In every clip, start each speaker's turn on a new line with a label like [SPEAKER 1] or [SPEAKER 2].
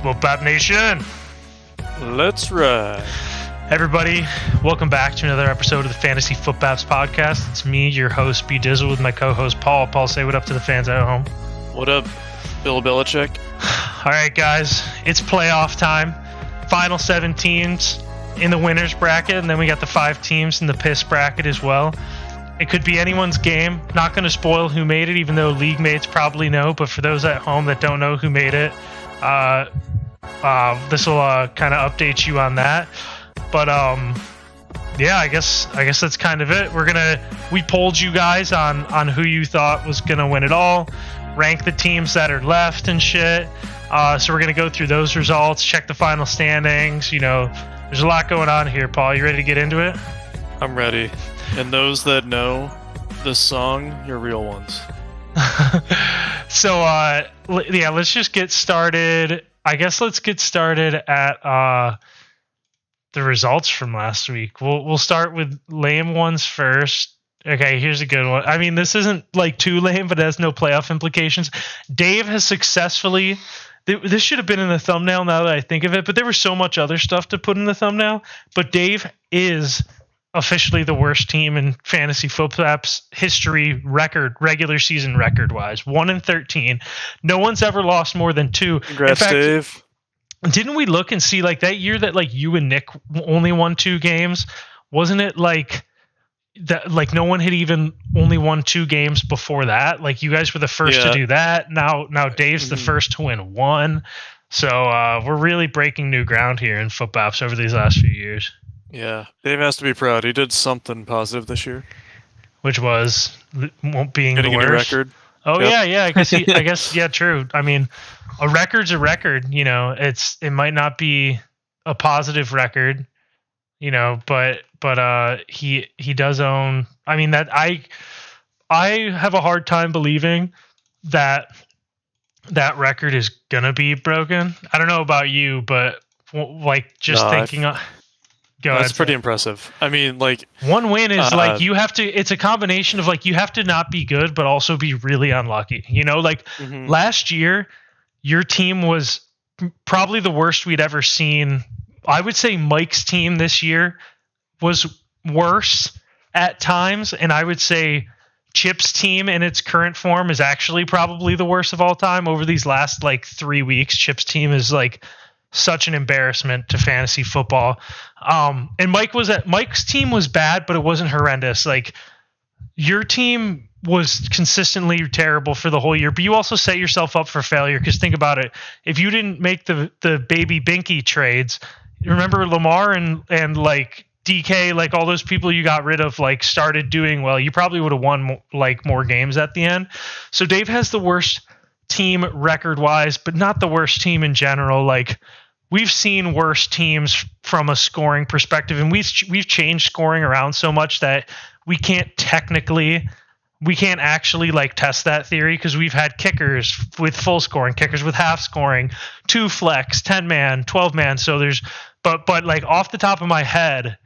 [SPEAKER 1] Footbap Nation!
[SPEAKER 2] Let's ride.
[SPEAKER 1] Everybody, welcome back to another episode of the Fantasy Footbaps podcast. It's me, your host, B Dizzle, with my co-host, Paul. Paul, say what up to the fans at home.
[SPEAKER 2] What up, Bill Belichick?
[SPEAKER 1] All right, guys, it's playoff time. Final 7 teams in the winners bracket, and then we got the 5 teams in the piss bracket as well. It could be anyone's game. Not going to spoil who made it, even though league mates probably know. But for those at home that don't know who made it, this will kind of update you on that. But yeah, I guess that's kind of it. We polled you guys on who you thought was gonna win it all, rank the teams that are left and shit. So we're gonna go through those results, check the final standings. You know, there's a lot going on here. Paul, you ready to get into it?
[SPEAKER 2] I'm ready. And those that know the song, you're real ones.
[SPEAKER 1] So yeah, let's just get started. I guess let's get started at the results from last week. We'll start with lame ones first. Okay, here's a good one. I mean, this isn't like too lame, but it has no playoff implications. Dave has successfully. This should have been in the thumbnail now that I think of it, but there was so much other stuff to put in the thumbnail. But Dave is officially the worst team in fantasy Footbaps history regular season record wise. 1-13. No one's ever lost more than 2.
[SPEAKER 2] Congrats, in fact, Dave.
[SPEAKER 1] Didn't we look and see like that year that like you and Nick only won 2 games? Wasn't it like that? Like no one had even only won 2 games before that. Like you guys were the first to do that. Now Dave's the first to win 1. So we're really breaking new ground here in Footbaps over these last few years.
[SPEAKER 2] Yeah, Dave has to be proud. He did something positive this year,
[SPEAKER 1] which was being
[SPEAKER 2] getting
[SPEAKER 1] the worst.
[SPEAKER 2] A record.
[SPEAKER 1] Oh yep. yeah. I guess yeah, true. I mean, a record's a record. You know, it might not be a positive record, you know, but he does own. I mean, that I have a hard time believing that record is gonna be broken. I don't know about you, but like just thinking.
[SPEAKER 2] That's pretty impressive. I mean, like
[SPEAKER 1] 1 win is like you have to. It's a combination of like you have to not be good, but also be really unlucky. You know, like last year, your team was probably the worst we'd ever seen. I would say Mike's team this year was worse at times, and I would say Chip's team in its current form is actually probably the worst of all time. Over these last like 3 weeks, Chip's team is like such an embarrassment to fantasy football. And Mike's team was bad, but it wasn't horrendous. Like your team was consistently terrible for the whole year, but you also set yourself up for failure. Because think about it. If you didn't make the baby Binky trades, remember Lamar and like DK, like all those people you got rid of, like started doing well, you probably would have won like more games at the end. So Dave has the worst team record wise, but not the worst team in general. Like we've seen worse teams from a scoring perspective, and we've changed scoring around so much that we can't actually like test that theory, because we've had kickers with full scoring, kickers with half scoring, 2 flex, 10-man, 12-man. So there's, but like off the top of my head,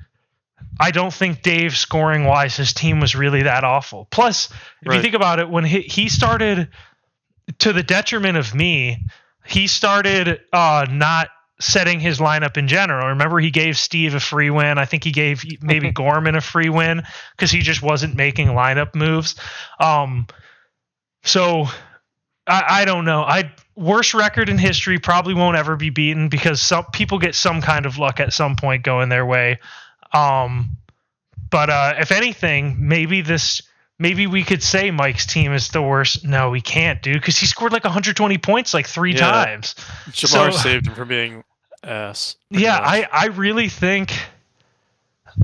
[SPEAKER 1] I don't think Dave scoring wise, his team was really that awful. Plus, if you think about it, when he started, to the detriment of me, he started not setting his lineup in general. Remember, he gave Steve a free win. I think he gave maybe Gorman a free win because he just wasn't making lineup moves. So I don't know. Worst record in history, probably won't ever be beaten because some people get some kind of luck at some point going their way. But if anything, maybe we could say Mike's team is the worst. No, we can't, dude, because he scored like 120 points like 3 times.
[SPEAKER 2] Jamar saved him from being ass.
[SPEAKER 1] Yeah, I really think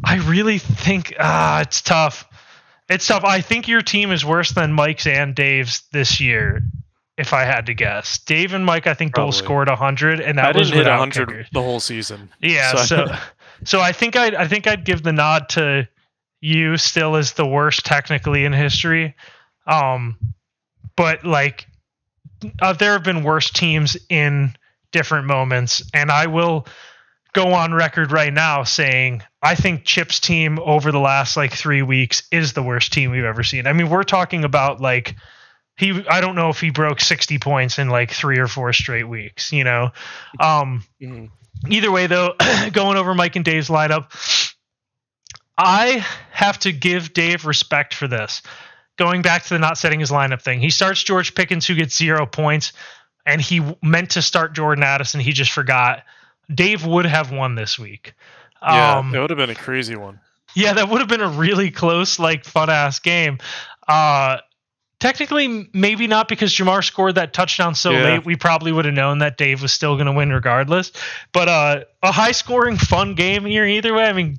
[SPEAKER 1] it's tough. It's tough. I think your team is worse than Mike's and Dave's this year, if I had to guess. Dave and Mike, I think, both scored 100, and that was without 100 kickers.
[SPEAKER 2] The whole season.
[SPEAKER 1] Yeah, so I think I'd give the nod to you still as the worst technically in history. But like there have been worse teams in different moments, and I will go on record right now saying I think Chip's team over the last like 3 weeks is the worst team we've ever seen. I mean, we're talking about like I don't know if he broke 60 points in like 3 or 4 straight weeks, you know. Either way though, going over Mike and Dave's lineup, I have to give Dave respect for this. Going back to the not setting his lineup thing. He starts George Pickens, who gets 0 points, and he meant to start Jordan Addison. He just forgot. Dave would have won this week.
[SPEAKER 2] Yeah, it would have been a crazy one.
[SPEAKER 1] Yeah, that would have been a really close, like, fun-ass game. Technically, maybe not, because Jamar scored that touchdown so late. We probably would have known that Dave was still going to win regardless. But a high-scoring, fun game here either way. I mean,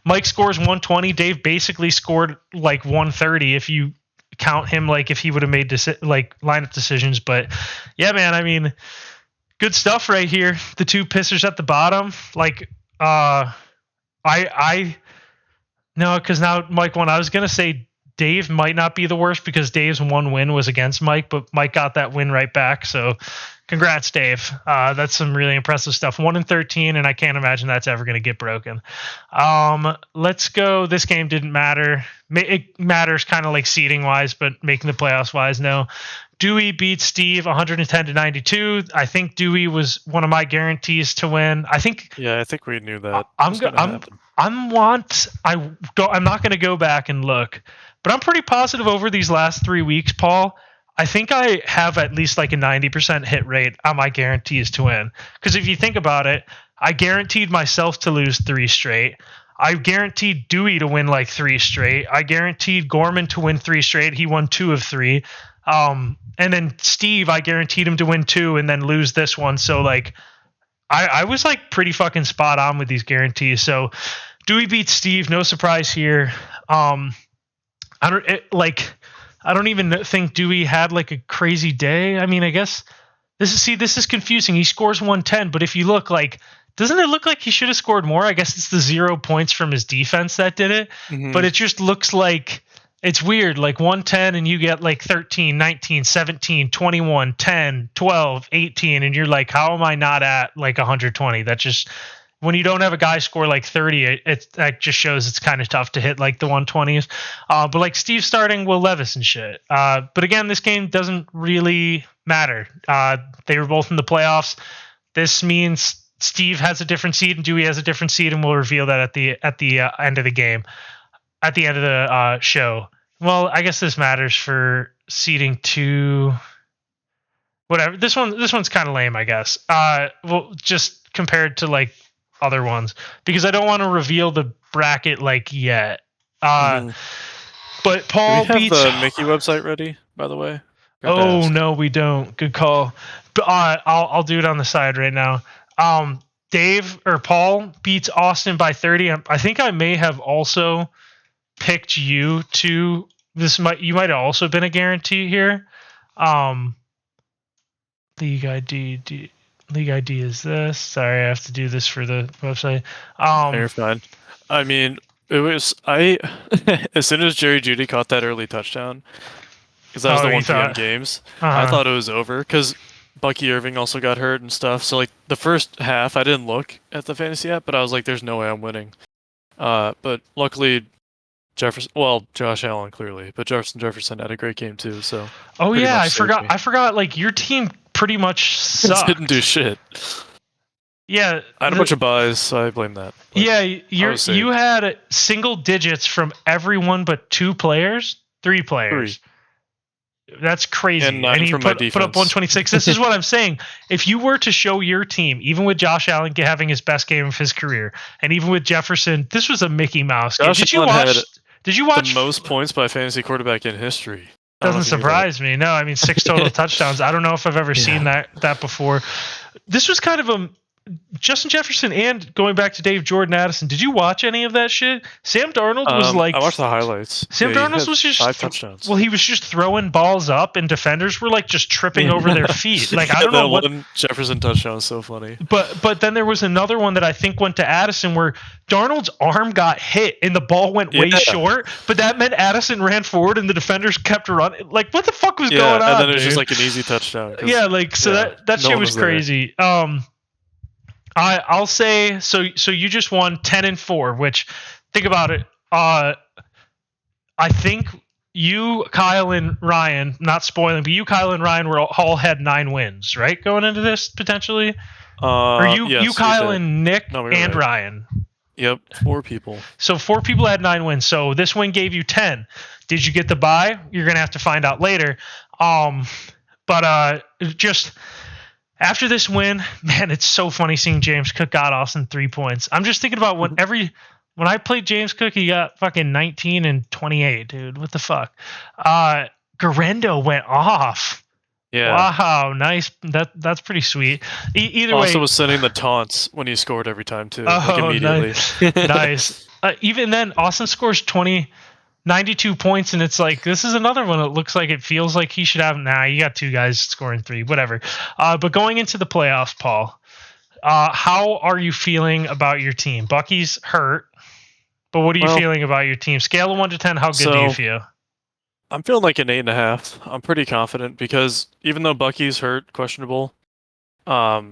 [SPEAKER 1] Mike scores 120. Dave basically scored like 130 if you count him like if he would have made lineup decisions. But yeah, man, I mean, good stuff right here. The two pissers at the bottom. Like, no, because now Mike won. I was going to say Dave might not be the worst because Dave's one win was against Mike, but Mike got that win right back. So congrats, Dave. That's some really impressive stuff. 1-13, and I can't imagine that's ever going to get broken. Let's go. This game didn't matter. It matters kind of like seeding wise, but making the playoffs wise, no. Dewey beat Steve 110-92. I think Dewey was one of my guarantees to win. I think
[SPEAKER 2] we knew that.
[SPEAKER 1] I'm not going to go back and look, but I'm pretty positive over these last 3 weeks, Paul. I think I have at least like a 90% hit rate on my guarantees to win. Because if you think about it, I guaranteed myself to lose 3 straight. I guaranteed Dewey to win like 3 straight. I guaranteed Gorman to win 3 straight. He won 2 of 3. And then Steve, I guaranteed him to win 2 and then lose this one. So like, I was like pretty fucking spot on with these guarantees. So Dewey beats Steve, no surprise here. I don't even think Dewey had like a crazy day. I mean, I guess this is confusing. He scores 110, but if you look, like, doesn't it look like he should have scored more? I guess it's the 0 points from his defense that did it. But it just looks like it's weird, like 110 and you get like 13, 19, 17, 21, 10, 12, 18, and you're like, how am I not at like 120? That just, when you don't have a guy score like 30, that just shows it's kind of tough to hit like the 120s. But like Steve starting Will Levis and shit. But again, this game doesn't really matter. They were both in the playoffs. This means Steve has a different seed and Dewey has a different seed, and we'll reveal that at the end of the game. At the end of the show. Well, I guess this matters for seeding 2. Whatever. This one's kind of lame, I guess. Well, just compared to like other ones, because I don't want to reveal the bracket like yet. But Paul
[SPEAKER 2] do we have
[SPEAKER 1] beats
[SPEAKER 2] the Mickey website ready, by the way?
[SPEAKER 1] Oh no, we don't. Good call. But I'll do it on the side right now. Paul beats Austin by 30. I think I may have also picked you to you might have also been a guarantee here. League ID is this. Sorry, I have to do this for the website.
[SPEAKER 2] You're fine. I mean, it was as soon as Jerry Jeudy caught that early touchdown, because that was the 1 p.m. games, I thought it was over because Bucky Irving also got hurt and stuff. So like the first half, I didn't look at the fantasy app, but I was like, "There's no way I'm winning." But luckily, Josh Allen clearly, but Jefferson had a great game too. So
[SPEAKER 1] I forgot. Like your team pretty much sucked.
[SPEAKER 2] Didn't do shit.
[SPEAKER 1] Yeah,
[SPEAKER 2] I had a bunch of buys, so I blame that.
[SPEAKER 1] Yeah, you had single digits from everyone but 2 players, 3 players. 3. That's crazy.
[SPEAKER 2] And
[SPEAKER 1] you put up 126. This is what I'm saying. If you were to show your team, even with Josh Allen having his best game of his career, and even with Jefferson, this was a Mickey Mouse game. Did you watch
[SPEAKER 2] the most points by a fantasy quarterback in history?
[SPEAKER 1] Doesn't surprise me. No, I mean 6 total touchdowns. I don't know if I've ever seen that before. This was kind of a Justin Jefferson, and going back to Jordan Addison. Did you watch any of that shit? Sam Darnold was like,
[SPEAKER 2] I watched the highlights.
[SPEAKER 1] Sam Darnold was just
[SPEAKER 2] 5 touchdowns.
[SPEAKER 1] Well, he was just throwing balls up, and defenders were like just tripping over their feet. Like I don't know what.
[SPEAKER 2] One Jefferson touchdown was so funny.
[SPEAKER 1] But then there was another one that I think went to Addison where Darnold's arm got hit and the ball went way short, but that meant Addison ran forward and the defenders kept running. Like what the fuck was going on?
[SPEAKER 2] And then it was just like an easy touchdown.
[SPEAKER 1] Yeah, like so that shit was crazy. I'll say so you just won 10-4, which think about it. I think you, Kyle, and Ryan, not spoiling, but you, Kyle, and Ryan were all had 9 wins, right? Going into this potentially? Or
[SPEAKER 2] yes,
[SPEAKER 1] Kyle, and Nick and
[SPEAKER 2] right.
[SPEAKER 1] Ryan.
[SPEAKER 2] Yep, 4 people.
[SPEAKER 1] So 4 people had 9 wins. So this win gave you 10. Did you get the bye? You're gonna have to find out later. But just after this win, man, it's so funny seeing James Cook got Austin 3 points. I'm just thinking about when I played James Cook, he got fucking 19 and 28, dude. What the fuck? Garendo went off.
[SPEAKER 2] Yeah.
[SPEAKER 1] Wow, nice. That's pretty sweet. Either way,
[SPEAKER 2] also was sending the taunts when he scored every time too. Immediately.
[SPEAKER 1] Nice. Even then, Austin scores 92 points, and it's like, this is another one that looks like it feels like he should have. Nah, you got 2 guys scoring 3, whatever. But going into the playoffs, Paul, how are you feeling about your team? Bucky's hurt, but what are you feeling about your team? Scale of 1 to 10, how good do you feel?
[SPEAKER 2] I'm feeling like an 8.5. I'm pretty confident because even though Bucky's hurt, questionable, I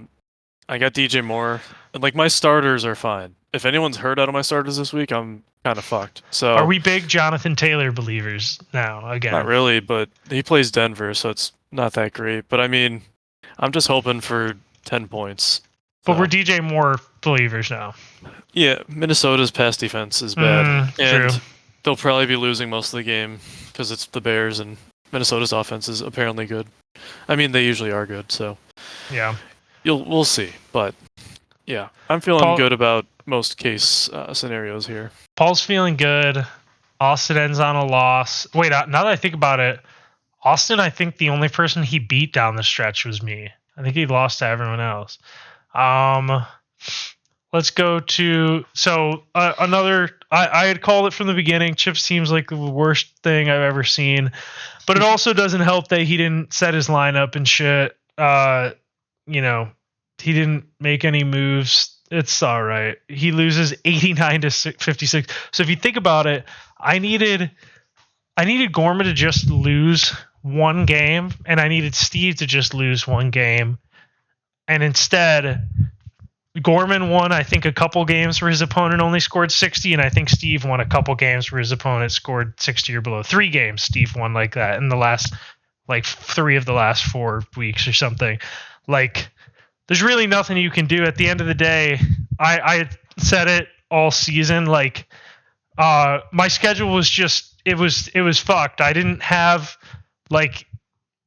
[SPEAKER 2] got DJ Moore, and like my starters are fine. If anyone's hurt out of my starters this week, I'm kind of fucked. So
[SPEAKER 1] are we big Jonathan Taylor believers now again?
[SPEAKER 2] Not really, but he plays Denver, so it's not that great. But I mean, I'm just hoping for 10 points.
[SPEAKER 1] But we're DJ Moore believers now.
[SPEAKER 2] Yeah, Minnesota's pass defense is bad, and
[SPEAKER 1] true.
[SPEAKER 2] They'll probably be losing most of the game because it's the Bears, and Minnesota's offense is apparently good. I mean, they usually are good, so
[SPEAKER 1] yeah,
[SPEAKER 2] we'll see. But yeah, I'm feeling good about most case scenarios here.
[SPEAKER 1] Paul's feeling good. Austin ends on a loss. Wait, now that I think about it, Austin, I think the only person he beat down the stretch was me. I think he lost to everyone else. Let's go to another. I had called it from the beginning. Chips seems like the worst thing I've ever seen, but it also doesn't help that he didn't set his lineup and shit. He didn't make any moves. It's all right. He loses 89 to 56. So if you think about it, I needed Gorman to just lose one game, and I needed Steve to just lose one game, and instead, Gorman won, I think, a couple games where his opponent only scored 60, and I think Steve won a couple games where his opponent scored 60 or below. 3 games Steve won like that in the last, 3 of the last 4 weeks or something. There's really nothing you can do. At the end of the day, I said it all season, my schedule was just, it was fucked. I didn't have,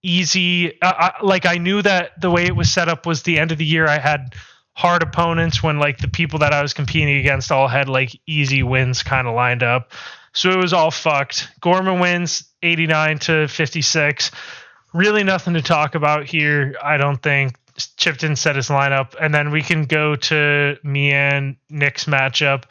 [SPEAKER 1] easy, I knew that the way it was set up was the end of the year I had hard opponents when the people that I was competing against all had easy wins kind of lined up. So it was all fucked. Gorman wins 89 to 56. Really nothing to talk about here, I don't think. Chip didn't set his lineup. And then we can go to me and Nick's matchup.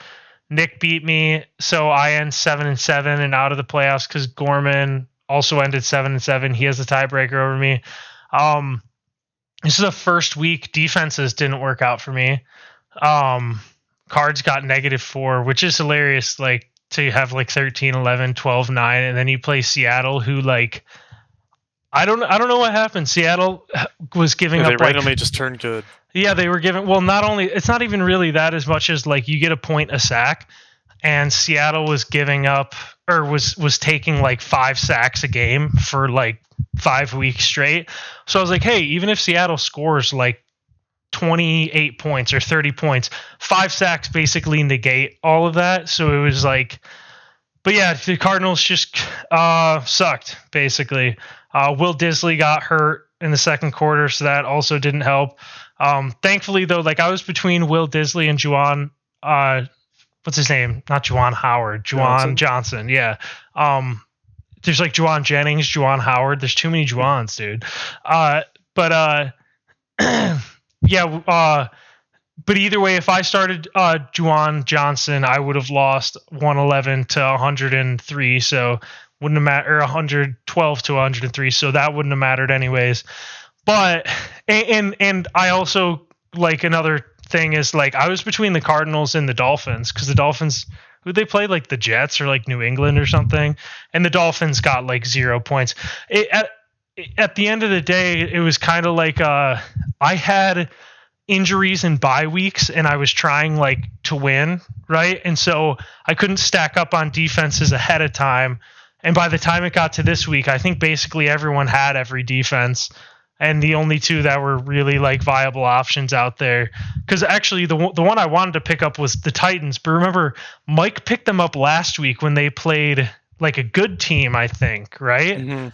[SPEAKER 1] Nick beat me, so I end 7-7 and out of the playoffs because Gorman also ended 7-7. He has the tiebreaker over me. This is the first week defenses didn't work out for me. Cards got -4, which is hilarious. To have 13, 11, 12, 9, and then you play Seattle, who I don't know what happened. Seattle was giving up. They
[SPEAKER 2] randomly just turned good.
[SPEAKER 1] Yeah, they were giving. Well, not only it's not even really that as much as you get a point a sack, and Seattle was giving up or was taking 5 sacks a game for 5 weeks straight. So I was like, hey, even if Seattle scores 28 points or 30 points, 5 sacks basically negate all of that. So it was but yeah, the Cardinals just sucked basically. Will Disley got hurt in the second quarter, so that also didn't help. Thankfully though, I was between Will Disley and Juwan, what's his name? Not Juwan Howard, Juwan Johnson. Yeah. There's Juwan Jennings, Juwan Howard. There's too many Juwans, dude. But either way, if I started Juwan Johnson, I would have lost 111 to 103. So wouldn't have mattered, or 112 to 103. So that wouldn't have mattered anyways. But and I also another thing is I was between the Cardinals and the Dolphins because the Dolphins, who they played the Jets or New England or something, and the Dolphins got 0 points. At the end of the day, it was kind of I had injuries and bye weeks, and I was trying to win, right? And so I couldn't stack up on defenses ahead of time, And by the time it got to this week, I think basically everyone had every defense, and the only two that were really like viable options out there. Because actually, the one I wanted to pick up was the Titans. But remember, Mike picked them up last week when they played like a good team, I think, right?
[SPEAKER 2] Mm-hmm.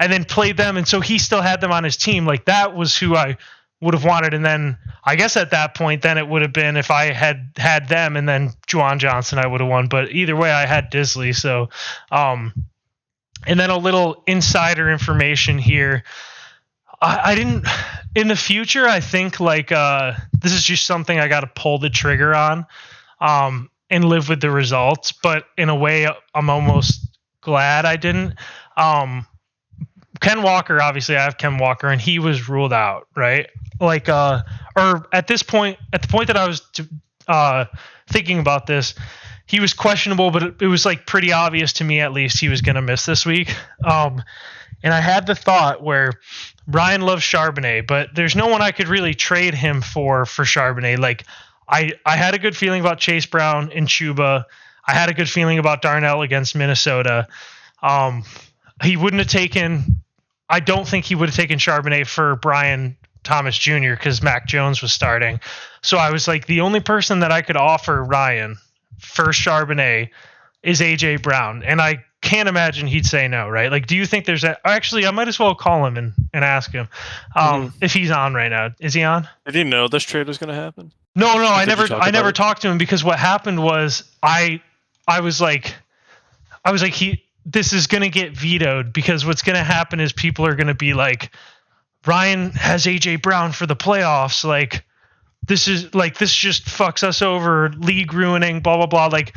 [SPEAKER 1] And then played them, and so he still had them on his team. Like that was who I would have wanted. And then I guess at that point, then it would have been if I had them, and then Juwan Johnson, I would have won. But either way, I had Disley. So, and then a little insider information here. I didn't in the future. I think like this is just something I got to pull the trigger on, and live with the results. But in a way, I'm almost glad I didn't. Ken Walker, obviously, I have Ken Walker, and he was ruled out, right? Like, or at this point, at the point that I was thinking about this, he was questionable, but it was like pretty obvious to me, at least, he was going to miss this week. And I had the thought where Ryan loves Charbonnet, but there's no one I could really trade him for Charbonnet. Like, I had a good feeling about Chase Brown and Chuba. I had a good feeling about Darnell against Minnesota. He wouldn't have taken. I don't think he would have taken Charbonnet for Brian Thomas Jr. because Mac Jones was starting. So I was like, the only person that I could offer Ryan for Charbonnet is AJ Brown, and I can't imagine he'd say no, right? Like, do you think there's a? Actually, I might as well call him and ask him if he's on right now. Is he on?
[SPEAKER 2] Did he know this trade was going to happen?
[SPEAKER 1] No, I never talked to him, because what happened was I was like this is going to get vetoed, because what's going to happen is people are going to be like, Ryan has AJ Brown for the playoffs. Like, this just fucks us over, league ruining, blah, blah, blah. Like,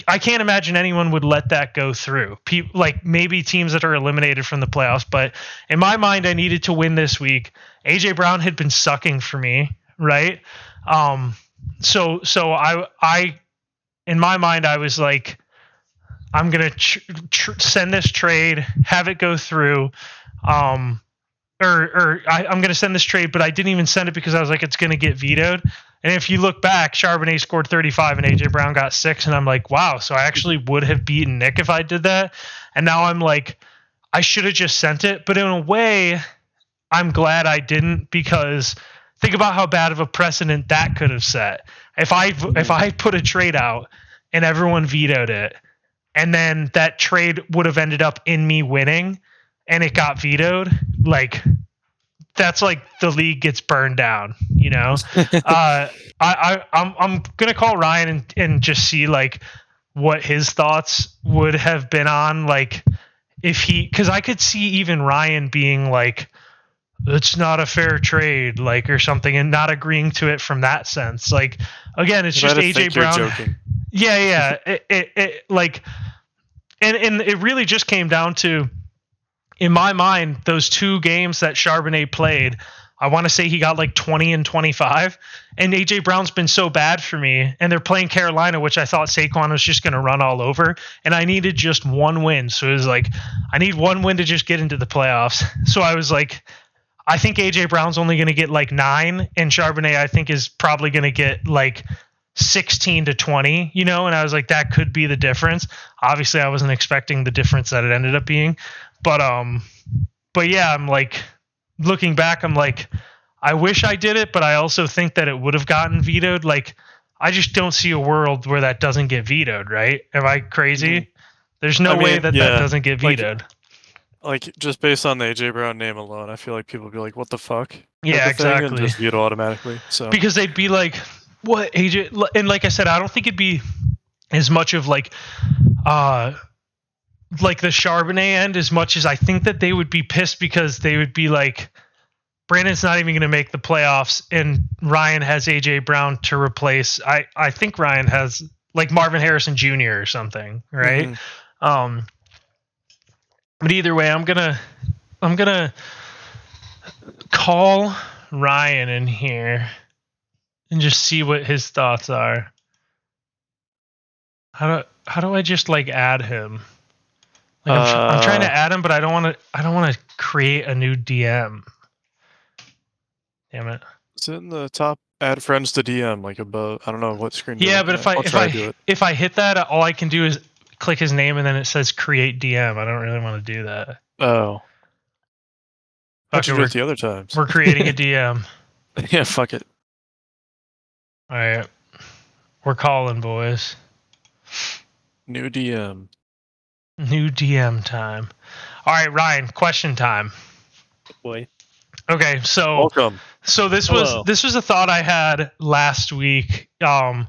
[SPEAKER 1] I can't imagine anyone would let that go through. Like maybe teams that are eliminated from the playoffs, but in my mind, I needed to win this week. AJ Brown had been sucking for me, right? So I in my mind, I was like, I'm gonna send this trade, have it go through, I'm gonna send this trade, but I didn't even send it because I was like, it's gonna get vetoed. And if you look back, Charbonnet scored 35 and AJ Brown got 6, and I'm like, wow, so I actually would have beaten Nick if I did that. And now I'm like, I should have just sent it, but in a way, I'm glad I didn't, because think about how bad of a precedent that could have set. If I put a trade out and everyone vetoed it, and then that trade would have ended up in me winning, and it got vetoed, like that's like the league gets burned down, you know. I'm gonna call Ryan and just see like what his thoughts would have been on, like if he, because I could see even Ryan being like, it's not a fair trade, like, or something, and not agreeing to it from that sense. Like, again, it's just AJ Brown. Yeah. It like, and it really just came down to, in my mind, those two games that Charbonnet played, I want to say he got like 20 and 25, and AJ Brown's been so bad for me, and they're playing Carolina, which I thought Saquon was just going to run all over, and I needed just one win. So it was like, I need one win to just get into the playoffs. So I was like, I think AJ Brown's only going to get like 9, and Charbonnet I think is probably going to get like 16 to 20, you know, and I was like, that could be the difference. Obviously I wasn't expecting the difference that it ended up being, but yeah, I'm like, looking back, I'm like, I wish I did it, but I also think that it would have gotten vetoed. Like, I just don't see a world where that doesn't get vetoed, right? Am I crazy? Mm-hmm. There's no way that doesn't get vetoed.
[SPEAKER 2] Like, just based on the AJ Brown name alone, I feel like people would be like, what the fuck?
[SPEAKER 1] Yeah, exactly.
[SPEAKER 2] And just veto automatically. So
[SPEAKER 1] because they'd be like, what, AJ? And like I said, I don't think it'd be as much of like the Charbonnet end, as much as I think that they would be pissed, because they would be like, Brandon's not even going to make the playoffs, and Ryan has AJ Brown to replace. I think Ryan has like Marvin Harrison Jr. or something, right? Mm-hmm. But either way, I'm gonna call Ryan in here and just see what his thoughts are. How do I just like add him? Like I'm trying to add him, but I don't want to create a new DM. Damn it!
[SPEAKER 2] Is it in the top? Add friends to DM, like above. I don't know what screen.
[SPEAKER 1] Yeah, but if I hit that, all I can do is click his name and then it says create DM. I don't really want to do that.
[SPEAKER 2] Oh.
[SPEAKER 1] Okay,
[SPEAKER 2] do it the other times.
[SPEAKER 1] We're creating a DM.
[SPEAKER 2] Yeah, fuck it.
[SPEAKER 1] All right. We're calling, boys.
[SPEAKER 2] New DM.
[SPEAKER 1] New DM time. All right, Ryan, question time.
[SPEAKER 3] Boy.
[SPEAKER 1] Okay, so
[SPEAKER 2] welcome.
[SPEAKER 1] So this was a thought I had last week. And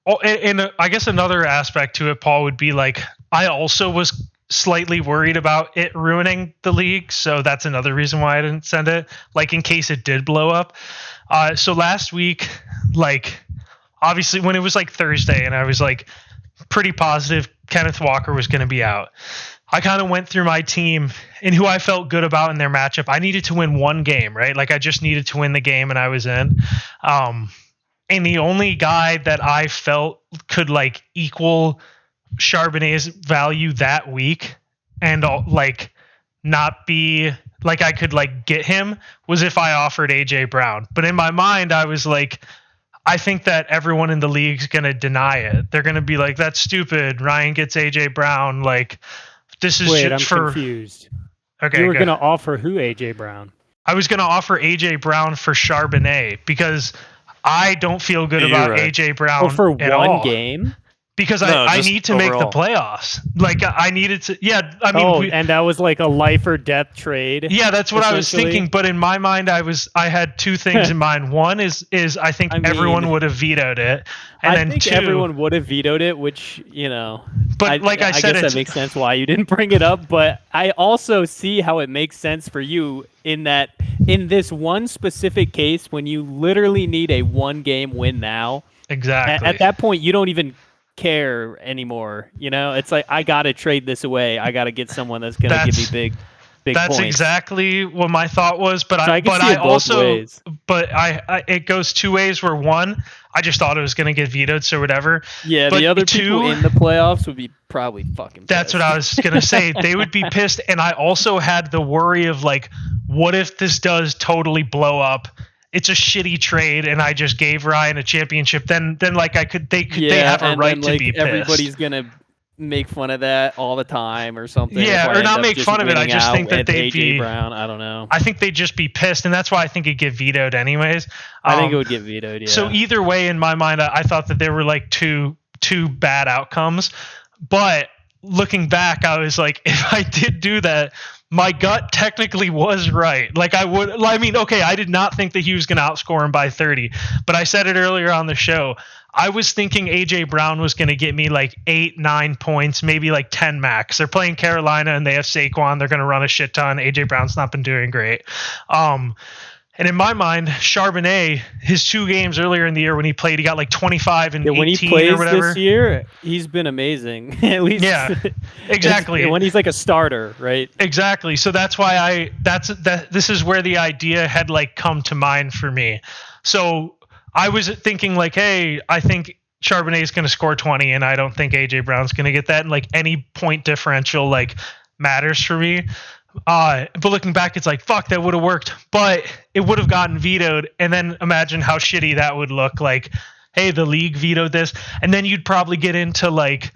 [SPEAKER 1] I guess another aspect to it, Paul, would be like I also was slightly worried about it ruining the league, so that's another reason why I didn't send it, like in case it did blow up. So last week, like obviously when it was like Thursday and I was like pretty positive Kenneth Walker was going to be out, I kind of went through my team and who I felt good about in their matchup. I needed to win one game, right? Like I just needed to win the game and I was in. And the only guy that I felt could like equal Charbonnet's value that week and like not be like I could like get him was if I offered AJ Brown. But in my mind, I was like, I think that everyone in the league's going to deny it. They're going to be like, that's stupid. Ryan gets AJ Brown. Like, this is
[SPEAKER 3] I'm confused.
[SPEAKER 1] Okay,
[SPEAKER 3] you were going to offer who AJ Brown?
[SPEAKER 1] I was going to offer AJ Brown for Charbonnet because I don't feel good about AJ Brown
[SPEAKER 3] for
[SPEAKER 1] at
[SPEAKER 3] one
[SPEAKER 1] all.
[SPEAKER 3] game.
[SPEAKER 1] Because I need to make the playoffs. Like I needed to. Yeah, I mean.
[SPEAKER 3] And that was like a life or death trade.
[SPEAKER 1] Yeah, that's what I was thinking. But in my mind, I had two things in mind. One is I think everyone would have vetoed it, and then two,
[SPEAKER 3] everyone would have vetoed it, which
[SPEAKER 1] But I
[SPEAKER 3] guess that makes sense why you didn't bring it up. But I also see how it makes sense for you in that in this one specific case when you literally need a one-game win now.
[SPEAKER 1] Exactly.
[SPEAKER 3] At that point, you don't even care anymore. It's like I gotta trade this away. I gotta get someone that's gonna give me big
[SPEAKER 1] that's
[SPEAKER 3] points.
[SPEAKER 1] Exactly what my thought was. But
[SPEAKER 3] so
[SPEAKER 1] it goes two ways. Where one, I just thought it was gonna get vetoed, so whatever.
[SPEAKER 3] Yeah, but the other people in the playoffs would be probably fucking pissed.
[SPEAKER 1] That's what I was gonna say. They would be pissed, and I also had the worry of like, what if this does totally blow up? It's a shitty trade, and I just gave Ryan a championship. Then like they have a right to be pissed.
[SPEAKER 3] Everybody's gonna make fun of that all the time or something.
[SPEAKER 1] Yeah, or not make fun of it. I just think that they'd be
[SPEAKER 3] Brown. I don't know.
[SPEAKER 1] I think they'd just be pissed, and that's why I think it'd get vetoed anyways.
[SPEAKER 3] I think it would get vetoed. Yeah.
[SPEAKER 1] So either way, in my mind, I thought that there were like two bad outcomes. But looking back, I was like, if I did do that, my gut technically was right. Like I did not think that he was going to outscore him by 30, but I said it earlier on the show. I was thinking AJ Brown was going to get me like 8-9 points, maybe like 10 max. They're playing Carolina and they have Saquon. They're going to run a shit ton. AJ Brown's not been doing great. And in my mind, Charbonnet, his 2 games earlier in the year when he played, he got like 25 and 18
[SPEAKER 3] when he plays
[SPEAKER 1] or whatever.
[SPEAKER 3] This year, he's been amazing. At least,
[SPEAKER 1] yeah, exactly.
[SPEAKER 3] When he's like a starter, right?
[SPEAKER 1] Exactly. So that's why this is where the idea had like come to mind for me. So I was thinking like, hey, I think Charbonnet is going to score 20, and I don't think AJ Brown's going to get that. And like any point differential like matters for me. But looking back, it's like, fuck, that would have worked, but it would have gotten vetoed. And then imagine how shitty that would look. Like, hey, the league vetoed this. And then you'd probably get into like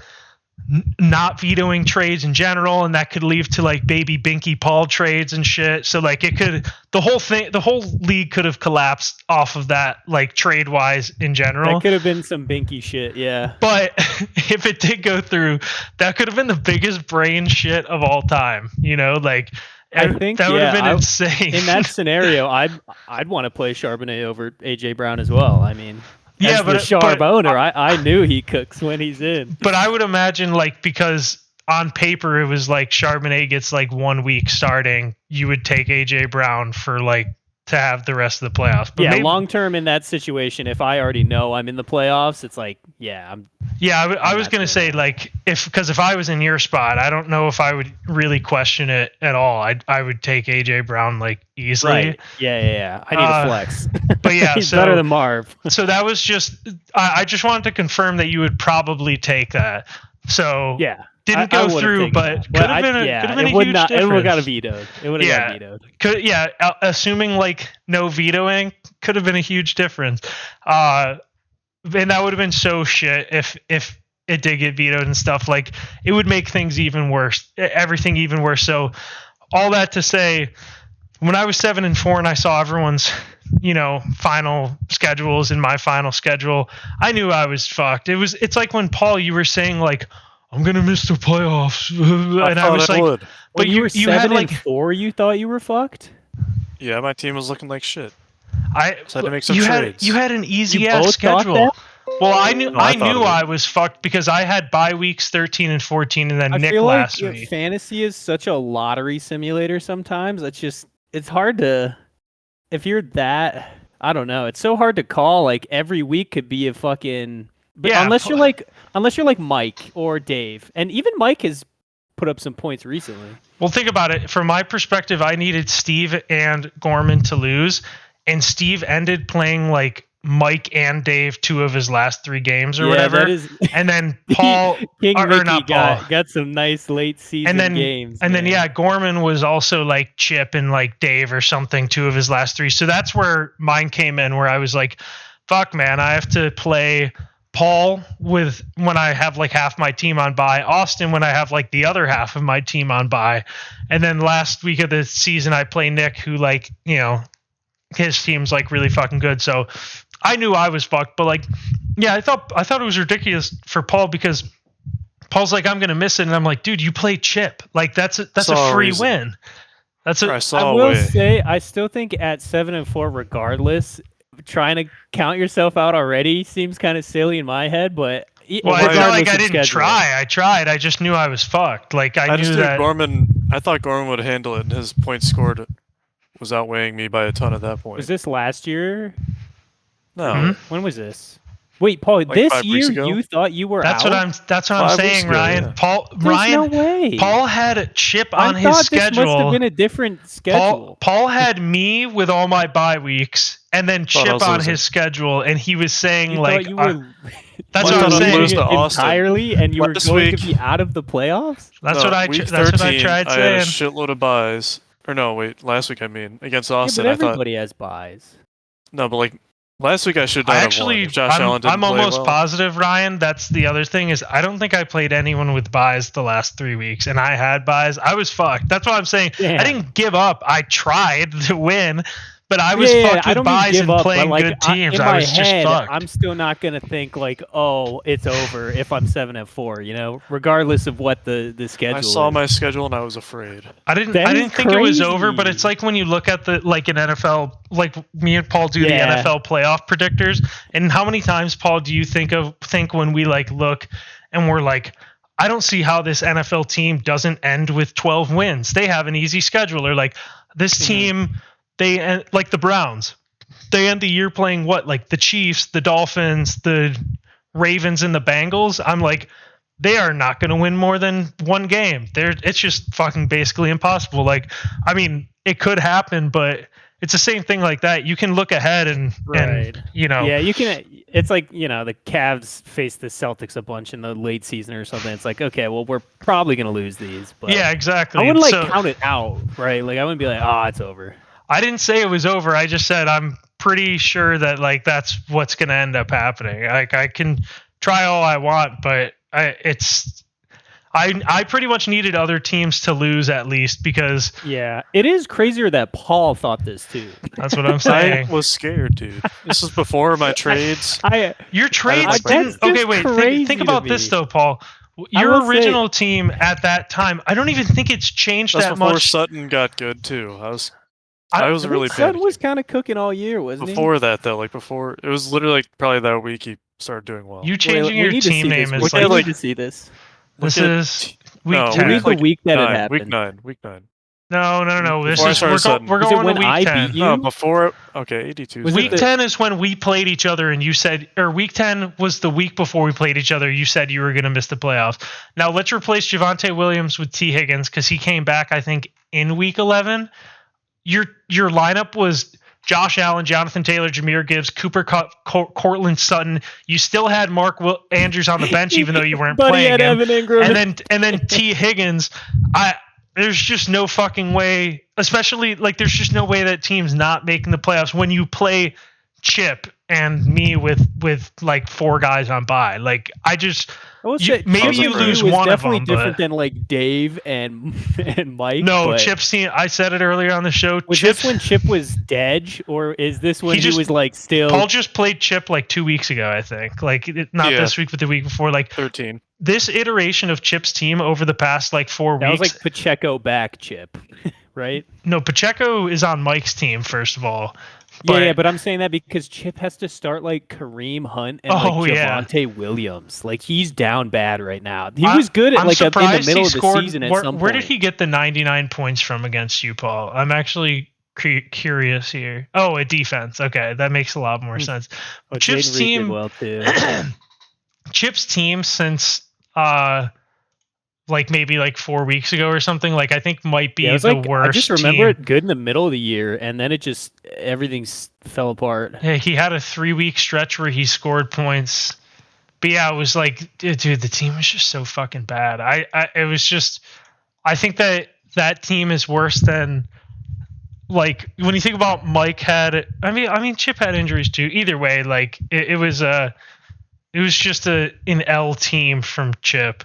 [SPEAKER 1] not vetoing trades in general. And that could lead to like baby Binky Paul trades and shit. So like the whole league could have collapsed off of that, like trade wise in general.
[SPEAKER 3] That could have been some Binky shit. Yeah.
[SPEAKER 1] But if it did go through, that could have been the biggest brain shit of all time. Like, I think that would have been insane.
[SPEAKER 3] In that scenario, I'd want to play Charbonnet over AJ Brown as well. I mean,
[SPEAKER 1] yeah,
[SPEAKER 3] but the Sharp owner, I knew he cooks when he's in.
[SPEAKER 1] But I would imagine like because on paper it was like Charbonnet gets like 1 week starting, you would take AJ Brown for like to have the rest of the playoffs. But
[SPEAKER 3] yeah, long term in that situation, if I already know I'm in the playoffs, it's like,
[SPEAKER 1] I was gonna say like if I was in your spot, I don't know if I would really question it at all. I would take AJ Brown like easily.
[SPEAKER 3] Right. Yeah. I need a flex.
[SPEAKER 1] But yeah,
[SPEAKER 3] he's better than Marv.
[SPEAKER 1] So that was just I just wanted to confirm that you would probably take that. So
[SPEAKER 3] yeah.
[SPEAKER 1] Didn't go through, but could have been a huge difference.
[SPEAKER 3] It would have got vetoed. It would have got vetoed.
[SPEAKER 1] Assuming like no vetoing, could have been a huge difference. And that would have been so shit if it did get vetoed and stuff, like it would make things even worse, everything even worse. So all that to say, when I was 7-4 and I saw everyone's, final schedules in my final schedule, I knew I was fucked. It's like when Paul, you were saying like, I'm gonna miss the playoffs, and I was like,
[SPEAKER 3] but
[SPEAKER 1] when
[SPEAKER 3] you were
[SPEAKER 1] you had like
[SPEAKER 3] 7-4, you thought you were fucked.
[SPEAKER 2] Yeah, my team was looking like shit.
[SPEAKER 1] So I had to make some trades. You had an easy ass schedule. Well, I knew I was fucked because I had bye weeks 13 and 14, and then Nick last week.
[SPEAKER 3] Fantasy is such a lottery simulator. Sometimes it's hard to, if you're that, I don't know. It's so hard to call. Like every week could be a fucking. Unless you're like Mike or Dave, and even Mike has put up some points recently.
[SPEAKER 1] Well, think about it. From my perspective, I needed Steve and Gorman to lose, and Steve ended playing like Mike and Dave 2 of his last 3 games or whatever. And then Paul
[SPEAKER 3] got some nice late season games.
[SPEAKER 1] And then Gorman was also like Chip and like Dave or something 2 of his last 3. So that's where mine came in, where I was like, fuck man, I have to play Paul when I have like half my team on bye, Austin when I have like the other half of my team on bye. And then last week of the season I play Nick, who like, his team's like really fucking good. So I knew I was fucked, but like, yeah, I thought it was ridiculous for Paul because Paul's like, I'm going to miss it. And I'm like, dude, you play Chip. Like that's a free win.
[SPEAKER 3] I will say, I still think at 7-4, regardless, trying to count yourself out already seems kind of silly in my head, but
[SPEAKER 1] it's not like I didn't try. I tried. I just knew I was fucked. Like I knew that
[SPEAKER 2] I thought Gorman would handle it, and his points scored was outweighing me by a ton at that point.
[SPEAKER 3] Was this last year?
[SPEAKER 2] No.
[SPEAKER 1] Mm-hmm.
[SPEAKER 3] When was this? Wait, Paul, like this year you thought you were
[SPEAKER 1] out? That's what I'm saying, Ryan.
[SPEAKER 2] Yeah.
[SPEAKER 3] There's no way.
[SPEAKER 1] Paul had a Chip on his schedule.
[SPEAKER 3] This must have been a different schedule.
[SPEAKER 1] Paul had me with all my bye weeks, and then Chip on his schedule, and he was saying that's what I'm saying
[SPEAKER 3] entirely, and you were going to be out of the playoffs.
[SPEAKER 1] That's what I tried saying.
[SPEAKER 2] I had a shitload of buys. Or no, wait, last week I mean against Austin.
[SPEAKER 3] Yeah, but everybody has buys.
[SPEAKER 2] No, but like last week I should have won. Josh Allen didn't
[SPEAKER 1] I'm almost positive, Ryan. That's the other thing is I don't think I played anyone with buys the last 3 weeks, and I had buys. I was fucked. That's what I'm saying. Damn. I didn't give up. I tried to win. But I was fucked with buys and playing good teams. I was just fucked.
[SPEAKER 3] I'm still not gonna think like, oh, it's over if I'm 7-4. Regardless of what the schedule.
[SPEAKER 2] I saw my schedule and I was afraid.
[SPEAKER 1] I didn't think it was over, but it's like when you look at the like an NFL, like me and Paul do the NFL playoff predictors, and how many times, Paul, do you think when we like look and we're like, I don't see how this NFL team doesn't end with 12 wins. They have an easy schedule, or like this team. They end like the Browns. They end the year playing what? Like the Chiefs, the Dolphins, the Ravens, and the Bengals. I'm like, they are not going to win more than one game. It's just fucking basically impossible. Like, I mean, it could happen, but it's the same thing like that. You can look ahead and
[SPEAKER 3] Yeah, you can. It's like, the Cavs face the Celtics a bunch in the late season or something. It's like, okay, well, we're probably going to lose these. But
[SPEAKER 1] yeah, exactly.
[SPEAKER 3] I wouldn't count it out, right? Like, I wouldn't be like, it's over.
[SPEAKER 1] I didn't say it was over. I just said I'm pretty sure that like that's what's going to end up happening. Like I can try all I want, but I pretty much needed other teams to lose at least because
[SPEAKER 3] it is crazier that Paul thought this too.
[SPEAKER 1] That's what I'm saying.
[SPEAKER 2] I was scared, dude. This was before my trades.
[SPEAKER 1] Your trades didn't. Okay, wait. Think about this though, Paul. Your original team at that time, I don't even think it's changed that much.
[SPEAKER 2] Before Sutton got good too. I was really bad.
[SPEAKER 3] Sutton was kind of cooking all year, wasn't
[SPEAKER 2] he? Before that, though, it was literally probably that week he started doing well.
[SPEAKER 1] You changing your team name is
[SPEAKER 3] like... We need to see this.
[SPEAKER 1] This is week 10.
[SPEAKER 3] We need the week that it happened.
[SPEAKER 2] Week 9.
[SPEAKER 1] No. We're going to week 10.
[SPEAKER 2] No, before... Okay, 82.
[SPEAKER 1] Week 10 is when we played each other, and you said... Or week 10 was the week before we played each other. You said you were going to miss the playoffs. Now, let's replace Javonte Williams with T. Higgins, because he came back, I think, in week 11. Your lineup was Josh Allen, Jonathan Taylor, Jahmyr Gibbs, Cooper Kupp, Cortland Sutton. You still had Mark Andrews on the bench, even though you weren't playing him.
[SPEAKER 3] Evan Ingram.
[SPEAKER 1] And then T. Higgins. There's just no fucking way. Especially like there's just no way that team's not making the playoffs when you play Chip and me with like 4 guys on bye. Like I just maybe you lose one of them.
[SPEAKER 3] Definitely different than like Dave and Mike.
[SPEAKER 1] No, Chip's team. I said it earlier on the show.
[SPEAKER 3] Was this when Chip was dead, or is this when he was like still?
[SPEAKER 1] Paul just played Chip like 2 weeks ago, I think. Like not this week, but the week before. Like
[SPEAKER 2] 13.
[SPEAKER 1] This iteration of Chip's team over the past like 4 weeks.
[SPEAKER 3] That was like Pacheco back Chip, right?
[SPEAKER 1] No, Pacheco is on Mike's team first of all.
[SPEAKER 3] Yeah, but I'm saying that because Chip has to start like Kareem Hunt and like Javonte Williams. Like he's down bad right now. He was good at like in the middle of the season at some point.
[SPEAKER 1] Where did he get the 99 points from against you, Paul? I'm actually curious here. Oh, a defense. Okay, that makes a lot more sense. Chip's team
[SPEAKER 3] did well too.
[SPEAKER 1] Chip's team since like maybe like 4 weeks ago or something, like I think might be the worst.
[SPEAKER 3] I just remember it good in the middle of the year, and then it just everything fell apart.
[SPEAKER 1] Yeah, he had a 3-week stretch where he scored points, but yeah, it was like, dude, the team was just so fucking bad. It was just, I think that team is worse than like when you think about Mike had. I mean Chip had injuries too. Either way, like it was just an L team from Chip.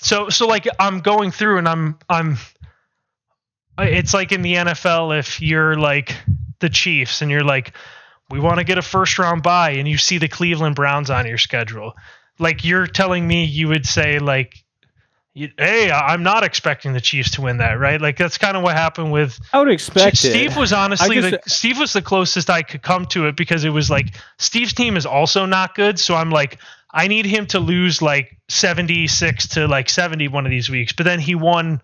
[SPEAKER 1] So like I'm going through and I'm it's like in the NFL if you're like the Chiefs and you're like, we want to get a first round bye, and you see the Cleveland Browns on your schedule. Like you're telling me you would say like, hey, I'm not expecting the Chiefs to win that, right? Like that's kind of what happened with.
[SPEAKER 3] I would expect
[SPEAKER 1] Steve was honestly Steve was the closest I could come to it because it was like Steve's team is also not good, so I'm like, I need him to lose like 76 to like 70 one of these weeks, but then he won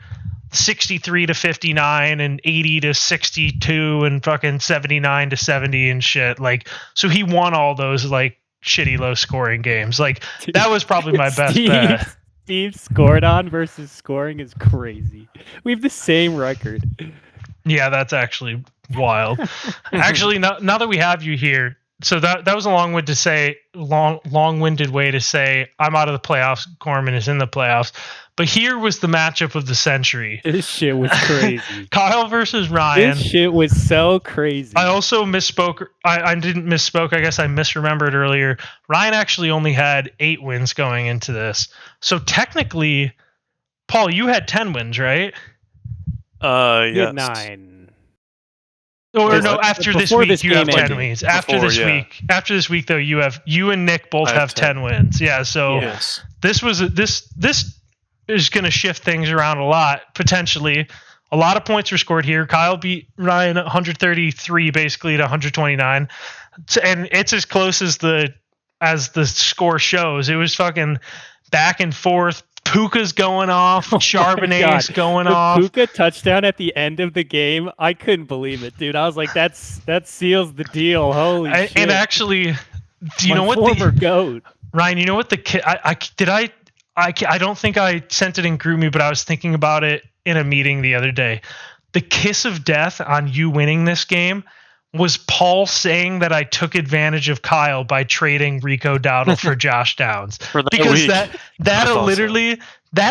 [SPEAKER 1] 63 to 59 and 80 to 62 and fucking 79 to 70 and shit. Like, so he won all those like shitty low scoring games. Like that was probably my best bet.
[SPEAKER 3] Steve scored on versus scoring is crazy. We have the same record.
[SPEAKER 1] Yeah, that's actually wild. Actually, now that we have you here, so that was a long-winded way to say I'm out of the playoffs. Gorman is in the playoffs, but here was the matchup of the century.
[SPEAKER 3] This shit was crazy.
[SPEAKER 1] Kyle versus Ryan.
[SPEAKER 3] This shit was so crazy.
[SPEAKER 1] I also misspoke. I didn't misspoke. I guess I misremembered earlier. Ryan actually only had 8 wins going into this. So technically, Paul, you had 10 wins, right?
[SPEAKER 2] Yes.
[SPEAKER 3] 9.
[SPEAKER 1] Or no, after this week you have 10 wins. After this week though, you and Nick both have 10 wins. Yeah, so this is going to shift things around a lot potentially. A lot of points were scored here. Kyle beat Ryan 133 basically to 129, and it's as close as the score shows. It was fucking back and forth. Puka's going off. Charbonnet's going off.
[SPEAKER 3] Puka touchdown at the end of the game. I couldn't believe it, dude. I was like, that seals the deal. Holy shit.
[SPEAKER 1] And actually, do you know what
[SPEAKER 3] former goat.
[SPEAKER 1] Ryan, you know what I don't think I sent it in GroupMe, but I was thinking about it in a meeting the other day. The kiss of death on you winning this game was Paul saying that I took advantage of Kyle by trading Rico Dowdle for Josh Downs. Because that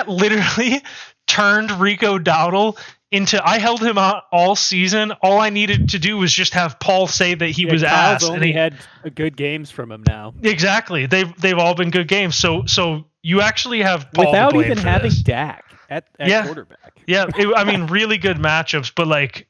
[SPEAKER 1] literally turned Rico Dowdle into, I held him out all season. All I needed to do was just have Paul say that he was
[SPEAKER 3] Kyle's
[SPEAKER 1] ass.
[SPEAKER 3] Only had good games from him now.
[SPEAKER 1] Exactly. They've all been good games. So you actually have Paul
[SPEAKER 3] without
[SPEAKER 1] to blame
[SPEAKER 3] even
[SPEAKER 1] for
[SPEAKER 3] having
[SPEAKER 1] this.
[SPEAKER 3] Dak at quarterback.
[SPEAKER 1] Yeah, I mean, really good matchups, but like,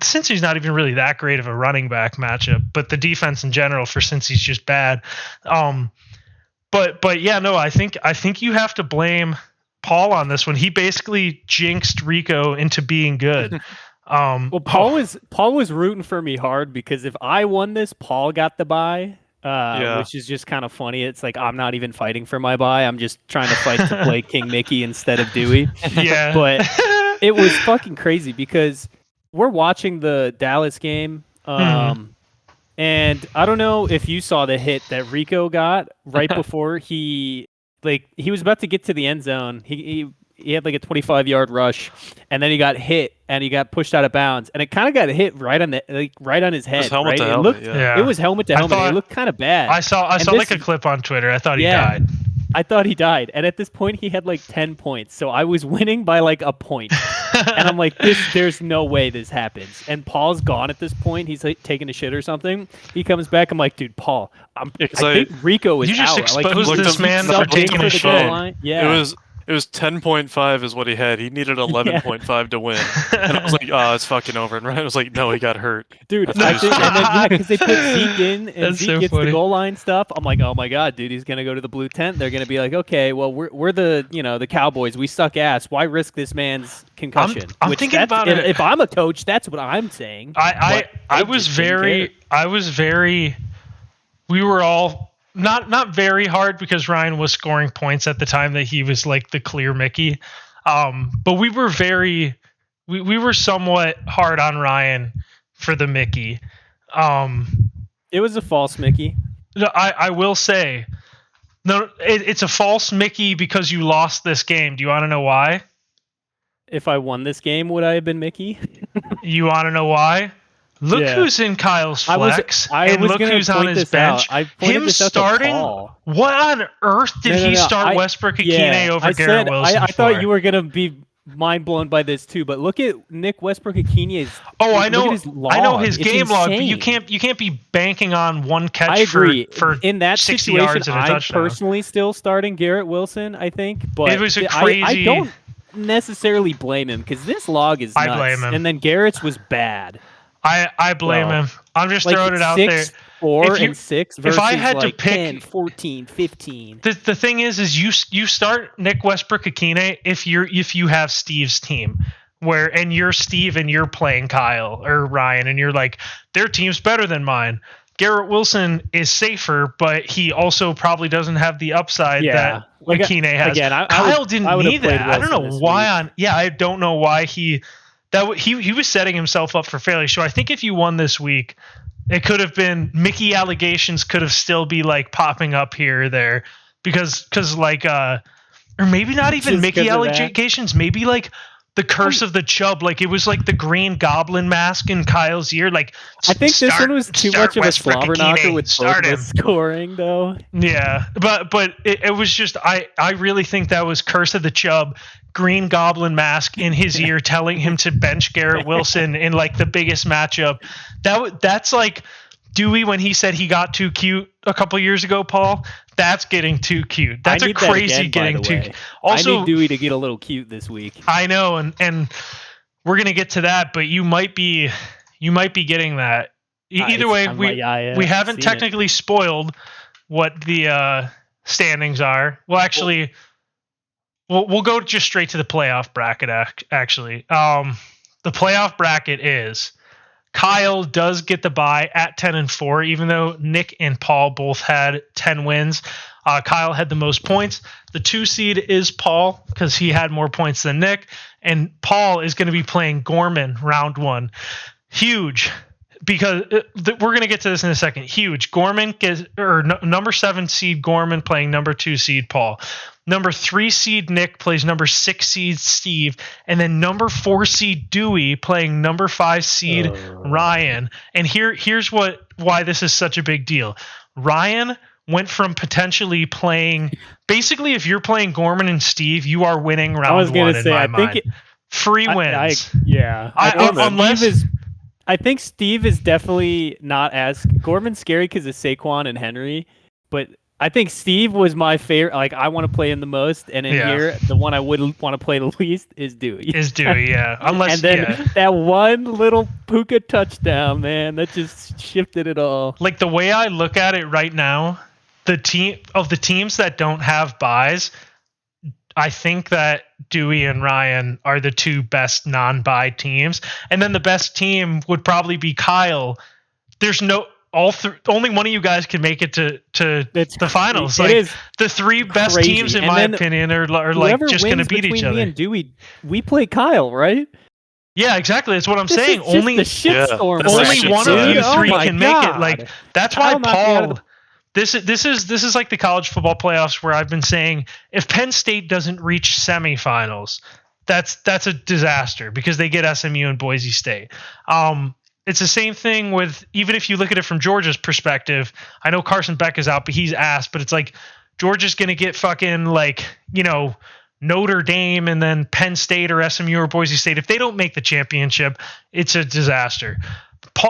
[SPEAKER 1] since he's not even really that great of a running back matchup, but the defense in general for since he's just bad. But yeah, no, I think you have to blame Paul on this one. He basically jinxed Rico into being good.
[SPEAKER 3] Well, Paul was rooting for me hard because if I won this, Paul got the bye. Which is just kind of funny. It's like I'm not even fighting for my bye. I'm just trying to fight to play King Mickey instead of Dewey.
[SPEAKER 1] Yeah.
[SPEAKER 3] But it was fucking crazy because we're watching the Dallas game, and I don't know if you saw the hit that Rico got right before he was about to get to the end zone. He had like a 25-yard rush, and then he got hit and he got pushed out of bounds, and it kind of got hit right on his head.
[SPEAKER 2] It was helmet to
[SPEAKER 3] helmet.
[SPEAKER 2] Yeah.
[SPEAKER 3] It was helmet to helmet. It looked kind of bad.
[SPEAKER 1] I saw like a clip on Twitter. I thought he died.
[SPEAKER 3] I thought he died. And at this point, he had like 10 points. So I was winning by like a point. And I'm like, there's no way this happens. And Paul's gone at this point. He's like taking a shit or something. He comes back. I'm like, dude, Paul, I think Rico is out.
[SPEAKER 1] You just exposed this man for taking a shit.
[SPEAKER 3] Yeah.
[SPEAKER 2] It was 10.5 is what he had. He needed 11.5 to win. And I was like, oh, it's fucking over. And Ryan was like, no, he got hurt.
[SPEAKER 3] Dude, I think, and then, because they put Zeke in, and Zeke gets the goal line stuff. I'm like, oh my god, dude, he's gonna go to the blue tent. They're gonna be like, okay, well, we're the the Cowboys. We suck ass. Why risk this man's concussion?
[SPEAKER 1] I'm thinking about it.
[SPEAKER 3] If I'm a coach, that's what I'm saying.
[SPEAKER 1] I was very. We were all. Not very hard because Ryan was scoring points at the time that he was like the clear Mickey. But we were we were somewhat hard on Ryan for the Mickey.
[SPEAKER 3] It was a false Mickey.
[SPEAKER 1] I will say, no, it's a false Mickey because you lost this game. Do you want to know why?
[SPEAKER 3] If I won this game, would I have been Mickey?
[SPEAKER 1] You want to know why? Look who's in Kyle's flex, and look who's on his bench. Him starting? What on earth did he start Westbrook-Ikhine over Garrett Wilson
[SPEAKER 3] I thought you were going to be mind blown by this too, but look at Nick Westbrook-Ikhine.
[SPEAKER 1] I know his game log, but you can't be banking on one catch.
[SPEAKER 3] I agree.
[SPEAKER 1] For
[SPEAKER 3] in that
[SPEAKER 1] 60
[SPEAKER 3] situation,
[SPEAKER 1] yards and a touchdown.
[SPEAKER 3] I'm personally still starting Garrett Wilson, I think, but
[SPEAKER 1] it was a crazy.
[SPEAKER 3] I don't necessarily blame him because this log is nuts.
[SPEAKER 1] I blame him,
[SPEAKER 3] and then Garrett's was bad.
[SPEAKER 1] I blame him. I'm just throwing it out there.
[SPEAKER 3] 4 and 6 versus
[SPEAKER 1] if I had to pick
[SPEAKER 3] 10, 14, 15.
[SPEAKER 1] The thing is you start Nick Westbrook-Ikhine if you have Steve's team and you're Steve and you're playing Kyle or Ryan and you're like, their team's better than mine. Garrett Wilson is safer, but he also probably doesn't have the upside that Ikhine has. Again, Kyle didn't need that. I don't know why I don't know why he was setting himself up for failure. So I think if you won this week, it could have been Mickey allegations could have still be like popping up here or there because like or maybe not even Mickey allegations, maybe like the curse of the Chubb, like it was like the Green Goblin mask in Kyle's ear. Like
[SPEAKER 3] I think this one was too much of a slobber knocker with scoring though.
[SPEAKER 1] Yeah, but it was just I really think that was curse of the Chubb. Green Goblin mask in his ear telling him to bench Garrett Wilson in like the biggest matchup. That's like Dewey when he said he got too cute a couple years ago, Paul. That's getting too cute. That's a crazy getting too cute. Also,
[SPEAKER 3] I need Dewey to get a little cute this week.
[SPEAKER 1] I know, and we're gonna get to that, but you might be getting that. Either way, we haven't technically spoiled what the standings are. Well, actually. We'll go just straight to the playoff bracket, actually. The playoff bracket is Kyle does get the bye at 10-4, even though Nick and Paul both had 10 wins. Kyle had the most points. The 2 seed is Paul because he had more points than Nick. And Paul is going to be playing Gorman round 1. Huge. Because we're going to get to this in a second. Huge. Gorman number 7 seed Gorman playing number 2 seed Paul. Number 3 seed Nick plays number 6 seed Steve, and then number 4 seed Dewey playing number 5 seed Ryan. And here's why this is such a big deal. Ryan went from potentially playing basically if you're playing Gorman and Steve, you are winning round 1 in my mind. Free wins.
[SPEAKER 3] I think Steve is definitely not as Gorman's scary because of Saquon and Henry, but I think Steve was my favorite. Like I want to play him the most, and in here, the one I would want to play the least is Dewey.
[SPEAKER 1] Yeah.
[SPEAKER 3] And then that one little Puka touchdown, man, that just shifted it all.
[SPEAKER 1] Like the way I look at it right now, the teams that don't have buys, I think that Dewey and Ryan are the 2 best non-bye teams, and then the best team would probably be Kyle. There's only one of you guys can make it to the finals. Like the 3 best teams, in my opinion, are like just going to beat each other.
[SPEAKER 3] Me and Dewey, we play Kyle, right?
[SPEAKER 1] Yeah, exactly. That's what I'm saying. Only
[SPEAKER 3] the shitstorm.
[SPEAKER 1] Only one of you 3 can make it. Like that's why Paul. This is like the college football playoffs where I've been saying if Penn State doesn't reach semifinals, that's a disaster because they get SMU and Boise State. It's the same thing with even if you look at it from Georgia's perspective. I know Carson Beck is out, but he's asked. But it's like Georgia's going to get fucking like, Notre Dame and then Penn State or SMU or Boise State. If they don't make the championship, it's a disaster.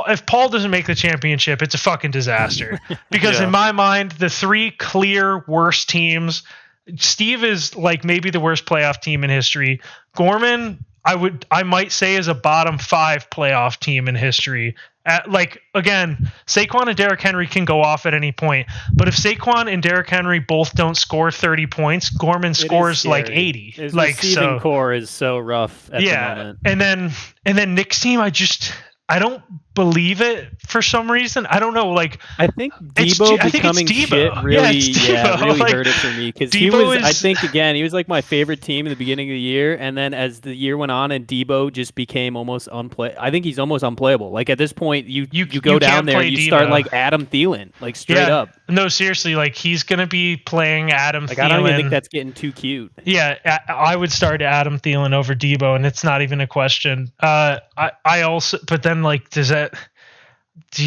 [SPEAKER 1] If Paul doesn't make the championship, it's a fucking disaster. Because in my mind, the 3 clear worst teams, Steve is like maybe the worst playoff team in history. Gorman, I might say, is a bottom 5 playoff team in history. Again, Saquon and Derrick Henry can go off at any point, but if Saquon and Derrick Henry both don't score 30 points, Gorman scores like 80.
[SPEAKER 3] His receiving core is so rough at the moment.
[SPEAKER 1] And then Nick's team, I don't believe it for some reason. I don't know.
[SPEAKER 3] I think Debo becoming shit really hurt it for me, because he was. I think again, he was like my favorite team in the beginning of the year, and then as the year went on, and Debo just became almost unplay. I think he's almost unplayable. Like at this point, you go down there, and you start like Adam Thielen, like straight up.
[SPEAKER 1] No, seriously, like he's gonna be playing Adam Thielen.
[SPEAKER 3] I don't even think that's getting too cute.
[SPEAKER 1] Yeah, I would start Adam Thielen over Debo, and it's not even a question. I also, but then like,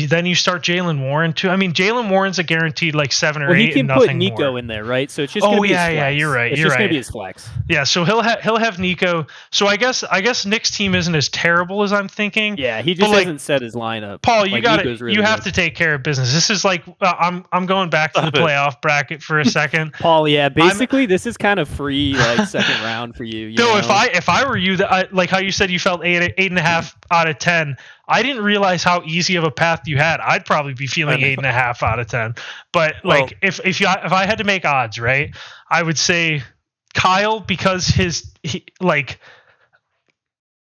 [SPEAKER 1] then you start Jaylen Warren too. I mean, Jaylen Warren's a guaranteed like 7 or 8.
[SPEAKER 3] He can
[SPEAKER 1] and nothing
[SPEAKER 3] put Nico
[SPEAKER 1] more
[SPEAKER 3] in there, right? So it's just gonna be his flex.
[SPEAKER 1] Yeah, you're right.
[SPEAKER 3] It's just gonna be his flex.
[SPEAKER 1] Yeah, so he'll have Nico. So I guess Nick's team isn't as terrible as I'm thinking.
[SPEAKER 3] Yeah, he just hasn't set his lineup.
[SPEAKER 1] Paul, you got it. You have to take care of business. This is like I'm going back to the playoff bracket for a second.
[SPEAKER 3] Paul, yeah, basically this is kind of free like second round for you.
[SPEAKER 1] No, if I were you, like how you said you felt 8.5 out of 10. I didn't realize how easy of a path you had. I'd probably be feeling 8.5 out of 10. But like, if I had to make odds, right, I would say Kyle, because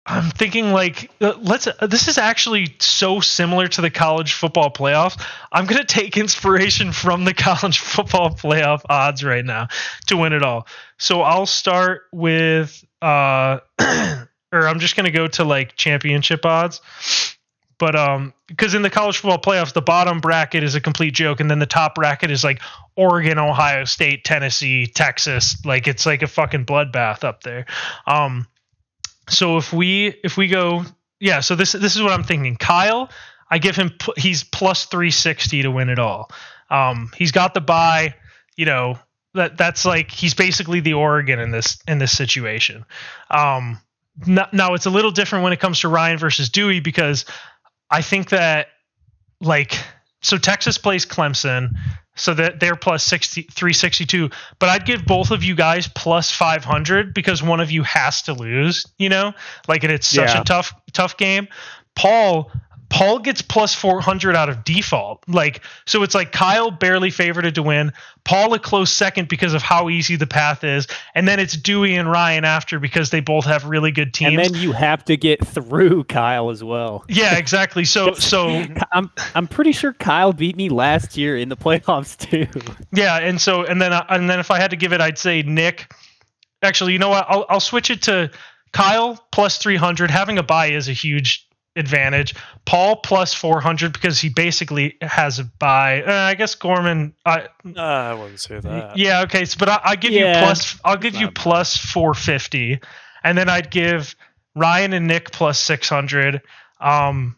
[SPEAKER 1] I'm thinking like this is actually so similar to the college football playoffs. I'm gonna take inspiration from the college football playoff odds right now to win it all. So I'll start with or I'm just gonna go to like championship odds. But because in the college football playoffs, the bottom bracket is a complete joke, and then the top bracket is like Oregon, Ohio State, Tennessee, Texas. Like it's like a fucking bloodbath up there. So if we go, so this is what I'm thinking. Kyle, I give him he's plus 360 to win it all. He's got the bye. That's like he's basically the Oregon in this situation. Now it's a little different when it comes to Ryan versus Dewey, because I think that so Texas plays Clemson, so that they're plus 362, but I'd give both of you guys plus 500 because one of you has to lose, and it's such a tough game. Paul gets plus 400 out of default. So it's like Kyle barely favored to win, Paul a close second because of how easy the path is, and then it's Dewey and Ryan after because they both have really good teams.
[SPEAKER 3] And then you have to get through Kyle as well.
[SPEAKER 1] Yeah, exactly. So
[SPEAKER 3] I'm pretty sure Kyle beat me last year in the playoffs too.
[SPEAKER 1] Yeah, and then if I had to give it, I'd say Nick. Actually, you know what? I'll switch it to Kyle plus 300. Having a bye is a huge advantage. Paul plus 400 because he basically has a bye. I guess Gorman.
[SPEAKER 2] I wouldn't say that.
[SPEAKER 1] Yeah. Okay. So, but I give you plus. I'll give you plus 450, and then I'd give Ryan and Nick plus 600. Or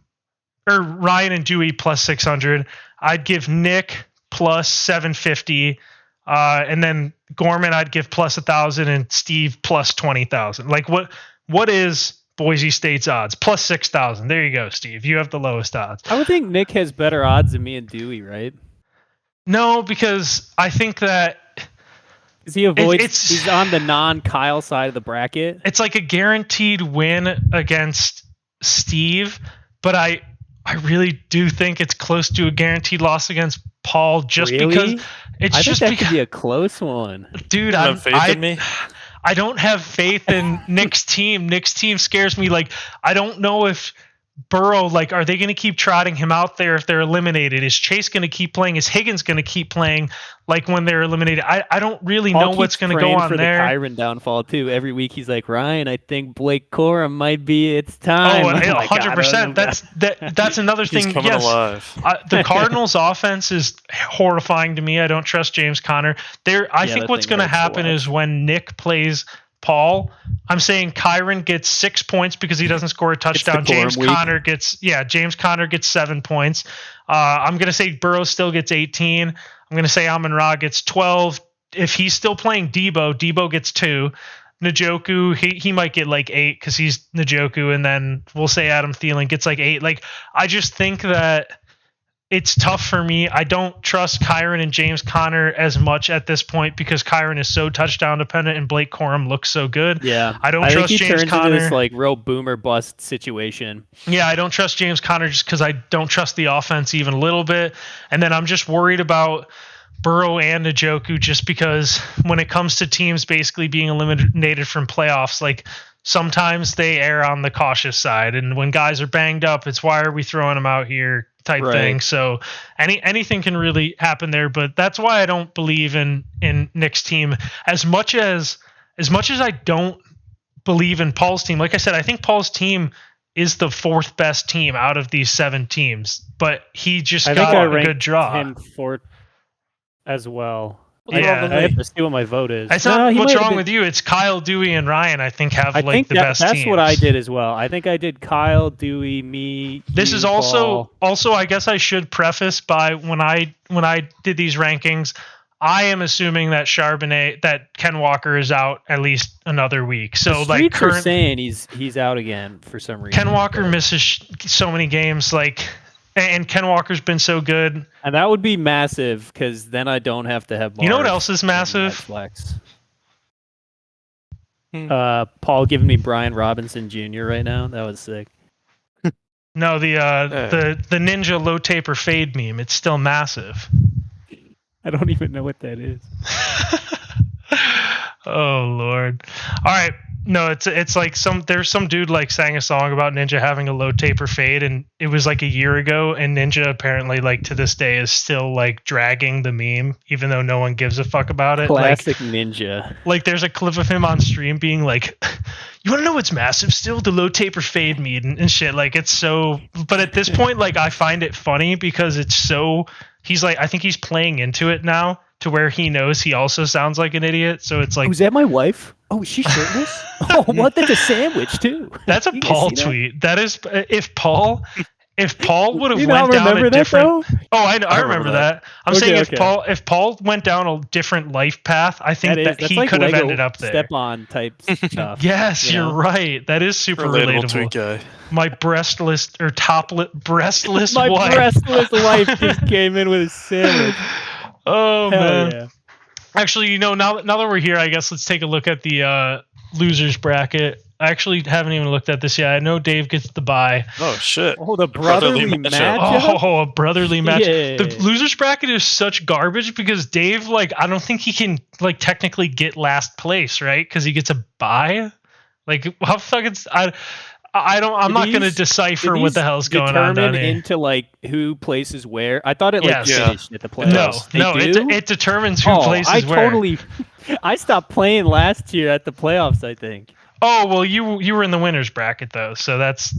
[SPEAKER 1] Ryan and Dewey plus 600. I'd give Nick plus 750. And then Gorman, I'd give plus 1,000, and Steve plus 20,000. Like what is Boise State's odds? Plus 6,000. There you go, Steve. You have the lowest odds.
[SPEAKER 3] I would think Nick has better odds than me and Dewey, right?
[SPEAKER 1] No, because I think that
[SPEAKER 3] he avoids. He's on the non-Kyle side of the bracket.
[SPEAKER 1] It's like a guaranteed win against Steve, but I really do think it's close to a guaranteed loss against Paul, just because
[SPEAKER 3] I think that could be a close one.
[SPEAKER 1] Dude,
[SPEAKER 2] you have faith in me?
[SPEAKER 1] I don't have faith in Nick's team. Nick's team scares me. I don't know if Burrow, are they going to keep trotting him out there if they're eliminated? Is Chase going to keep playing? Is Higgins going to keep playing when they're eliminated? I don't really know what's going to go on
[SPEAKER 3] for
[SPEAKER 1] there.
[SPEAKER 3] The Kyron downfall too. Every week he's like, Ryan, I think Blake Corum might be its time.
[SPEAKER 1] Oh, 100%. That's another thing.
[SPEAKER 2] Coming alive.
[SPEAKER 1] The Cardinals' offense is horrifying to me. I don't trust James Conner. I think what's going to happen is when Nick plays Paul, I'm saying Kyron gets 6 points because he doesn't score a touchdown. James Conner gets 7 points. I'm going to say Burrow still gets 18. I'm going to say Amon-Ra gets 12. if he's still playing Debo gets 2. Njoku, he might get like 8 because he's Njoku, and then we'll say Adam Thielen gets like 8. Like, I just think that it's tough for me. I don't trust Kyron and James Conner as much at this point because Kyron is so touchdown dependent and Blake Corum looks so good.
[SPEAKER 3] Yeah,
[SPEAKER 1] I don't trust James Conner.
[SPEAKER 3] Into this like real boomer bust situation.
[SPEAKER 1] Yeah, I don't trust James Conner just because I don't trust the offense even a little bit, and then I'm just worried about Burrow and Njoku just because when it comes to teams basically being eliminated from playoffs, like sometimes they err on the cautious side, and when guys are banged up, it's why are we throwing them out here type thing. So anything can really happen there, but that's why I don't believe in Nick's team as much as I don't believe in Paul's team. Like I said, I think Paul's team is the 4th best team out of these 7 teams, but he just got a good draw.
[SPEAKER 3] Him 4th as well.
[SPEAKER 1] Yeah,
[SPEAKER 3] I have to see what my vote is.
[SPEAKER 1] It's not what's wrong with you. It's Kyle, Dewey, and Ryan. I think have the best teams.
[SPEAKER 3] That's what I did as well. I think I did Kyle, Dewey, me.
[SPEAKER 1] This is also I guess I should preface by when I did these rankings, I am assuming that Ken Walker is out at least another week. So
[SPEAKER 3] the streets are saying he's out again for some reason.
[SPEAKER 1] Ken Walker misses so many games, and Ken Walker's been so good.
[SPEAKER 3] And that would be massive because then I don't have to have.
[SPEAKER 1] You know what else is massive?
[SPEAKER 3] Flex. Paul giving me Brian Robinson Jr. right now. That was sick.
[SPEAKER 1] No, the ninja low taper fade meme. It's still massive.
[SPEAKER 3] I don't even know what that is.
[SPEAKER 1] Oh Lord! All right. No, it's like there's some dude like sang a song about Ninja having a low taper fade, and it was like a year ago, and Ninja apparently like to this day is still like dragging the meme, even though no one gives a fuck about it.
[SPEAKER 3] Classic Ninja.
[SPEAKER 1] Like there's a clip of him on stream being like, "You want to know what's massive? Still the low taper fade meme and shit." Like it's so, but at this point, like I find it funny because it's so. He's like, I think he's playing into it now to where he knows he also sounds like an idiot. So it's like,
[SPEAKER 3] was that my wife? Oh, is she shirtless? Oh, what? That's a sandwich too.
[SPEAKER 1] That's a Paul tweet. That is if Paul would have went down a different.
[SPEAKER 3] Though?
[SPEAKER 1] Oh, I remember that. I'm saying if Paul went down a different life path, I think that he
[SPEAKER 3] like
[SPEAKER 1] could have
[SPEAKER 3] Lego
[SPEAKER 1] ended up there.
[SPEAKER 3] Step on type stuff.
[SPEAKER 1] Yes, you're right. That is super relatable.
[SPEAKER 2] Tweet guy.
[SPEAKER 1] My breastless breastless
[SPEAKER 3] my
[SPEAKER 1] wife.
[SPEAKER 3] My breastless wife just came in with a sandwich.
[SPEAKER 1] Oh
[SPEAKER 3] Hell
[SPEAKER 1] man.
[SPEAKER 3] Yeah.
[SPEAKER 1] Actually, now that we're here, I guess let's take a look at the losers bracket. I actually haven't even looked at this yet. I know Dave gets the bye.
[SPEAKER 2] Oh shit!
[SPEAKER 3] Oh, the brotherly matchup.
[SPEAKER 1] Oh, a brotherly match.
[SPEAKER 3] Yeah.
[SPEAKER 1] The losers bracket is such garbage because Dave, like, I don't think he can like technically get last place, right? Because he gets a bye. Like, how fucking I'm not going to decipher what the hell's going on down here.
[SPEAKER 3] Into like who places where. I thought it finished at the playoffs.
[SPEAKER 1] No, it determines who places where.
[SPEAKER 3] I stopped playing last year at the playoffs, I think.
[SPEAKER 1] Oh well, you were in the winners bracket though, so that's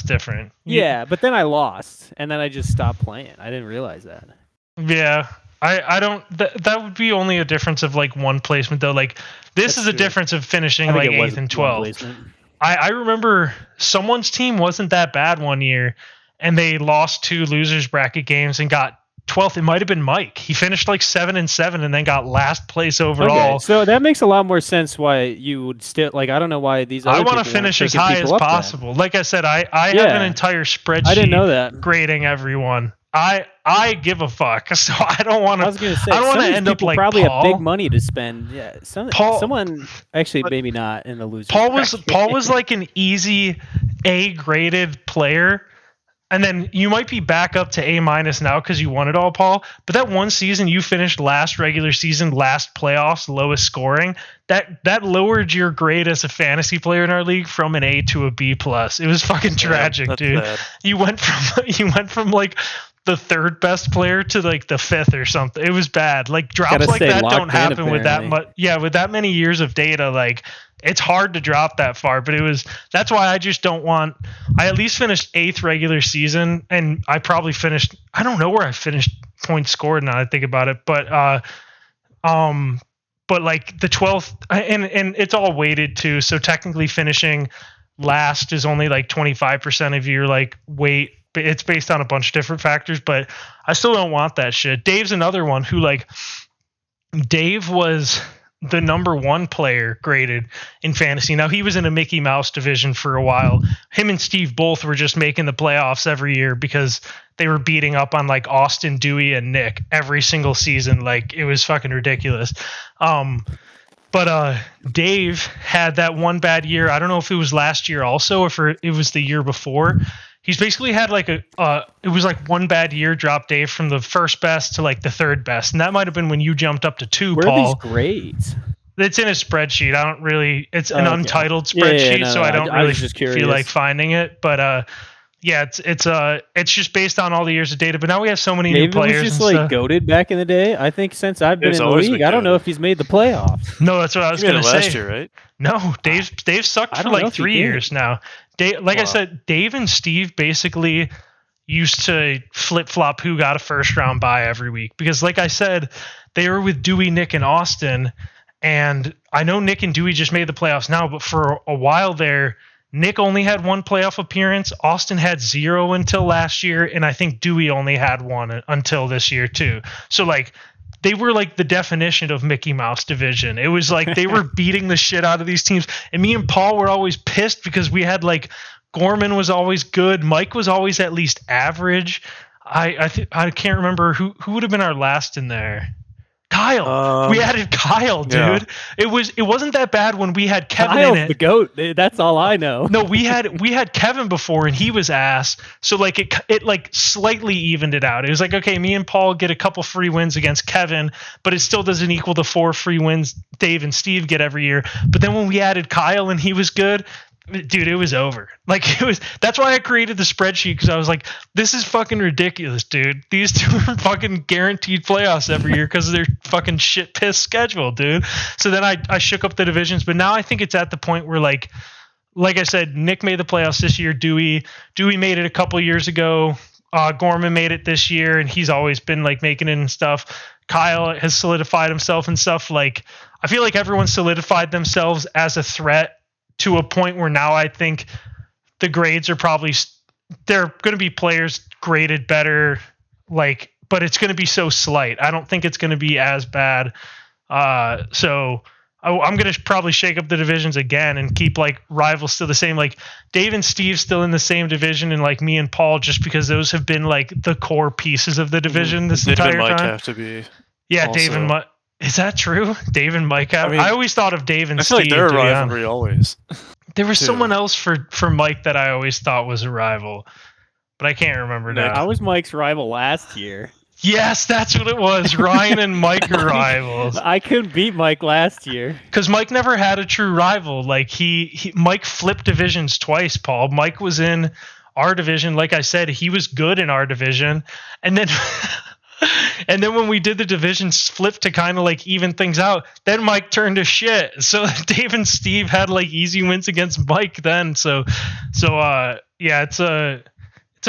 [SPEAKER 1] different.
[SPEAKER 3] Yeah, but then I lost, and then I just stopped playing. I didn't realize that.
[SPEAKER 1] Yeah, I don't. That would be only a difference of like one placement though. Like this is a difference of finishing like 8th and 12th. I remember someone's team wasn't that bad one year, and they lost 2 losers bracket games and got 12th. It might have been Mike. He finished like 7-7 and then got last place overall.
[SPEAKER 3] Okay, so that makes a lot more sense why you would still like. I don't know why these. Other
[SPEAKER 1] I want to finish as high as possible. Like I said, I have an entire spreadsheet.
[SPEAKER 3] I didn't know that.
[SPEAKER 1] Grading everyone. I give a fuck, so I don't want to.
[SPEAKER 3] I was going to say,
[SPEAKER 1] I don't want to end up like
[SPEAKER 3] probably
[SPEAKER 1] Paul.
[SPEAKER 3] have big money to spend. Yeah, someone actually maybe not in the losers.
[SPEAKER 1] Paul was like an easy A graded player, and then you might be back up to A- now because you won it all, Paul. But that one season you finished last regular season, last playoffs, lowest scoring. That lowered your grade as a fantasy player in our league from an A to a B+. It was fucking tragic, dude. Bad. You went from like the 3rd best player to like the 5th or something. It was bad. Like drops like that don't happen with that much. Yeah, with that many years of data, like it's hard to drop that far. But that's why I just don't want. I at least finished 8th regular season, and I probably finished. I don't know where I finished points scored now I think about it, but like the 12th, and it's all weighted too. So technically finishing last is only like 25% of your like weight. It's based on a bunch of different factors, but I still don't want that shit. Dave's another one who like Dave was the number 1 player graded in fantasy. Now, he was in a Mickey Mouse division for a while. Him and Steve both were just making the playoffs every year because they were beating up on like Austin, Dewey, and Nick every single season. Like, it was fucking ridiculous. But Dave had that one bad year. I don't know if it was last year also, or if it was the year before. He's basically had like it was like one bad year dropped Dave from the first best to like the third best. And that might have been when you jumped up to 2,
[SPEAKER 3] Where
[SPEAKER 1] Paul.
[SPEAKER 3] Where are these grades?
[SPEAKER 1] It's in a spreadsheet. I don't really, it's an untitled spreadsheet, so I don't really feel like finding it. But yeah, it's just based on all the years of data. But now we have so many new players.
[SPEAKER 3] Was just like goated back in the day. I think since I've been in the league, I don't know if he's made the playoffs.
[SPEAKER 1] No, that's what I was going to say.
[SPEAKER 2] Last year, right?
[SPEAKER 1] No, Dave sucked for like 3 years now. I said, Dave and Steve basically used to flip-flop who got a first-round bye every week. Because like I said, they were with Dewey, Nick, and Austin. And I know Nick and Dewey just made the playoffs now, but for a while there, Nick only had 1 playoff appearance. Austin had 0 until last year. And I think Dewey only had 1 until this year too. So like, they were like the definition of Mickey Mouse division. It was like they were beating the shit out of these teams. And me and Paul were always pissed because we had like Gorman was always good. Mike was always at least average. I can't remember who would have been our last in there. Kyle. We added Kyle, dude. Yeah. It wasn't that bad when we had Kevin
[SPEAKER 3] Kyle's
[SPEAKER 1] in it.
[SPEAKER 3] The GOAT. That's all I know.
[SPEAKER 1] No, we had Kevin before and he was ass. So like it like slightly evened it out. It was like, okay, me and Paul get a couple free wins against Kevin, but it still doesn't equal the 4 free wins Dave and Steve get every year. But then when we added Kyle and he was good, dude, it was over. Like that's why I created the spreadsheet, because I was like, this is fucking ridiculous, dude. These 2 are fucking guaranteed playoffs every year because of their fucking shit piss schedule, dude. So then I shook up the divisions, but now I think it's at the point where like I said, Nick made the playoffs this year. Dewey made it a couple years ago. Gorman made it this year, and he's always been like making it and stuff. Kyle has solidified himself and stuff. Like, I feel like everyone solidified themselves as a threat to a point where now I think the grades are probably, they're going to be players graded better, like, but it's going to be so slight. I don't think it's going to be as bad. So I'm going to probably shake up the divisions again and keep like rivals still the same. Like Dave and Steve still in the same division, and like me and Paul, just because those have been like the core pieces of the division this entire time. Dave and Mike
[SPEAKER 2] have to be.
[SPEAKER 1] Yeah, also. Dave and Mike. Is that true? Dave and Mike have. I always thought of Dave and Steve.
[SPEAKER 2] I feel like they're a rivalry always.
[SPEAKER 1] There was someone else for Mike that I always thought was a rival, but I can't remember now.
[SPEAKER 3] I was Mike's rival last year.
[SPEAKER 1] Yes, that's what it was. Ryan and Mike are rivals.
[SPEAKER 3] I couldn't beat Mike last year
[SPEAKER 1] because Mike never had a true rival. Like Mike flipped divisions twice. Paul. Mike was in our division. Like I said, he was good in our division, and then. And then when we did the divisions flip to kind of like even things out, then Mike turned to shit. So Dave and Steve had like easy wins against Mike then. So yeah, it's a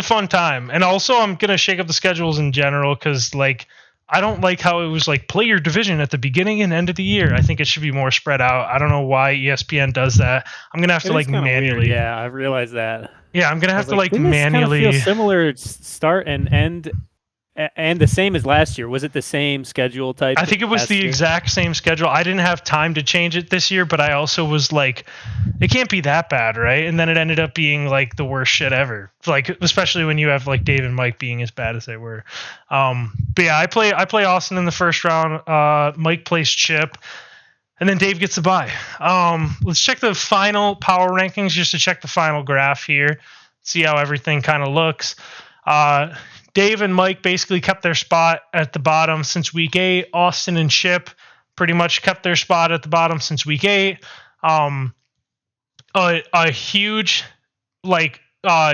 [SPEAKER 1] fun time. And also I'm going to shake up the schedules in general, because like I don't like how it was like play your division at the beginning and end of the year. I think it should be more spread out. I don't know why ESPN does that. I'm going to have to like manually.
[SPEAKER 3] Weird. Yeah, I realized that.
[SPEAKER 1] Yeah, I'm going to have to like manually.
[SPEAKER 3] Feel similar start and end. And the same as last year. Was it the same schedule type?
[SPEAKER 1] I think it was the exact same schedule. I didn't have time to change it this year, but I also was like, it can't be that bad, right? And then it ended up being like the worst shit ever. Like, especially when you have like Dave and Mike being as bad as they were. But yeah, I play Austin in the first round. Mike plays Chip, and then Dave gets the bye. Let's check the final power rankings just to check the final graph here. See how everything kind of looks. Dave and Mike basically kept their spot at the bottom since week 8. Austin and Chip pretty much kept their spot at the bottom since week 8. A huge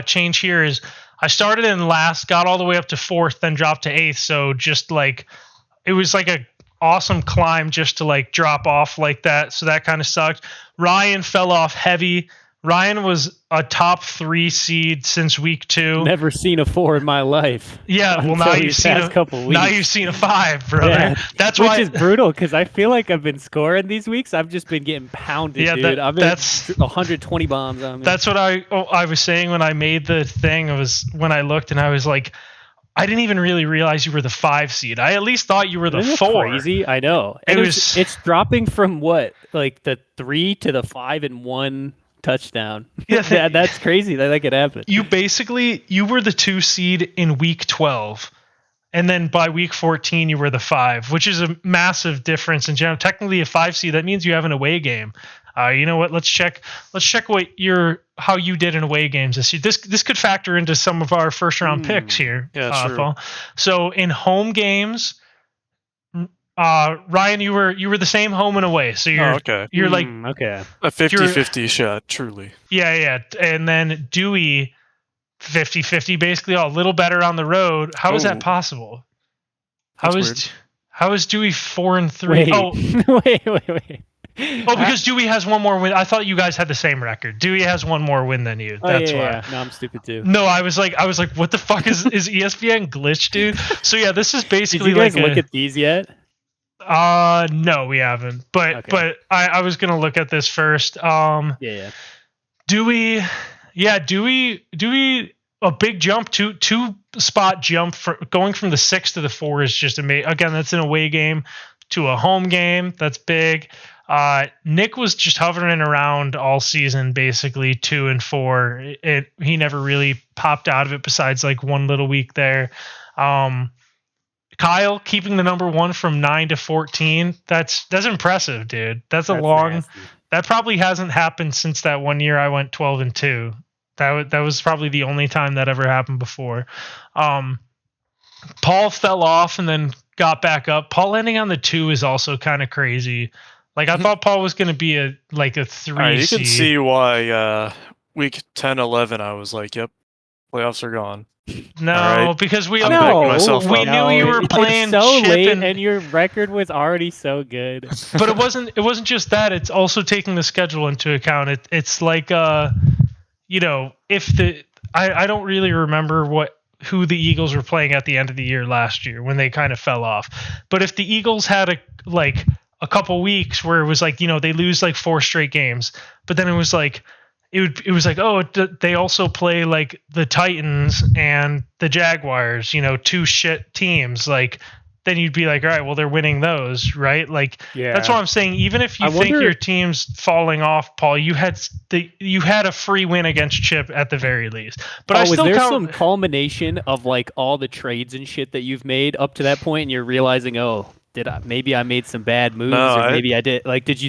[SPEAKER 1] change here is I started in last, got all the way up to 4th, then dropped to 8th. So just like it was like a awesome climb just to like drop off like that. So that kind of sucked. Ryan fell off heavy. Ryan was a top 3 seed since week 2.
[SPEAKER 3] Never seen a 4 in my life.
[SPEAKER 1] Yeah, well now you've seen a 5, brother. Yeah,
[SPEAKER 3] that's which is brutal, because I feel like I've been scoring these weeks. I've just been getting pounded, dude. That's 120 bombs on me.
[SPEAKER 1] That's what I was saying when I made the thing. It was when I looked and I was like, I didn't even really realize you were the 5 seed. I at least thought you were the 4.
[SPEAKER 3] Crazy, I know. And it's dropping from what, like the 3 to the 5 in 1 touchdown. Yeah, that's crazy that could happen.
[SPEAKER 1] You were the 2 seed in week 12. And then by week 14, you were the 5, which is a massive difference in general. Technically, a 5 seed, that means you have an away game. You know what? Let's check how you did in away games this year. This could factor into some of our first round picks here.
[SPEAKER 2] Yeah, true.
[SPEAKER 1] Paul. So in home games, Ryan, you were the same home and away. So you're
[SPEAKER 2] okay.
[SPEAKER 1] You're like
[SPEAKER 3] okay.
[SPEAKER 2] A 50-50 shot, truly.
[SPEAKER 1] Yeah. And then Dewey, 50-50, basically a little better on the road. How is that possible? How is Dewey 4-3?
[SPEAKER 3] Wait.
[SPEAKER 1] Oh, because Dewey has one more win. I thought you guys had the same record. Dewey has one more win than you. That's why.
[SPEAKER 3] Yeah. No, I'm stupid too.
[SPEAKER 1] No, I was like, what the fuck is ESPN glitched, dude? So yeah, this is basically.
[SPEAKER 3] Did you guys look at these yet?
[SPEAKER 1] No, we haven't. But I was gonna look at this first.
[SPEAKER 3] Yeah.
[SPEAKER 1] Dewey, a big jump, two spot jump going from the 6 to the 4 is just amazing. Again, that's an away game to a home game. That's big. Nick was just hovering around all season, basically 2 and 4. He never really popped out of it besides like one little week there. Kyle keeping the number 1 from 9 to 14. That's impressive, dude. That's nasty. That probably hasn't happened since that one year I went 12 and 2. That was probably the only time that ever happened before. Paul fell off and then got back up. Paul ending on the 2 is also kind of crazy. Like I thought Paul was going to be a 3
[SPEAKER 2] You
[SPEAKER 1] seed.
[SPEAKER 2] can see why week 10, 11 I was like, yep, playoffs are gone.
[SPEAKER 1] No, because we knew you were playing
[SPEAKER 3] so late
[SPEAKER 1] and
[SPEAKER 3] your record was already so good.
[SPEAKER 1] But it wasn't just that. It's also taking the schedule into account. It's like if I don't really remember who the Eagles were playing at the end of the year last year when they kind of fell off. But if the Eagles had a couple weeks where it was they lose 4 straight games, but then it was it was they also play the Titans and the Jaguars, 2 shit teams. Then you'd be like, all right, well, they're winning those, right? That's what I'm saying. Even if you think your team's falling off, Paul, you had a free win against Chip at the very least. But
[SPEAKER 3] was there some culmination of all the trades and shit that you've made up to that point, and you're realizing, maybe I made some bad moves, or maybe I did. Did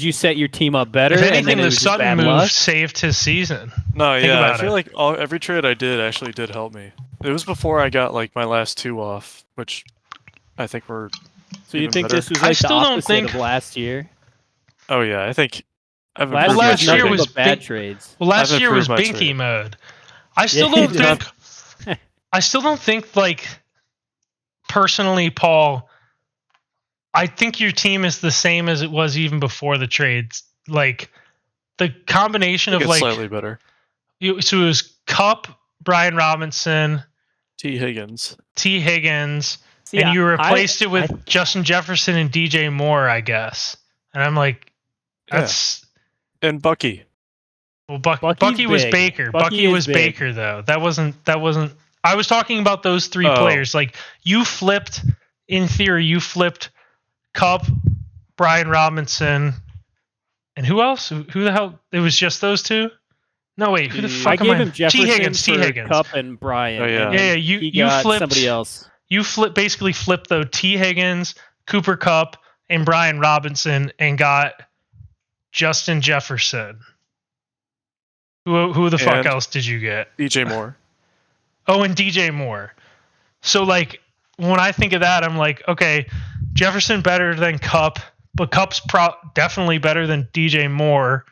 [SPEAKER 3] you set your team up better?
[SPEAKER 1] If anything,
[SPEAKER 3] the
[SPEAKER 1] Sutton move saved his season.
[SPEAKER 2] No, I feel like every trade I did actually did help me. It was before I got my last 2 off, which I think were.
[SPEAKER 3] So you think
[SPEAKER 2] better.
[SPEAKER 3] this was the opposite of last year?
[SPEAKER 2] Oh yeah, I think.
[SPEAKER 1] Last year was
[SPEAKER 3] bad trades.
[SPEAKER 1] Well, last year was Binky mode. I still don't think. I still don't think personally, Paul. I think your team is the same as it was even before the trades. The combination of
[SPEAKER 2] slightly better.
[SPEAKER 1] So it was Kupp, Brian Robinson,
[SPEAKER 2] T. Higgins,
[SPEAKER 1] and you replaced it with Justin Jefferson and DJ Moore, I guess. And I'm that's
[SPEAKER 2] and Bucky.
[SPEAKER 1] Well, Bucky was Baker. Bucky was big. Baker though. That wasn't. I was talking about those 3 players. You flipped. In theory, you flipped Kupp, Brian Robinson, and who else? Who the hell? It was just those 2? No, wait. Who the fuck
[SPEAKER 3] I gave him Jefferson
[SPEAKER 1] T. Higgins.
[SPEAKER 3] Kupp and Brian.
[SPEAKER 2] Oh, yeah.
[SPEAKER 1] Yeah. You flipped
[SPEAKER 3] somebody else.
[SPEAKER 1] You basically flipped though T. Higgins, Cooper Kupp, and Brian Robinson, and got Justin Jefferson. Who the fuck else did you get?
[SPEAKER 2] DJ Moore.
[SPEAKER 1] Oh, and DJ Moore. So when I think of that, I'm like, okay, Jefferson better than Kupp, but Kupp's definitely better than DJ Moore.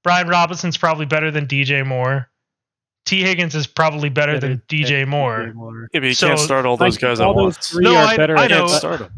[SPEAKER 1] Brian Robinson's probably better than DJ Moore. T. Higgins is probably better than DJ Moore.
[SPEAKER 2] Yeah, but you can't start all those guys at once.
[SPEAKER 1] I know.
[SPEAKER 2] Start them.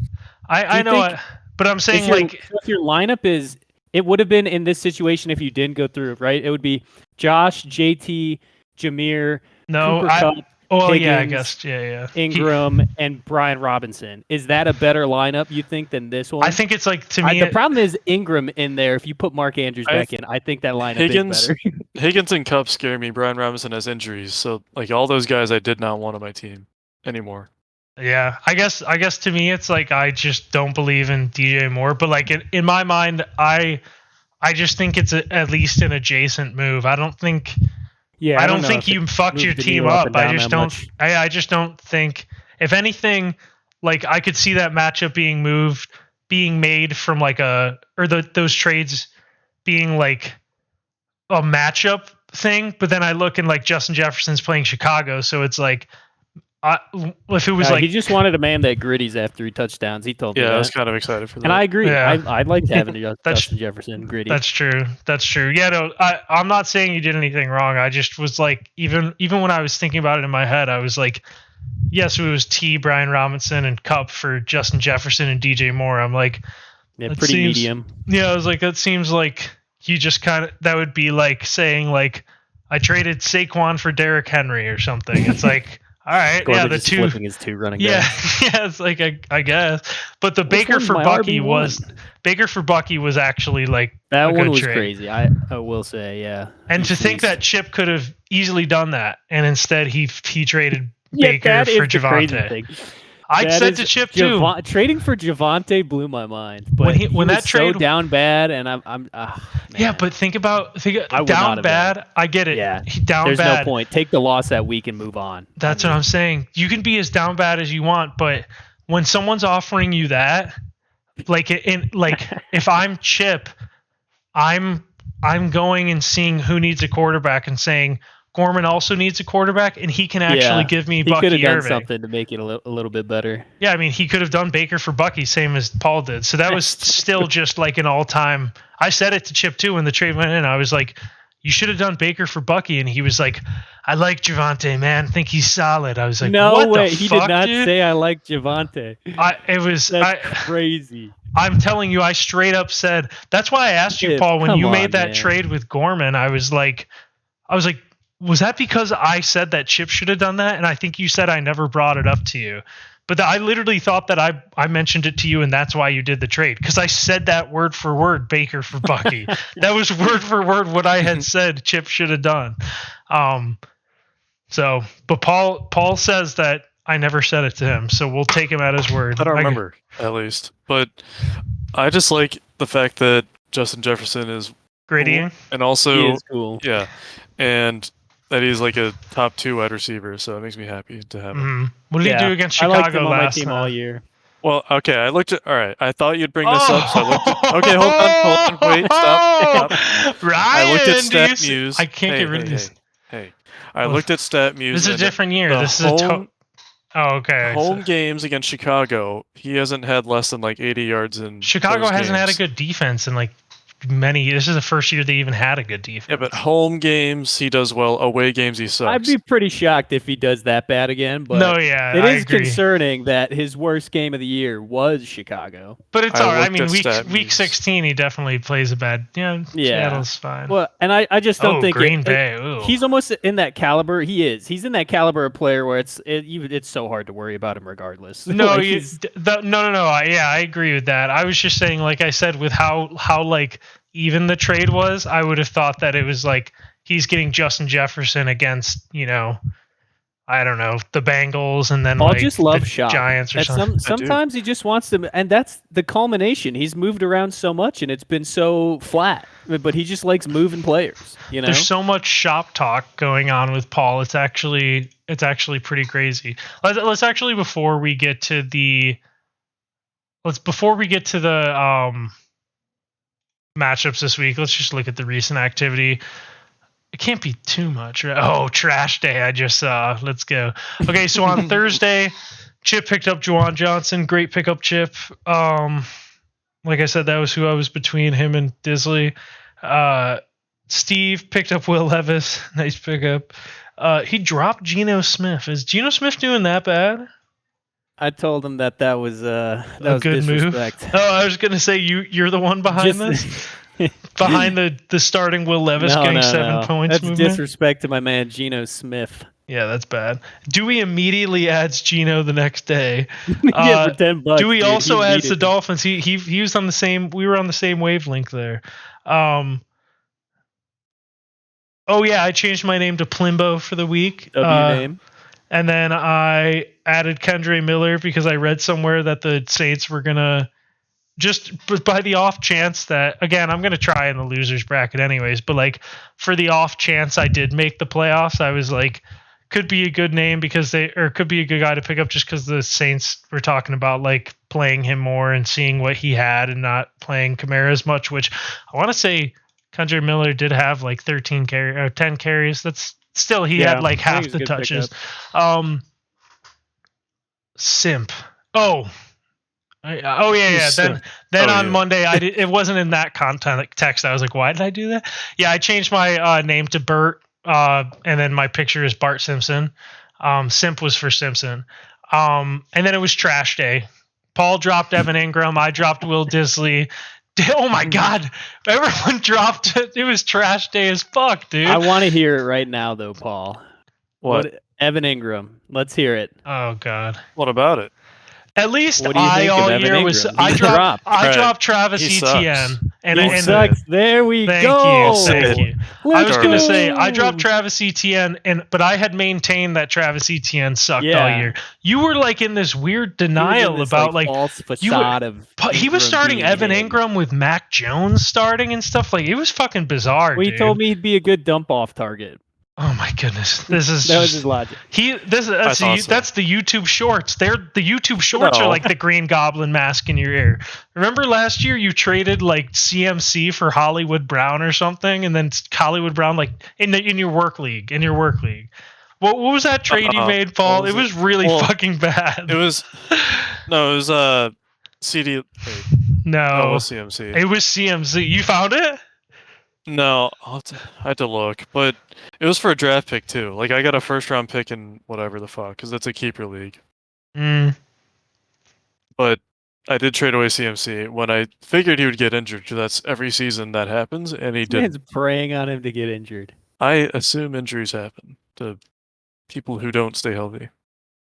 [SPEAKER 1] I know, but I'm saying
[SPEAKER 3] if your lineup is, it would have been in this situation if you didn't go through, right? It would be Josh, JT, Jameer, Cooper Kupp, Higgins,
[SPEAKER 1] yeah, I guess, yeah.
[SPEAKER 3] Ingram and Brian Robinson. Is that a better lineup, you think, than this one?
[SPEAKER 1] I think it's to me.
[SPEAKER 3] The problem is Ingram in there. If you put Mark Andrews back in, I think that lineup is better.
[SPEAKER 2] Higgins and Kupp scare me. Brian Robinson has injuries, so all those guys I did not want on my team. anymore.
[SPEAKER 1] Yeah, I guess to me it's like I just don't believe in DJ Moore, but like in my mind, I just think it's at least an adjacent move. I don't think.
[SPEAKER 3] Yeah,
[SPEAKER 1] I don't think you fucked your team up. I just don't. I just don't think. If anything, like I could see that matchup being made from like those trades being like a matchup thing. But then I look and like Justin Jefferson's playing Chicago, so it's like. If it was like
[SPEAKER 3] he just wanted a man that gritties after 3 touchdowns. He told me that.
[SPEAKER 2] I was kind of excited for that.
[SPEAKER 3] And I agree.
[SPEAKER 1] Yeah.
[SPEAKER 3] I'd like to have Justin Jefferson gritty.
[SPEAKER 1] That's true. Yeah, no, I'm not saying you did anything wrong. I just was like, even when I was thinking about it in my head, I was like, yes, it was Brian Robinson and Kupp for Justin Jefferson and DJ Moore. I'm like,
[SPEAKER 3] pretty medium.
[SPEAKER 1] Yeah, I was like, that seems like you just that would be like saying like, I traded Saquon for Derrick Henry or something. It's like. All right,
[SPEAKER 3] Gordon the two flipping his 2 running backs.
[SPEAKER 1] Yeah, it's like I guess, but the Baker for Bucky was actually like
[SPEAKER 3] that one was
[SPEAKER 1] trade.
[SPEAKER 3] Crazy. I will say, yeah.
[SPEAKER 1] And to think that Chip could have easily done that, and instead he traded Baker for Javonte. I said to Chip too.
[SPEAKER 3] Trading for Javonte blew my mind. But when that trade so down bad, and I'm
[SPEAKER 1] yeah. But think down bad. I get it.
[SPEAKER 3] Yeah,
[SPEAKER 1] down
[SPEAKER 3] There's
[SPEAKER 1] bad.
[SPEAKER 3] No point. Take the loss that week and move on.
[SPEAKER 1] That's what I'm saying. You can be as down bad as you want, but when someone's offering you that, like if I'm Chip, I'm going and seeing who needs a quarterback and saying. Gorman also needs a quarterback, and he can actually give me Bucky Irving. He could have done
[SPEAKER 3] something to make it a little bit better.
[SPEAKER 1] Yeah, I mean, he could have done Baker for Bucky, same as Paul did. So that was still just like an all-time. I said it to Chip too when the trade went in. I was like, "You should have done Baker for Bucky," and he was like, "I like Javonte, man. I think he's solid." I was like,
[SPEAKER 3] "No
[SPEAKER 1] what
[SPEAKER 3] way,
[SPEAKER 1] the
[SPEAKER 3] he
[SPEAKER 1] fuck,
[SPEAKER 3] did not
[SPEAKER 1] dude?
[SPEAKER 3] say I like Javonte."
[SPEAKER 1] That's
[SPEAKER 3] crazy.
[SPEAKER 1] I'm telling you, I straight up said. That's why I asked you, Paul, when you made that trade with Gorman. I was like. Was that because I said that Chip should have done that? And I think you said I never brought it up to you. But I literally thought that I mentioned it to you, and that's why you did the trade. Because I said that word for word, Baker for Bucky. That was word for word what I had said Chip should have done. But Paul says that I never said it to him, so we'll take him at his word.
[SPEAKER 2] I don't remember, at least. But I just like the fact that Justin Jefferson is
[SPEAKER 1] grittying.
[SPEAKER 2] Cool, and also,
[SPEAKER 3] he is cool.
[SPEAKER 2] Yeah. And that he's like a top 2 wide receiver, so it makes me happy to have him.
[SPEAKER 1] What did he do against Chicago
[SPEAKER 3] I liked him on
[SPEAKER 1] last
[SPEAKER 3] my team all year?
[SPEAKER 2] Well, okay, I looked at. All right, I thought you'd bring this up, so I looked at. Okay, hold on, wait, stop.
[SPEAKER 1] Ryan,
[SPEAKER 2] I looked at StatMuse.
[SPEAKER 1] I can't get rid of this.
[SPEAKER 2] Hey, I looked at StatMuse.
[SPEAKER 1] This is a different year. This is oh, okay.
[SPEAKER 2] Home games against Chicago, he hasn't had less than like 80 yards in.
[SPEAKER 1] Chicago hasn't had a good defense in like. This is the first year they even had a good defense.
[SPEAKER 2] Yeah, but home games he does well. Away games he sucks.
[SPEAKER 3] I'd be pretty shocked if he does that bad again. But it is concerning that his worst game of the year was Chicago.
[SPEAKER 1] But it's all right. I mean, week 16 he definitely plays a bad. Yeah, Seattle's fine.
[SPEAKER 3] Well, and I just don't think
[SPEAKER 1] Green Bay.
[SPEAKER 3] He's almost in that caliber. He is. He's in that caliber of player where it's so hard to worry about him regardless.
[SPEAKER 1] No, no. I agree with that. I was just saying, like I said, with how like. Even the trade was, I would have thought that it was like he's getting Justin Jefferson against, I don't know, the Bengals and then
[SPEAKER 3] just love shot.
[SPEAKER 1] Giants or something.
[SPEAKER 3] Sometimes he just wants them, and that's the culmination. He's moved around so much, and it's been so flat. But he just likes moving players.
[SPEAKER 1] There's so much shop talk going on with Paul. It's actually pretty crazy. Let's actually before we get to the matchups this week, let's just look at the recent activity. It can't be too much, right? Oh, trash day. I just saw. Let's go. Okay, so on Thursday, Chip picked up Juwan Johnson. Great pickup, Chip. Like I said, that was who I was between him and Disley. Steve picked up Will Levis. Nice pickup. He dropped Geno Smith. Is Geno Smith doing that bad?
[SPEAKER 3] I told him that was a
[SPEAKER 1] good
[SPEAKER 3] disrespect.
[SPEAKER 1] Move. Oh, I was gonna say you're the one behind this, behind the starting Will Levis getting 7 points.
[SPEAKER 3] That's
[SPEAKER 1] movement?
[SPEAKER 3] Disrespect to my man Geno Smith.
[SPEAKER 1] Yeah, that's bad. Dewey immediately adds Geno the next day.
[SPEAKER 3] For $10.
[SPEAKER 1] Dewey also adds the Dolphins. He was on the same. We were on the same wavelength there. Oh yeah, I changed my name to Plimbo for the week.
[SPEAKER 3] Name.
[SPEAKER 1] And then I added Kendre Miller because I read somewhere that the Saints were gonna just by the off chance that, again, I'm gonna try in the losers bracket anyways, but like for the off chance I did make the playoffs, I was like, could be a good name because could be a good guy to pick up just because the Saints were talking about like playing him more and seeing what he had and not playing Kamara as much, which I want to say Kendre Miller did have like 10 carries. That's still, he had like half the touches. Simp. Yeah. Then on Monday, it wasn't in that text. I was like, why did I do that? Yeah, I changed my name to Bert, and then my picture is Bart Simpson. Simp was for Simpson. And then it was trash day. Paul dropped Evan Ingram. I dropped Will Disley. Oh my God! Everyone dropped it. It was trash day as fuck, dude.
[SPEAKER 3] I want to hear it right now, though, Paul. What? Evan Ingram. Let's hear it.
[SPEAKER 1] Oh God.
[SPEAKER 2] What about it?
[SPEAKER 1] At least all year was I dropped Travis Etienne.
[SPEAKER 3] He sucks. There we
[SPEAKER 1] go. Thank you. I was going to say I dropped Travis Etienne, but I had maintained that Travis Etienne sucked all year. You were like in this weird denial about like
[SPEAKER 3] false facade of.
[SPEAKER 1] He was starting Evan Ingram with Mac Jones starting and stuff. Like, it was fucking bizarre.
[SPEAKER 3] Well, he told me he'd be a good dump off target.
[SPEAKER 1] Oh my goodness! This is
[SPEAKER 3] that was his logic.
[SPEAKER 1] That's the YouTube Shorts. The YouTube Shorts are like the Green Goblin mask in your ear. Remember last year you traded like CMC for Hollywood Brown or something, and then Hollywood Brown like in your work league. What was that trade you made, Paul? It was really fucking bad.
[SPEAKER 2] It was CD.
[SPEAKER 1] No,
[SPEAKER 2] it was CMC.
[SPEAKER 1] It was CMC. You found it?
[SPEAKER 2] No, I had to look, but it was for a draft pick too. Like, I got a first round pick in whatever the fuck, because that's a keeper league. But I did trade away CMC when I figured he would get injured, because that's every season that happens, and he didn't.
[SPEAKER 3] Man's praying on him to get injured.
[SPEAKER 2] I assume injuries happen to people who don't stay healthy.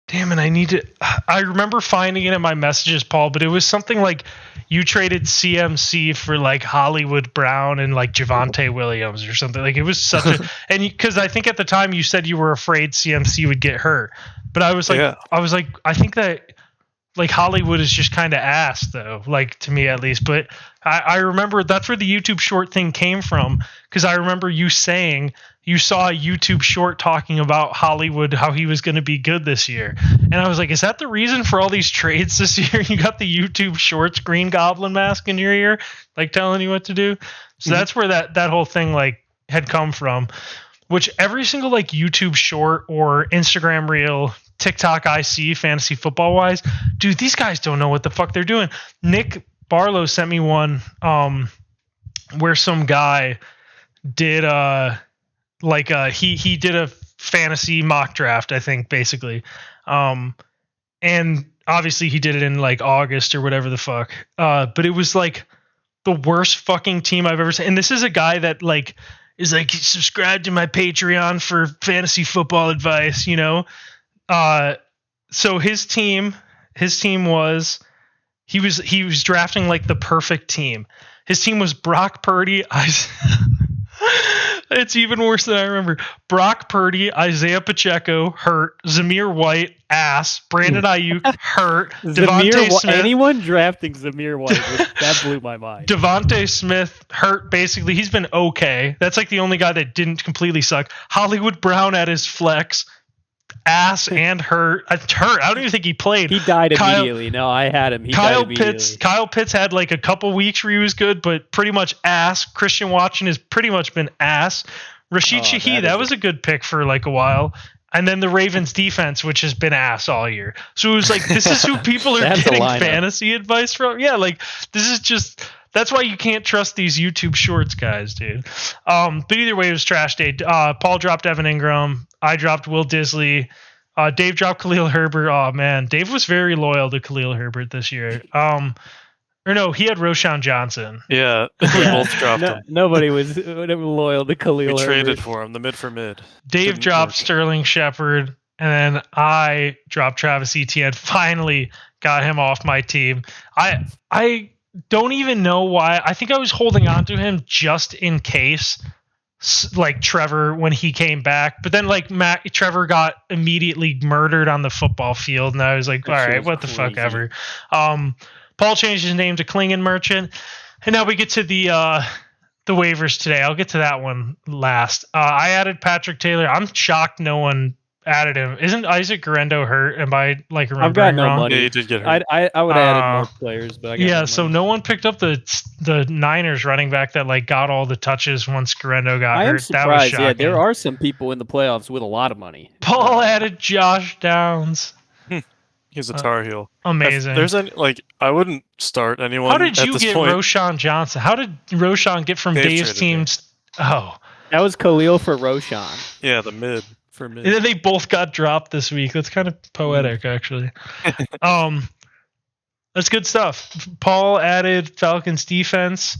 [SPEAKER 1] Damn it, I remember finding it in my messages, Paul, but it was something like you traded CMC for like Hollywood Brown and like Javonte Williams or something. Like, it was such a, and because I think at the time you said you were afraid CMC would get hurt, but I was like, I think that like Hollywood is just kind of ass though, like to me at least. But I remember that's where the YouTube short thing came from, because I remember you saying you saw a YouTube short talking about Hollywood, how he was going to be good this year. And I was like, is that the reason for all these trades this year? You got the YouTube shorts Green Goblin mask in your ear, like telling you what to do. So that's where that whole thing like had come from, which every single like YouTube short or Instagram reel, TikTok I see fantasy football wise, dude, these guys don't know what the fuck they're doing. Nick Barlow sent me one where some guy did he did a fantasy mock draft, I think, basically. And obviously he did it in like August or whatever the fuck. But it was like the worst fucking team I've ever seen. And this is a guy that like is like, subscribe to my Patreon for fantasy football advice, you know? So his team was, he was drafting like the perfect team. His team was Brock Purdy. It's even worse than I remember. Brock Purdy, Isaiah Pacheco, hurt. Zamir White, ass. Brandon Ayuk, hurt. Devontae Smith.
[SPEAKER 3] Anyone drafting Zamir White, that blew my mind.
[SPEAKER 1] Devontae Smith, hurt basically. He's been okay. That's like the only guy that didn't completely suck. Hollywood Brown at his flex. Ass and hurt. I don't even think he played.
[SPEAKER 3] He died immediately. No, I had him.
[SPEAKER 1] Kyle Pitts had like a couple weeks where he was good, but pretty much ass. Christian Watson has pretty much been ass. Rashid Shaheed, that was a good pick for like a while. And then the Ravens defense, which has been ass all year. So it was like, this is who people are getting fantasy advice from. Yeah, like this is just, that's why you can't trust these YouTube shorts guys, dude. But either way, it was trash day. Paul dropped Evan Ingram. I dropped Will Disley. Dave dropped Khalil Herbert. Oh man, Dave was very loyal to Khalil Herbert this year. Or no, he had Roshan Johnson.
[SPEAKER 2] Yeah, we both dropped him.
[SPEAKER 3] Nobody was loyal to Khalil Herbert.
[SPEAKER 2] We traded for him, the mid for mid.
[SPEAKER 1] Dave dropped Sterling Shepard, and then I dropped Travis Etienne. Finally got him off my team. I don't even know why. I think I was holding on to him just in case like Trevor when he came back, but then like Trevor got immediately murdered on the football field, and I was like, all right, what the fuck ever. Paul changed his name to Klingon Merchant, and now we get to the waivers today. I'll get to that one last. I added Patrick Taylor. I'm shocked no one added him. Isn't Isaac Guerrero hurt? Am I like remembering
[SPEAKER 3] I've got no
[SPEAKER 1] wrong?
[SPEAKER 3] money.
[SPEAKER 2] Yeah, he did get hurt.
[SPEAKER 3] I would have added more players, but I got no
[SPEAKER 1] so
[SPEAKER 3] money.
[SPEAKER 1] no one picked up the Niners running back that like got all the touches once Guerrero got hurt.
[SPEAKER 3] I am surprised.
[SPEAKER 1] That was shocking.
[SPEAKER 3] Yeah, there are some people in the playoffs with a lot of money.
[SPEAKER 1] Paul added Josh Downs.
[SPEAKER 2] He's a Tar Heel.
[SPEAKER 1] Amazing.
[SPEAKER 2] If there's any, like, I wouldn't start anyone.
[SPEAKER 1] How did
[SPEAKER 2] at
[SPEAKER 1] you
[SPEAKER 2] this
[SPEAKER 1] get
[SPEAKER 2] point.
[SPEAKER 1] Roshan Johnson? How did Roshan get from Dave's teams? Oh,
[SPEAKER 3] that was Khalil for Roshan.
[SPEAKER 2] Yeah, the mid for mid.
[SPEAKER 1] And then they both got dropped this week. That's kind of poetic, actually. That's good stuff. Paul added Falcons defense.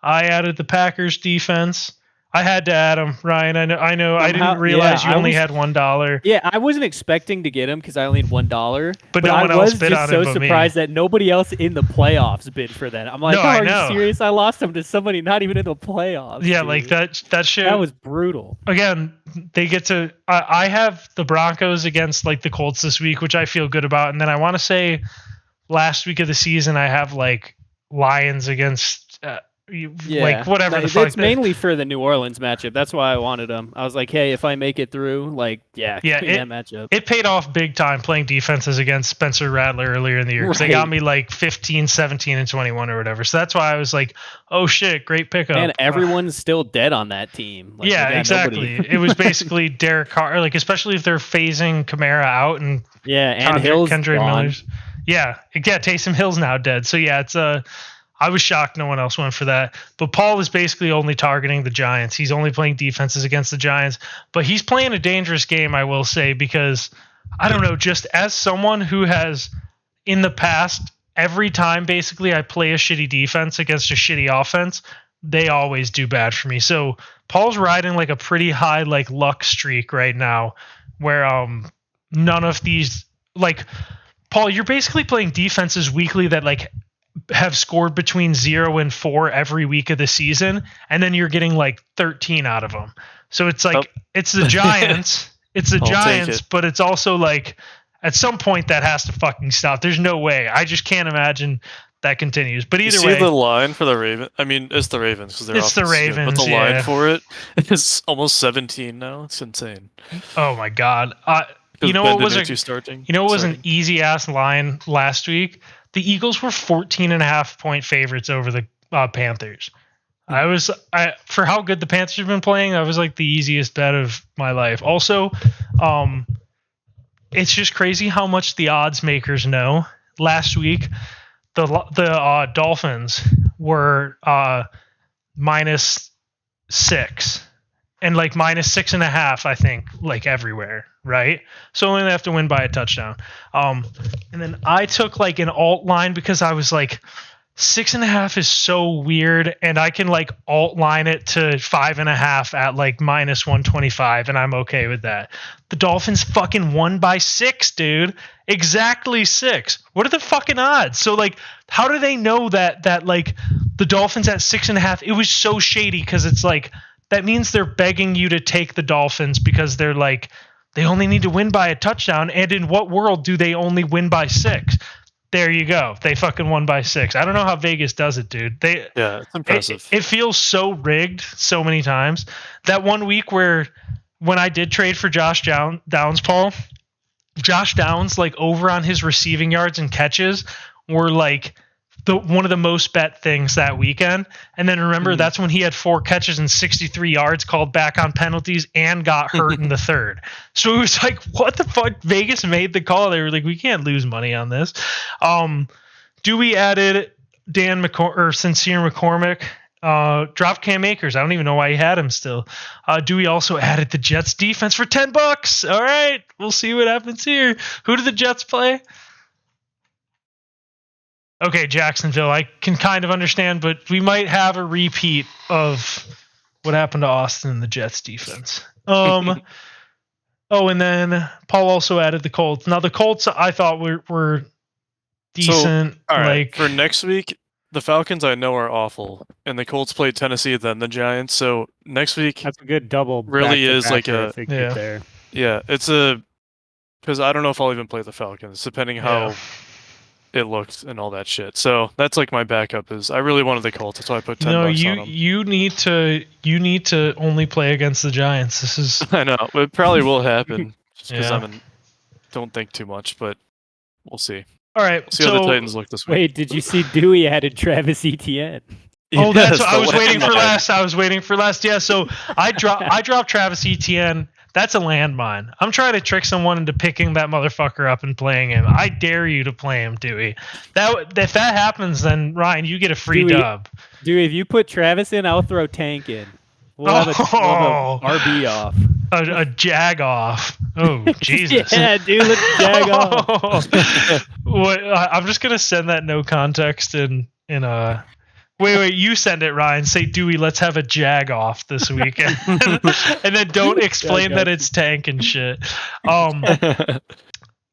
[SPEAKER 1] I added the Packers defense. I had to add him, Ryan. I know. I didn't realize you only had $1.
[SPEAKER 3] Yeah, I wasn't expecting to get him because I only had $1.
[SPEAKER 1] But no one else bid on him.
[SPEAKER 3] I was just so surprised that nobody else in the playoffs bid for that. I'm like, are you serious? I lost him to somebody not even in the playoffs.
[SPEAKER 1] Yeah,
[SPEAKER 3] dude.
[SPEAKER 1] like that shit.
[SPEAKER 3] That was brutal.
[SPEAKER 1] Again, they get to. I have the Broncos against like the Colts this week, which I feel good about, and then I want to say last week of the season I have like Lions against. Like whatever the fuck.
[SPEAKER 3] It's mainly for the New Orleans matchup. That's why I wanted them. I was like, hey, if I make it through, like, that matchup.
[SPEAKER 1] It paid off big time playing defenses against Spencer Rattler earlier in the year because they got me like 15, 17, and 21 or whatever. So that's why I was like, oh shit, great pickup.
[SPEAKER 3] And everyone's still dead on that team. Like,
[SPEAKER 1] exactly. It was basically Derek Carr, like especially if they're phasing Kamara out and
[SPEAKER 3] Hill's
[SPEAKER 1] Kendrick
[SPEAKER 3] gone.
[SPEAKER 1] Miller's. Yeah, Taysom Hill's now dead. So yeah, it's I was shocked no one else went for that. But Paul is basically only targeting the Giants. He's only playing defenses against the Giants. But he's playing a dangerous game, I will say, because, I don't know, just as someone who has, in the past, every time basically I play a shitty defense against a shitty offense, they always do bad for me. So Paul's riding like a pretty high like luck streak right now where none of these, like, Paul, you're basically playing defenses weekly that like have scored between 0 and 4 every week of the season, and then you're getting like 13 out of them. So it's like it's the Giants, but it's also like at some point that has to fucking stop. There's no way. I just can't imagine that continues. But either way,
[SPEAKER 2] see the line for the Ravens. I mean, it's the Ravens because they're
[SPEAKER 1] it's the Ravens.
[SPEAKER 2] But the line for it is almost 17 now. It's insane.
[SPEAKER 1] Oh my god. You know what was an easy ass line last week? The Eagles were 14.5 point favorites over the Panthers. For how good the Panthers have been playing, that was like the easiest bet of my life. Also, it's just crazy how much the odds makers know. Last week, the Dolphins were -6 and like -6.5, I think, like everywhere. Right, so only have to win by a touchdown. And then I took like an alt line because I was like 6.5 is so weird, and I can like alt line it to 5.5 at like -125, and I'm okay with that. The Dolphins fucking won by 6, dude. Exactly 6. What are the fucking odds? So like, how do they know that like the Dolphins at 6.5? It was so shady because it's like that means they're begging you to take the Dolphins because they're like. They only need to win by a touchdown, and in what world do they only win by 6? There you go. They fucking won by 6. I don't know how Vegas does it, dude.
[SPEAKER 2] It's impressive.
[SPEAKER 1] It feels so rigged so many times. That one week when I did trade for Josh Downs, Paul, Josh Downs, like over on his receiving yards and catches were like one of the most bet things that weekend. And then remember, that's when he had 4 catches and 63 yards called back on penalties and got hurt in the third. So it was like, what the fuck? Vegas made the call. They were like, we can't lose money on this. Dewey added Sincere McCormick, dropped Cam Akers. I don't even know why he had him still. Dewey also added the Jets defense for $10. All right, we'll see what happens here. Who do the Jets play? Okay, Jacksonville, I can kind of understand, but we might have a repeat of what happened to Austin and the Jets defense. And then Paul also added the Colts. Now, the Colts I thought were decent.
[SPEAKER 2] So, all right, for next week, the Falcons I know are awful, and the Colts play Tennessee, then the Giants. So next week,
[SPEAKER 3] that's a good double.
[SPEAKER 2] Really is like a
[SPEAKER 3] there.
[SPEAKER 2] Yeah, it's a because I don't know if I'll even play the Falcons, depending how it looks and all that shit. So that's like my backup. Is I really wanted the Colts, so I put $10 on them.
[SPEAKER 1] You need to only play against the Giants. This is
[SPEAKER 2] I know it probably will happen just because don't think too much, but we'll see.
[SPEAKER 1] All right,
[SPEAKER 2] we'll see how the Titans look this week.
[SPEAKER 3] Wait, did you see Dewey added Travis Etienne?
[SPEAKER 1] Oh, that's what I was waiting for last. I was waiting for last. Yeah, so I dropped Travis Etienne. That's a landmine. I'm trying to trick someone into picking that motherfucker up and playing him. I dare you to play him, Dewey. If that happens, then Ryan, you get a free dub.
[SPEAKER 3] Dewey, if you put Travis in, I'll throw Tank in. We'll have a RB off.
[SPEAKER 1] A jag off. Oh, Jesus.
[SPEAKER 3] Yeah, dude, let's jag off.
[SPEAKER 1] I'm just gonna send that no context in Wait, you send it, Ryan. Say, Dewey, let's have a jag off this weekend. And then don't explain that it's Tank and shit.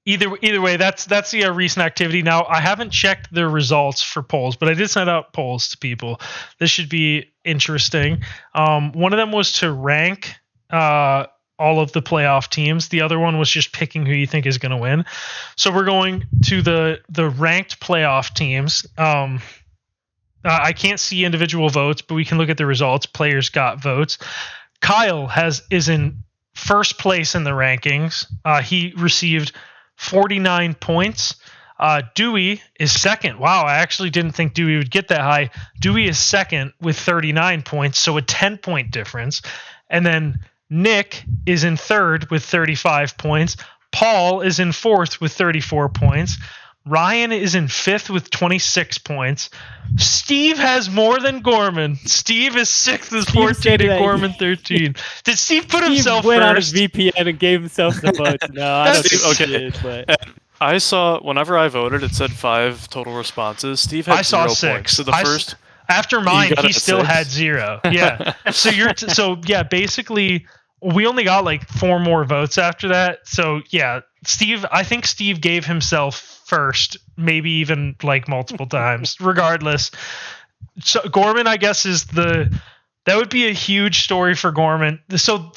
[SPEAKER 1] Either way, that's the recent activity. Now, I haven't checked the results for polls, but I did send out polls to people. This should be interesting. One of them was to rank all of the playoff teams. The other one was just picking who you think is going to win. So we're going to the ranked playoff teams. I can't see individual votes, but we can look at the results. Players got votes. Kyle is in first place in the rankings. He received 49 points. Dewey is second. Wow, I actually didn't think Dewey would get that high. Dewey is second with 39 points, so a 10-point difference. And then Nick is in third with 35 points. Paul is in fourth with 34 points. Ryan is in fifth with 26 points. Steve has more than Gorman. Steve is sixth with 14 and Gorman 13. Did Steve put himself
[SPEAKER 3] went
[SPEAKER 1] first?
[SPEAKER 3] On his VPN and gave himself the votes. No, I don't think he did, but
[SPEAKER 2] I saw whenever I voted, it said 5 total responses. Steve had 0
[SPEAKER 1] 6
[SPEAKER 2] points. So the first
[SPEAKER 1] after mine, he still had 0. Yeah. So basically we only got like 4 more votes after that. So yeah, I think Steve gave himself first, maybe even like multiple times. Regardless, so Gorman, I guess, that would be a huge story for Gorman. So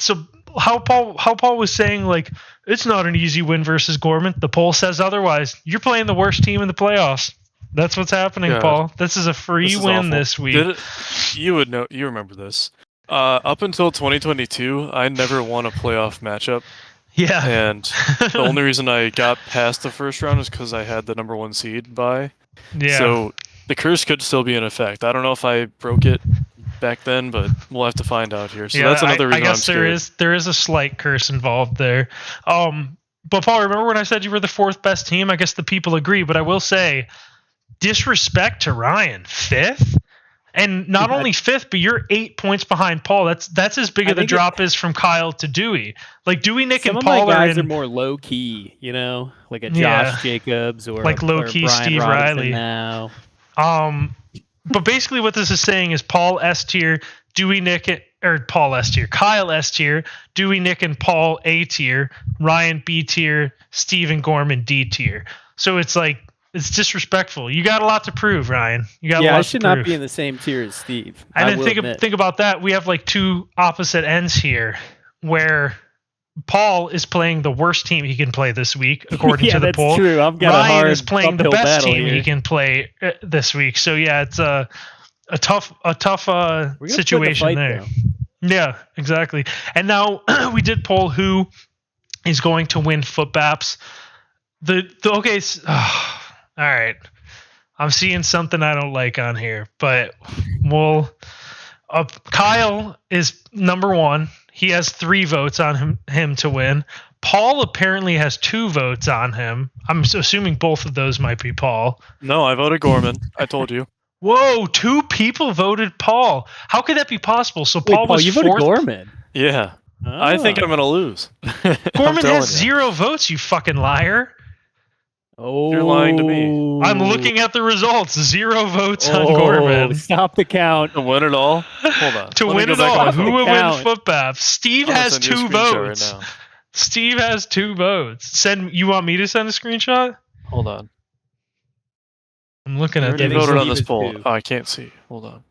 [SPEAKER 1] how Paul was saying, like, it's not an easy win versus Gorman. The poll says otherwise. You're playing the worst team in the playoffs. That's what's happening, Paul. This is a free win this week.
[SPEAKER 2] You would know. You remember this. Up until 2022, I never won a playoff matchup.
[SPEAKER 1] Yeah.
[SPEAKER 2] And the only reason I got past the first round is because I had the number 1 seed by.
[SPEAKER 1] Yeah.
[SPEAKER 2] So the curse could still be in effect. I don't know if I broke it back then, but we'll have to find out here. So that's another reason
[SPEAKER 1] I guess there is a slight curse involved there. But Paul, remember when I said you were the 4th best team? I guess the people agree, but I will say, disrespect to Ryan, 5th? And not only 5th, but you're 8 points behind Paul. That's as big of the drop as from Kyle to Dewey. Like Dewey, Nick, and Paul
[SPEAKER 3] some of my guys are more low key, like a Josh Jacobs or
[SPEAKER 1] like low key Steve Riley.
[SPEAKER 3] Now,
[SPEAKER 1] but basically what this is saying is Paul S tier, Dewey, Nick, or Paul S tier, Kyle S tier, Dewey, Nick, and Paul A tier, Ryan B tier, Steve and Gorman D tier. So it's like, it's disrespectful. You got a lot to prove, Ryan. You got a lot to prove.
[SPEAKER 3] I should not be in the same tier as Steve.
[SPEAKER 1] And then think about that. We have like 2 opposite ends here, where Paul is playing the worst team he can play this week, according to the poll.
[SPEAKER 3] Yeah, that's true. I've got
[SPEAKER 1] Ryan is playing the best team he can play this week. So yeah, it's a tough situation there.
[SPEAKER 3] Though.
[SPEAKER 1] Yeah, exactly. And now we did poll who is going to win Footbaps. All right, I'm seeing something I don't like on here, but Kyle is number 1. He has 3 votes on him to win. Paul apparently has 2 votes on him. I'm assuming both of those might be Paul.
[SPEAKER 2] No, I voted Gorman. I told you.
[SPEAKER 1] Whoa, 2 people voted Paul. How could that be possible? So Paul was
[SPEAKER 3] you
[SPEAKER 1] 4th.
[SPEAKER 3] Voted Gorman?
[SPEAKER 2] Yeah. Oh. I think I'm going to lose.
[SPEAKER 1] Gorman has 0 votes, you fucking liar.
[SPEAKER 3] Oh,
[SPEAKER 2] you're lying to me.
[SPEAKER 1] I'm looking at the results. 0 votes on Gorman.
[SPEAKER 3] Stop the count.
[SPEAKER 2] To win it all? Hold on.
[SPEAKER 1] To win it all. Who will win Footbaps? Steve has 2 votes. Right now. Steve has 2 votes. You want me to send a screenshot?
[SPEAKER 2] Hold on.
[SPEAKER 1] I'm looking at
[SPEAKER 2] the voted on this poll. Oh, I can't see. Hold on.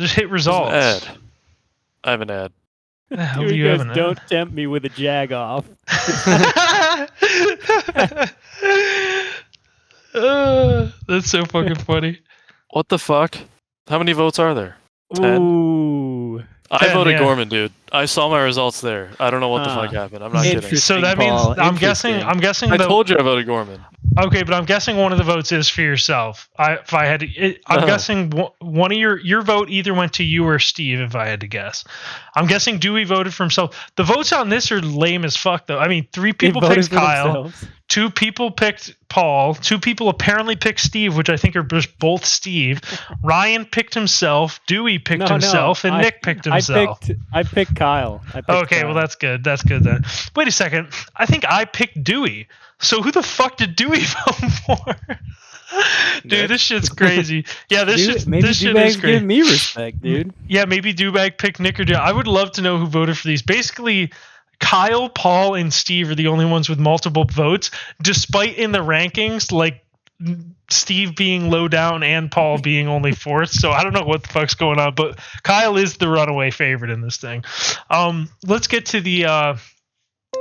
[SPEAKER 1] Just hit results.
[SPEAKER 2] Ad. I have an ad.
[SPEAKER 1] The hell do you have an ad?
[SPEAKER 3] Don't tempt me with a jag off.
[SPEAKER 1] That's so fucking funny.
[SPEAKER 2] What the fuck? How many votes are there? 10?
[SPEAKER 3] Ooh.
[SPEAKER 2] I voted Gorman, dude. I saw my results there. I don't know what the fuck happened. I'm not kidding.
[SPEAKER 1] So that means I'm guessing.
[SPEAKER 2] I told you I voted Gorman.
[SPEAKER 1] Okay, but I'm guessing one of the votes is for yourself. I'm guessing one of your vote either went to you or Steve. If I had to guess, I'm guessing Dewey voted for himself. The votes on this are lame as fuck, though. I mean, 3 people picked Kyle, themselves. 2 people picked Paul, 2 people apparently picked Steve, which I think are just both Steve. Ryan picked himself, Dewey picked himself, and Nick picked himself.
[SPEAKER 3] I picked Kyle.
[SPEAKER 1] Okay, well that's good. That's good then. Wait a second. I think I picked Dewey. So who the fuck did Dewey vote for? Dude, this shit's crazy. Yeah, this shit is crazy.
[SPEAKER 3] Giving me respect, dude.
[SPEAKER 1] Yeah, maybe Dewbag picked Nick or Dewey. I would love to know who voted for these. Basically, Kyle, Paul, and Steve are the only ones with multiple votes, despite in the rankings, like Steve being low down and Paul being only 4th. So I don't know what the fuck's going on, but Kyle is the runaway favorite in this thing. Let's get to the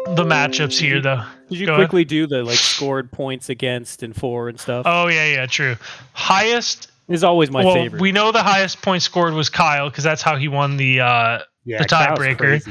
[SPEAKER 1] matchups here, though.
[SPEAKER 3] Did you quickly do the scored points against and for and stuff?
[SPEAKER 1] Oh yeah, true. Highest
[SPEAKER 3] is always my favorite.
[SPEAKER 1] We know the highest point scored was Kyle because that's how he won the tiebreaker.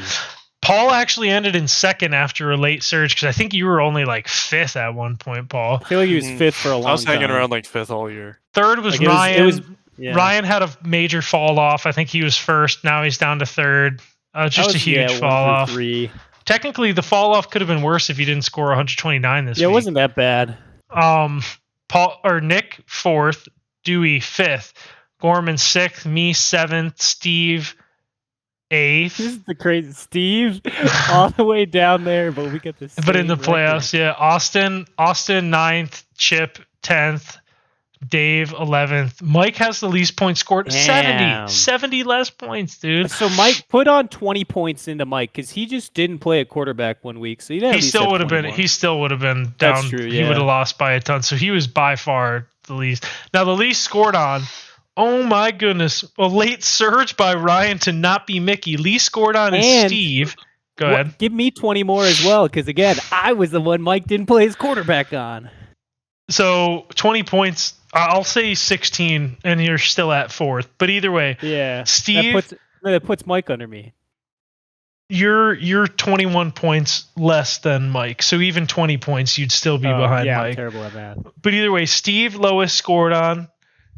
[SPEAKER 1] Paul actually ended in 2nd after a late surge because I think you were only 5th at one point, Paul.
[SPEAKER 3] I feel like he was 5th for a long time.
[SPEAKER 2] I was hanging around 5th all year.
[SPEAKER 1] 3rd was Ryan. Ryan had a major fall off. I think he was 1st. Now he's down to 3rd. Just a huge fall off.
[SPEAKER 3] 3.
[SPEAKER 1] Technically, the fall off could have been worse if you didn't score 129 this week.
[SPEAKER 3] Yeah, it wasn't that bad.
[SPEAKER 1] Paul or Nick 4th, Dewey 5th, Gorman 6th, me 7th, Steve 8th.
[SPEAKER 3] This is the crazy Steve all the way down there, but we get this.
[SPEAKER 1] But in the playoffs, yeah, Austin 9th, Chip 10th, Dave 11th. Mike has the least points scored. 70 less points, dude.
[SPEAKER 3] So Mike put on 20 points into Mike because he just didn't play a quarterback one week. So he
[SPEAKER 1] still would have been down.
[SPEAKER 3] That's true, yeah.
[SPEAKER 1] He would have lost by a ton. So he was by far the least. Now the least scored on. Oh my goodness. A late surge by Ryan to not be Mickey. Least scored on is Steve. Go ahead.
[SPEAKER 3] Give me 20 more as well, because again, I was the one Mike didn't play his quarterback on.
[SPEAKER 1] So 20 points. I'll say 16, and you're still at 4th. But either way,
[SPEAKER 3] yeah,
[SPEAKER 1] Steve,
[SPEAKER 3] that puts Mike under me.
[SPEAKER 1] You're 21 points less than Mike, so even 20 points, you'd still be behind Mike.
[SPEAKER 3] I'm terrible at that.
[SPEAKER 1] But either way, Steve lowest scored on,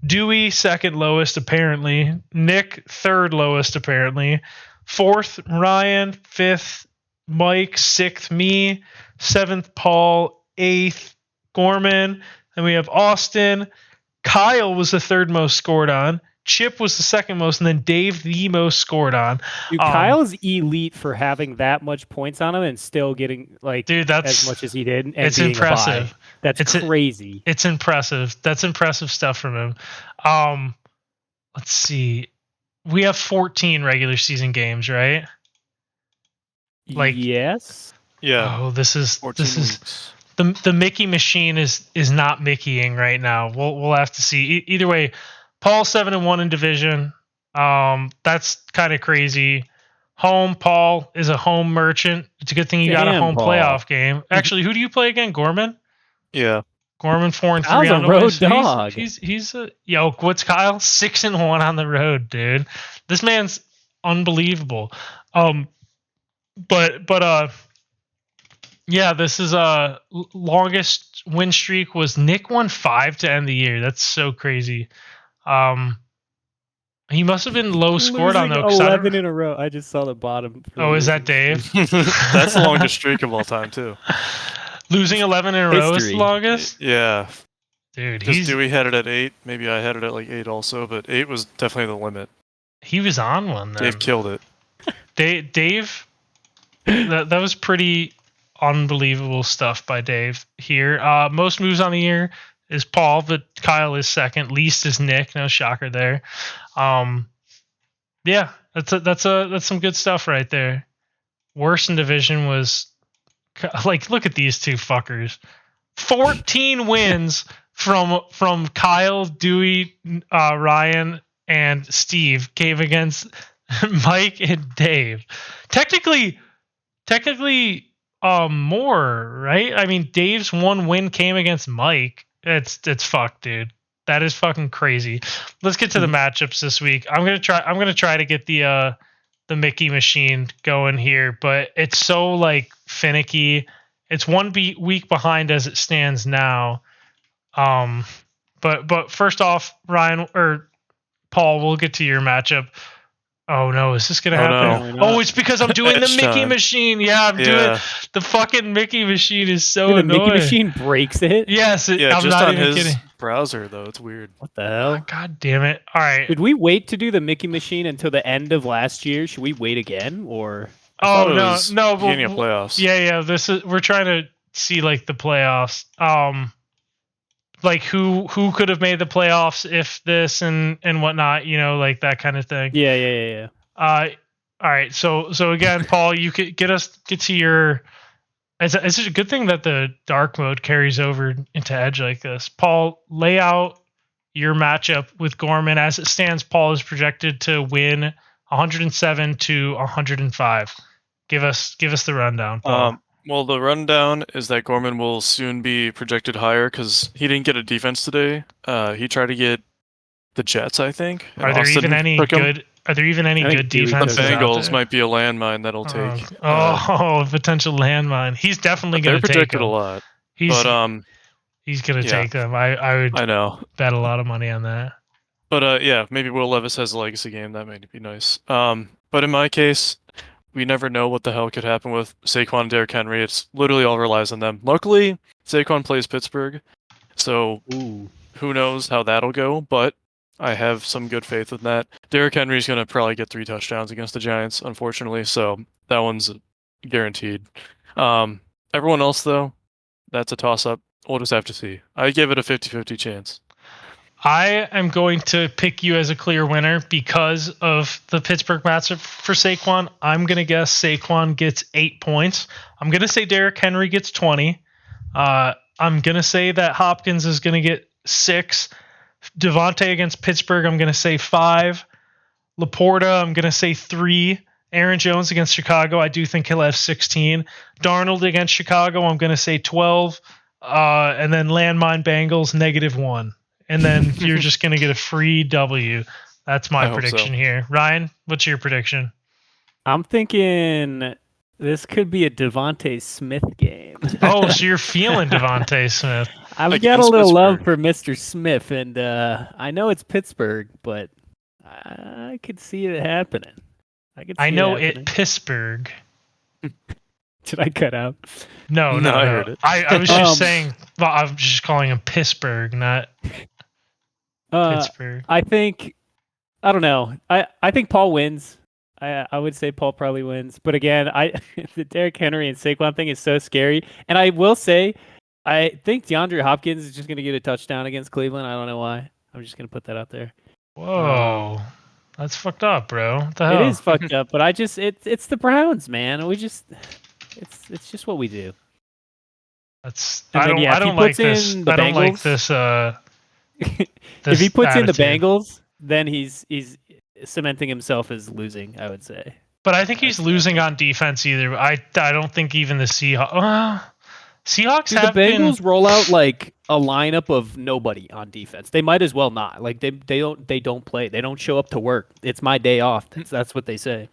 [SPEAKER 1] Dewey 2nd lowest apparently, Nick 3rd lowest apparently, 4th Ryan, 5th Mike, 6th me, 7th Paul, 8th Gorman. Then we have Austin. Kyle was the 3rd most scored on. Chip was the 2nd most, and then Dave the most scored on.
[SPEAKER 3] Dude, Kyle's elite for having that much points on him and still getting as much as he did. And
[SPEAKER 1] it's impressive.
[SPEAKER 3] That's crazy.
[SPEAKER 1] It's impressive. That's impressive stuff from him. Let's see. We have 14 regular season games, right?
[SPEAKER 3] Yes.
[SPEAKER 2] Yeah.
[SPEAKER 1] Oh, this is the Mickey machine is not Mickeying right now. We'll have to see. Either way, Paul 7-1 in division. That's kind of crazy. Home, Paul is a home merchant. It's a good thing you got a home playoff game. Actually, who do you play again? Gorman?
[SPEAKER 2] Yeah.
[SPEAKER 1] Gorman 4-3
[SPEAKER 3] on the road. Dog.
[SPEAKER 1] He's what's Kyle? 6-1 on the road, dude. This man's unbelievable. Yeah, this is longest win streak was Nick won 5 to end the year. That's so crazy. He must have been low scored on though.
[SPEAKER 3] 11 in a row. I just saw the bottom.
[SPEAKER 1] Oh, is that Dave?
[SPEAKER 2] That's the longest streak of all time too.
[SPEAKER 1] Losing 11 in a row is the longest?
[SPEAKER 2] Yeah.
[SPEAKER 1] Dude,
[SPEAKER 2] Dewey had it at 8. Maybe I had it at 8 also, but 8 was definitely the limit.
[SPEAKER 1] He was on one then.
[SPEAKER 2] Dave killed it.
[SPEAKER 1] Dave, that was pretty unbelievable stuff by Dave here. Most moves on the year is Paul, but Kyle is 2nd. Least is Nick. No shocker there. Yeah, that's some good stuff right there. Worst in division was look at these two fuckers. 14 wins, from Kyle, Dewey, Ryan, and Steve came against Mike and Dave. Technically, more, right? I mean, Dave's one win came against Mike. It's fucked, dude. That is fucking crazy. Let's get to the matchups this week. I'm gonna try to get the Mickey machine going here, but it's so like finicky. It's one week behind as it stands now. But first off, Ryan or Paul, we'll get to your matchup. Oh no, is this gonna happen?
[SPEAKER 2] No.
[SPEAKER 1] Oh, it's because I'm doing the Mickey machine. Yeah, I'm doing the fucking Mickey machine is so annoying.
[SPEAKER 3] The Mickey machine breaks it?
[SPEAKER 1] Yes, I'm
[SPEAKER 2] just
[SPEAKER 1] not
[SPEAKER 2] on
[SPEAKER 1] even
[SPEAKER 2] his
[SPEAKER 1] kidding.
[SPEAKER 2] Browser though, it's weird.
[SPEAKER 3] What the hell?
[SPEAKER 1] God damn it. All right.
[SPEAKER 3] Did we wait to do the Mickey machine until the end of last year? Should we wait again or
[SPEAKER 1] no,
[SPEAKER 2] beginning of playoffs.
[SPEAKER 1] Yeah, we're trying to see like the playoffs. Like who could have made the playoffs if this and whatnot, like that kind of thing.
[SPEAKER 3] Yeah.
[SPEAKER 1] All right. So again, Paul, you could get to your. It's a good thing that the dark mode carries over into Edge like this. Paul, lay out your matchup with Gorman as it stands. Paul is projected to win 107 to 105. Give us the rundown, Paul.
[SPEAKER 2] Well, the rundown is that Gorman will soon be projected higher because he didn't get a defense today. He tried to get the Jets, I think.
[SPEAKER 1] Are there even any good defenses?
[SPEAKER 2] The Bengals might be a landmine that'll take.
[SPEAKER 1] Potential landmine. He's definitely going to take
[SPEAKER 2] projected
[SPEAKER 1] them.
[SPEAKER 2] a lot.
[SPEAKER 1] He's going to take them. I know. Bet a lot of money on that.
[SPEAKER 2] But maybe Will Levis has a legacy game. That might be nice. But in my case, we never know what the hell could happen with Saquon and Derrick Henry. It's literally all relies on them. Luckily, Saquon plays Pittsburgh, so who knows how that'll go, but I have some good faith in that. Derrick Henry's going to probably get 3 touchdowns against the Giants, unfortunately, so that one's guaranteed. Everyone else, though, that's a toss-up. We'll just have to see. I give it a 50-50 chance.
[SPEAKER 1] I am going to pick you as a clear winner because of the Pittsburgh matchup for Saquon. I'm going to guess Saquon gets 8 points. I'm going to say Derrick Henry gets 20. I'm going to say that Hopkins is going to get 6. Devontae against Pittsburgh, I'm going to say 5. Laporta, I'm going to say 3. Aaron Jones against Chicago, I do think he'll have 16. Darnold against Chicago, I'm going to say 12. And then Landmine Bengals, -1. And then you're just going to get a free W. That's my prediction here. Ryan, what's your prediction?
[SPEAKER 3] I'm thinking this could be a Devontae Smith game.
[SPEAKER 1] Oh, so you're feeling Devontae Smith.
[SPEAKER 3] I've got a little love for Mr. Smith, and I know it's Pittsburgh, but I could see it happening.
[SPEAKER 1] I know it Pittsburgh.
[SPEAKER 3] Did I cut out?
[SPEAKER 1] No.
[SPEAKER 2] I heard it.
[SPEAKER 1] I was just saying, well, I was just calling him Pittsburgh, not Pittsburgh.
[SPEAKER 3] I don't know. I think Paul wins. I would say Paul probably wins. But again, the Derrick Henry and Saquon thing is so scary. And I will say, I think DeAndre Hopkins is just going to get a touchdown against Cleveland. I don't know why. I'm just going to put that out there.
[SPEAKER 1] Whoa. That's fucked up, bro. What the hell?
[SPEAKER 3] It is fucked up, but it's the Browns, man. It's just what we do.
[SPEAKER 1] I don't like this.
[SPEAKER 3] If he puts
[SPEAKER 1] attitude.
[SPEAKER 3] in the Bengals, then he's cementing himself as losing, I would say.
[SPEAKER 1] But I think he's losing on defense either. I don't think even the Seahawks. Seahawks
[SPEAKER 3] have the Bengals roll out like a lineup of nobody on defense. They might as well not. Like they don't play. They don't show up to work. It's my day off. That's what they say.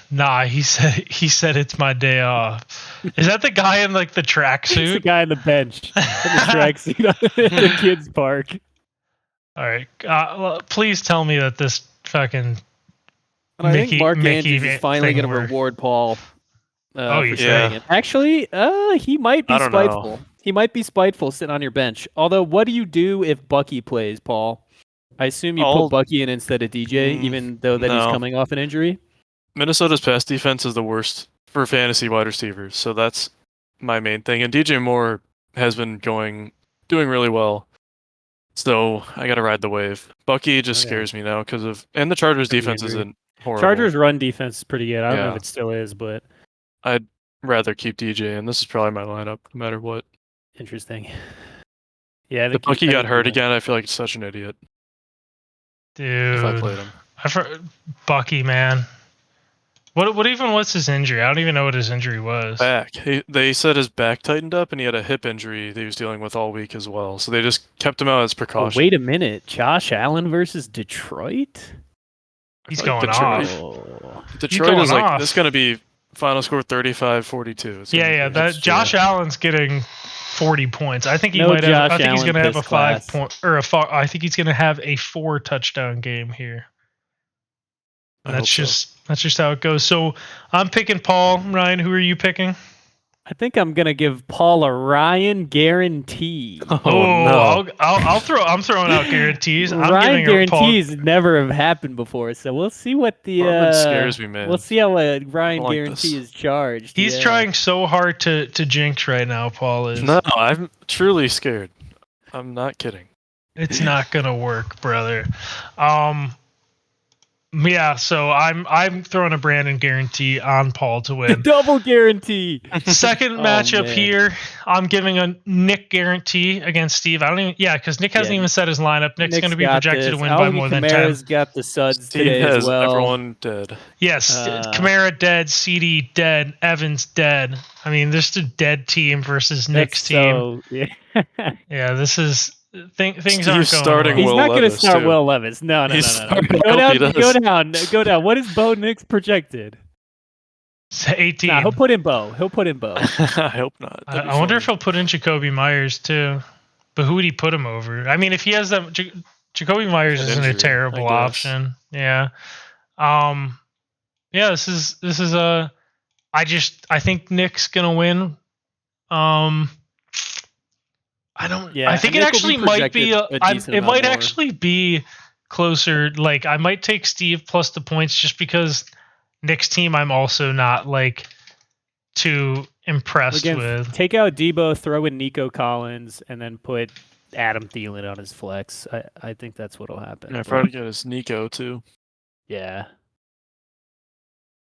[SPEAKER 1] Nah, he said it's my day off. Is that the guy in like the tracksuit?
[SPEAKER 3] It's the guy on the bench in the tracksuit at the kids' park.
[SPEAKER 1] All right, please tell me that this fucking
[SPEAKER 3] I think Mark Andrews is finally going to reward Paul. For saying it. Actually, he might be spiteful. He might be spiteful sitting on your bench. Although, what do you do if Bucky plays, Paul? I assume you put Bucky in instead of DJ, even though he's coming off an injury.
[SPEAKER 2] Minnesota's pass defense is the worst for fantasy wide receivers, so that's my main thing. And DJ Moore has been doing really well. So I got to ride the wave. Bucky just scares me now and the Chargers defense isn't horrible.
[SPEAKER 3] Chargers run defense is pretty good. I don't know if it still is, but
[SPEAKER 2] I'd rather keep DJ, and this is probably my lineup no matter what.
[SPEAKER 3] Interesting. Yeah,
[SPEAKER 2] if Bucky got hurt again, I feel like such an idiot.
[SPEAKER 1] Dude,
[SPEAKER 2] if I played him.
[SPEAKER 1] Bucky, man. What even was his injury? I don't even know what his injury was.
[SPEAKER 2] Back. They said his back tightened up, and he had a hip injury that he was dealing with all week as well. So they just kept him out as precaution.
[SPEAKER 3] Oh, wait a minute. Josh Allen versus Detroit?
[SPEAKER 1] He's going off.
[SPEAKER 2] Detroit is like, this is going to be final score 35-42.
[SPEAKER 1] Yeah. That Josh Allen's getting 40 points. I think he might have. I think he's going to have a 5 point or I think he's going to have a 4 touchdown game here. That's just how it goes. So I'm picking Paul. Ryan, who are you picking?
[SPEAKER 3] I think I'm gonna give Paul a Ryan guarantee.
[SPEAKER 1] Oh no! I'm throwing out guarantees.
[SPEAKER 3] Ryan guarantees never have happened before, so we'll see what the
[SPEAKER 2] scares me, man.
[SPEAKER 3] We'll see how a Ryan guarantee is charged.
[SPEAKER 1] He's trying so hard to jinx right now. Paul is.
[SPEAKER 2] No, I'm truly scared. I'm not kidding.
[SPEAKER 1] It's not gonna work, brother. Yeah, so I'm throwing a Brandon guarantee on Paul to win.
[SPEAKER 3] Double guarantee.
[SPEAKER 1] Second matchup here, I'm giving a Nick guarantee against Steve. Because Nick hasn't even set his lineup. Nick's going to be projected to win by more than 10.
[SPEAKER 3] Kamara's got the suds
[SPEAKER 2] Steve
[SPEAKER 3] today
[SPEAKER 2] has
[SPEAKER 3] as well.
[SPEAKER 2] Everyone dead.
[SPEAKER 1] Yes, Kamara dead, CD dead, Evans dead. I mean, this is a dead team versus Nick's team. Yeah, this is. Things
[SPEAKER 2] Steve's
[SPEAKER 1] aren't going
[SPEAKER 2] starting
[SPEAKER 1] well.
[SPEAKER 3] He's not going to start Will Levis. No. Go down. What is Bo Nix projected?
[SPEAKER 1] 18.
[SPEAKER 3] Nah, he'll put in Bo.
[SPEAKER 2] I hope not.
[SPEAKER 1] I wonder if he'll put in Jacoby Myers too. But who would he put him over? I mean, if he has that, Jacoby Myers isn't a terrible option. Yeah. Yeah. This is a. I think Nick's gonna win. I think it actually might be it might actually be closer. Like I might take Steve plus the points just because Nick's team I'm also not like too impressed with.
[SPEAKER 3] Take out Debo, throw in Nico Collins, and then put Adam Thielen on his flex. I think that's what'll happen.
[SPEAKER 2] Yeah, probably get his Nico too.
[SPEAKER 3] Yeah.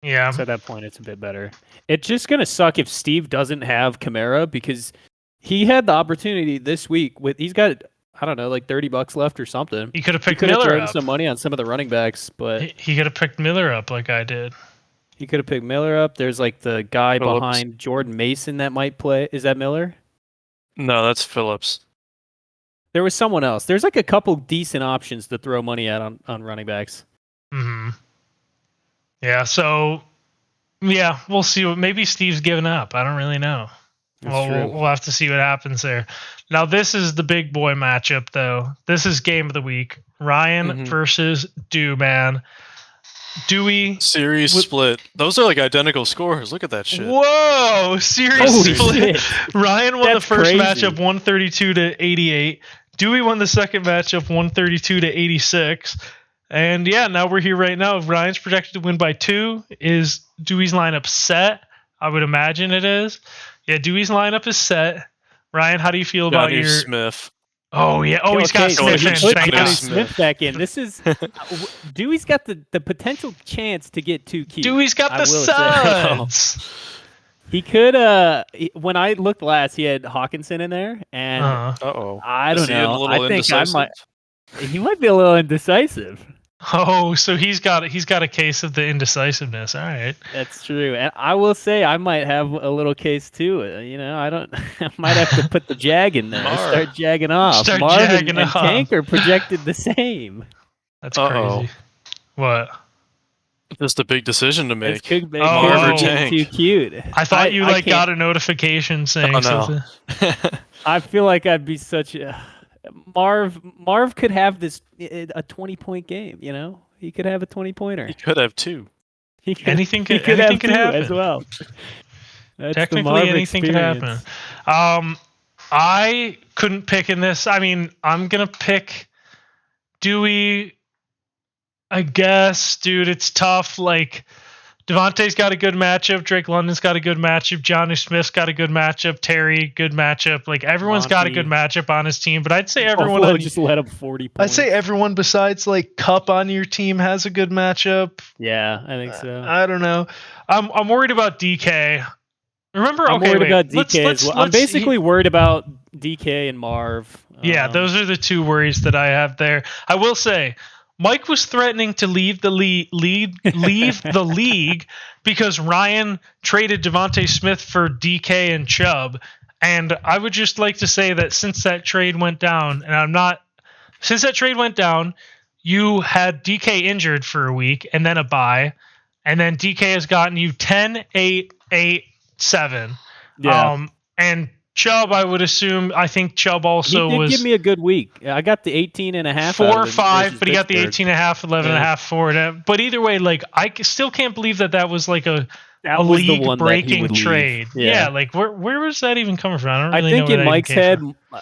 [SPEAKER 1] Yeah.
[SPEAKER 3] So at that point, it's a bit better. It's just gonna suck if Steve doesn't have Kamara because he had the opportunity this week he's got, I don't know, like $30 left or something.
[SPEAKER 1] He could have picked Miller up.
[SPEAKER 3] Some money on some of the running backs, but
[SPEAKER 1] he could have picked Miller up like I did.
[SPEAKER 3] He could have picked Miller up. There's like the guy behind Jordan Mason that might play. Is that Miller?
[SPEAKER 2] No, that's Phillips.
[SPEAKER 3] There was someone else. There's like a couple decent options to throw money at on running backs.
[SPEAKER 1] Mm-hmm. Yeah, so yeah, we'll see. Maybe Steve's giving up. I don't really know. We'll have to see what happens there. Now, this is the big boy matchup, though. This is game of the week. Ryan versus man. Dewey.
[SPEAKER 2] Series split. Those are like identical scores. Look at that shit.
[SPEAKER 1] Whoa! Series split.
[SPEAKER 3] Shit.
[SPEAKER 1] Ryan won the first matchup 132-88. Dewey won the second matchup 132-86. And yeah, now we're here right now. Ryan's projected to win by 2. Is Dewey's lineup set? I would imagine it is. Yeah, Dewey's lineup is set. Ryan, how do you feel about your
[SPEAKER 2] Smith?
[SPEAKER 1] Oh yeah. Oh, he's got Smith in.
[SPEAKER 3] Thank God. Smith back in. This is Dewey's got the potential chance to get 2 keys.
[SPEAKER 1] Dewey's got the suds.
[SPEAKER 3] He could. When I looked last, he had Hawkinson in there, and I don't know. I think he might be a little indecisive.
[SPEAKER 1] Oh, so he's got a case of the indecisiveness. All right,
[SPEAKER 3] that's true, and I will say I might have a little case too. I might have to put the Jag in there. Start jagging off. Marv and Tank are projected the same.
[SPEAKER 1] That's crazy. What?
[SPEAKER 2] Just a big decision to make.
[SPEAKER 3] Marv or Tank. Too cute.
[SPEAKER 1] I thought you got a notification saying something.
[SPEAKER 3] I feel like I'd be such a. Marv could have a 20-point game, He could have a 20-pointer.
[SPEAKER 2] He could have 2.
[SPEAKER 1] Anything could happen
[SPEAKER 3] as well.
[SPEAKER 1] Technically, anything could happen. I couldn't pick in this. I mean, I'm gonna pick Dewey. I guess, dude, it's tough. Like, Devontae's got a good matchup. Drake London's got a good matchup. Johnny Smith's got a good matchup. Terry, good matchup. Like, everyone's got a good matchup on his team. But I'd say everyone
[SPEAKER 3] just let up 40 points.
[SPEAKER 1] I'd say everyone besides like Cup on your team has a good matchup.
[SPEAKER 3] Yeah, I think so.
[SPEAKER 1] I don't know. I'm worried about DK. Remember,
[SPEAKER 3] I'm worried about DK as well. I'm basically worried about DK and Marv.
[SPEAKER 1] Yeah, those are the two worries that I have there. I will say, Mike was threatening to leave the leave the league because Ryan traded Devontae Smith for DK and Chubb. And I would just like to say that since that trade went down, you had DK injured for a week and then a bye, and then DK has gotten you 10, 8, 8, 7.
[SPEAKER 3] Yeah.
[SPEAKER 1] And Chubb, I think Chubb also
[SPEAKER 3] he did give me a good week. I got the 18.5.
[SPEAKER 1] 4 or 5, but he got the 18.5, 11.5 for it. But either way, like I still can't believe that was like a league-breaking trade. Yeah, like where was that even coming from? I don't really know. I think in Mike's head,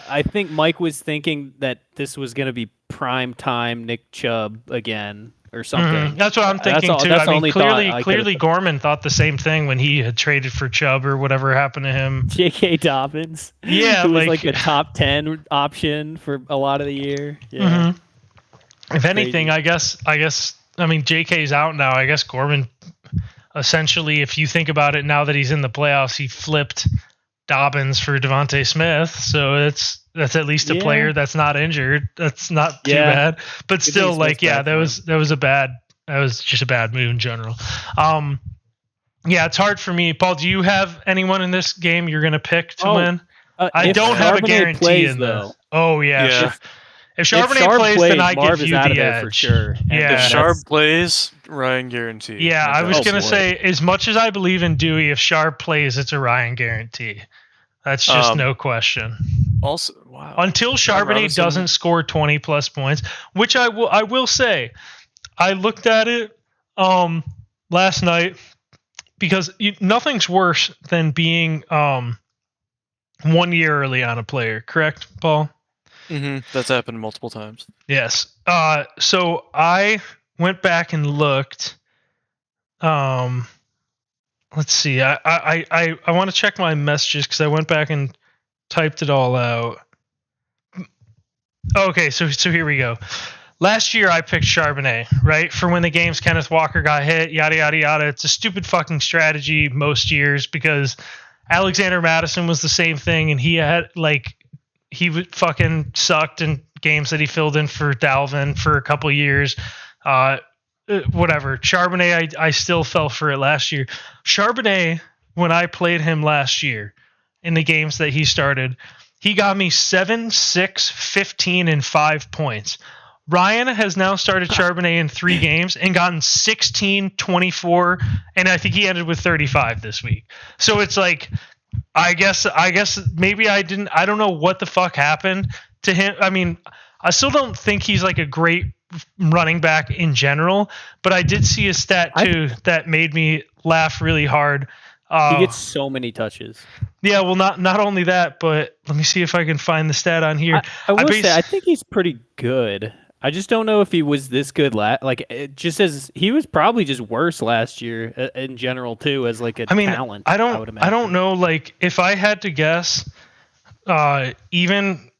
[SPEAKER 3] I think Mike was thinking that this was going to be prime time Nick Chubb again or something.
[SPEAKER 1] Mm-hmm. That's what I'm thinking too. I mean, clearly Gorman thought the same thing when he had traded for Chubb or whatever happened to him.
[SPEAKER 3] J.K. Dobbins.
[SPEAKER 1] Yeah,
[SPEAKER 3] who was like a top 10 option for a lot of the year. Yeah.
[SPEAKER 1] Mm-hmm. If anything, I guess. I mean, J.K.'s out now. I guess Gorman. Essentially, if you think about it, now that he's in the playoffs, he flipped Dobbins for Devontae Smith. So that's at least a player that's not injured. That's not too bad. But still, that was just a bad move in general. It's hard for me. Paul, do you have anyone in this game you're going to pick to win? I don't have a guarantee in this. Oh, yeah. If Charbonnet plays, then I give you the edge.
[SPEAKER 3] For sure.
[SPEAKER 2] Yeah. If Sharp plays, Ryan guarantee.
[SPEAKER 1] Yeah, I was going to say, as much as I believe in Dewey, if Sharp plays, it's a Ryan guarantee. That's just no question.
[SPEAKER 2] Also, wow.
[SPEAKER 1] Until Charbonnet doesn't score 20-plus points, which I will say, I looked at it last night because nothing's worse than being 1 year early on a player, correct, Paul?
[SPEAKER 2] Mm-hmm. That's happened multiple times.
[SPEAKER 1] Yes. So I went back and looked. Let's see. I want to check my messages because I went back and typed it all out. Okay, so here we go. Last year I picked Charbonnet, right? For when the games Kenneth Walker got hit, yada, yada, yada. It's a stupid fucking strategy most years because Alexander Madison was the same thing and he had he fucking sucked in games that he filled in for Dalvin for a couple years. Whatever. Charbonnet, I still fell for it last year. Charbonnet, when I played him last year in the games that he started, he got me 7, 6, 15, and 5 points. Ryan has now started Charbonnet in 3 games and gotten 16, 24, and I think he ended with 35 this week. So it's like, I guess maybe I don't know what the fuck happened to him. I mean, I still don't think he's like a great running back in general, but I did see a stat too that made me laugh really hard.
[SPEAKER 3] He gets so many touches.
[SPEAKER 1] Yeah, well, not only that, but let me see if I can find the stat on here.
[SPEAKER 3] I will say, I think he's pretty good. I just don't know if he was this good. He was probably just worse last year in general too, as like talent.
[SPEAKER 1] I don't know. Like if I had to guess, even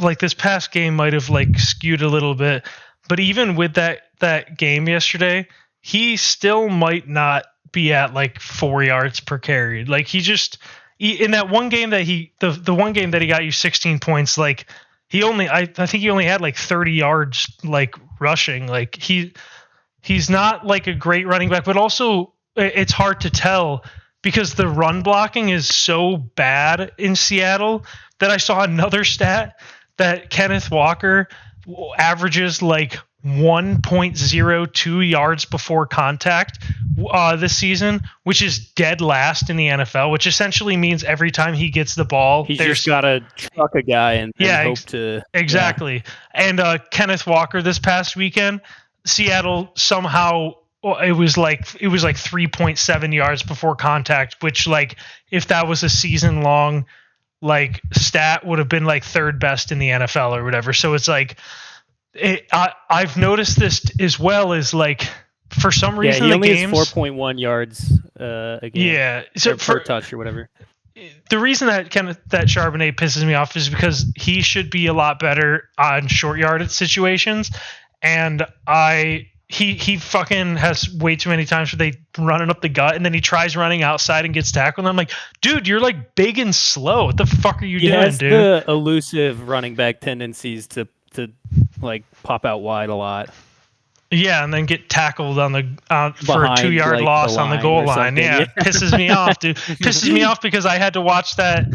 [SPEAKER 1] like this past game might have like skewed a little bit, but even with that game yesterday, he still might not be at like 4 yards per carry. Like in that one game that the one game that he got you 16 points, like. I think he only had like 30 yards like rushing. Like he's not like a great running back, but also it's hard to tell because the run blocking is so bad in Seattle that I saw another stat that Kenneth Walker averages like 1.02 yards before contact this season, which is dead last in the NFL, which essentially means every time he gets the ball,
[SPEAKER 3] he's just got to truck a guy and hope to...
[SPEAKER 1] Exactly. Yeah. And Kenneth Walker this past weekend, Seattle somehow... It was like 3.7 yards before contact, which like if that was a season long like stat would have been like third best in the NFL or whatever. So it's like I've noticed this as well as like for some reason
[SPEAKER 3] he only
[SPEAKER 1] has
[SPEAKER 3] 4.1 yards a game.
[SPEAKER 1] Yeah, so
[SPEAKER 3] per touch or whatever.
[SPEAKER 1] The reason that Charbonnet pisses me off is because he should be a lot better on short yardage situations, and he fucking has way too many times where they running up the gut and then he tries running outside and gets tackled. And I'm like, dude, you're like big and slow. What the fuck are you doing,
[SPEAKER 3] has
[SPEAKER 1] dude?
[SPEAKER 3] The elusive running back tendencies to like pop out wide a lot.
[SPEAKER 1] Yeah, and then get tackled on the for a 2-yard like, loss on the goal line. Yeah, pisses me off, dude. Pisses me off because I had to watch that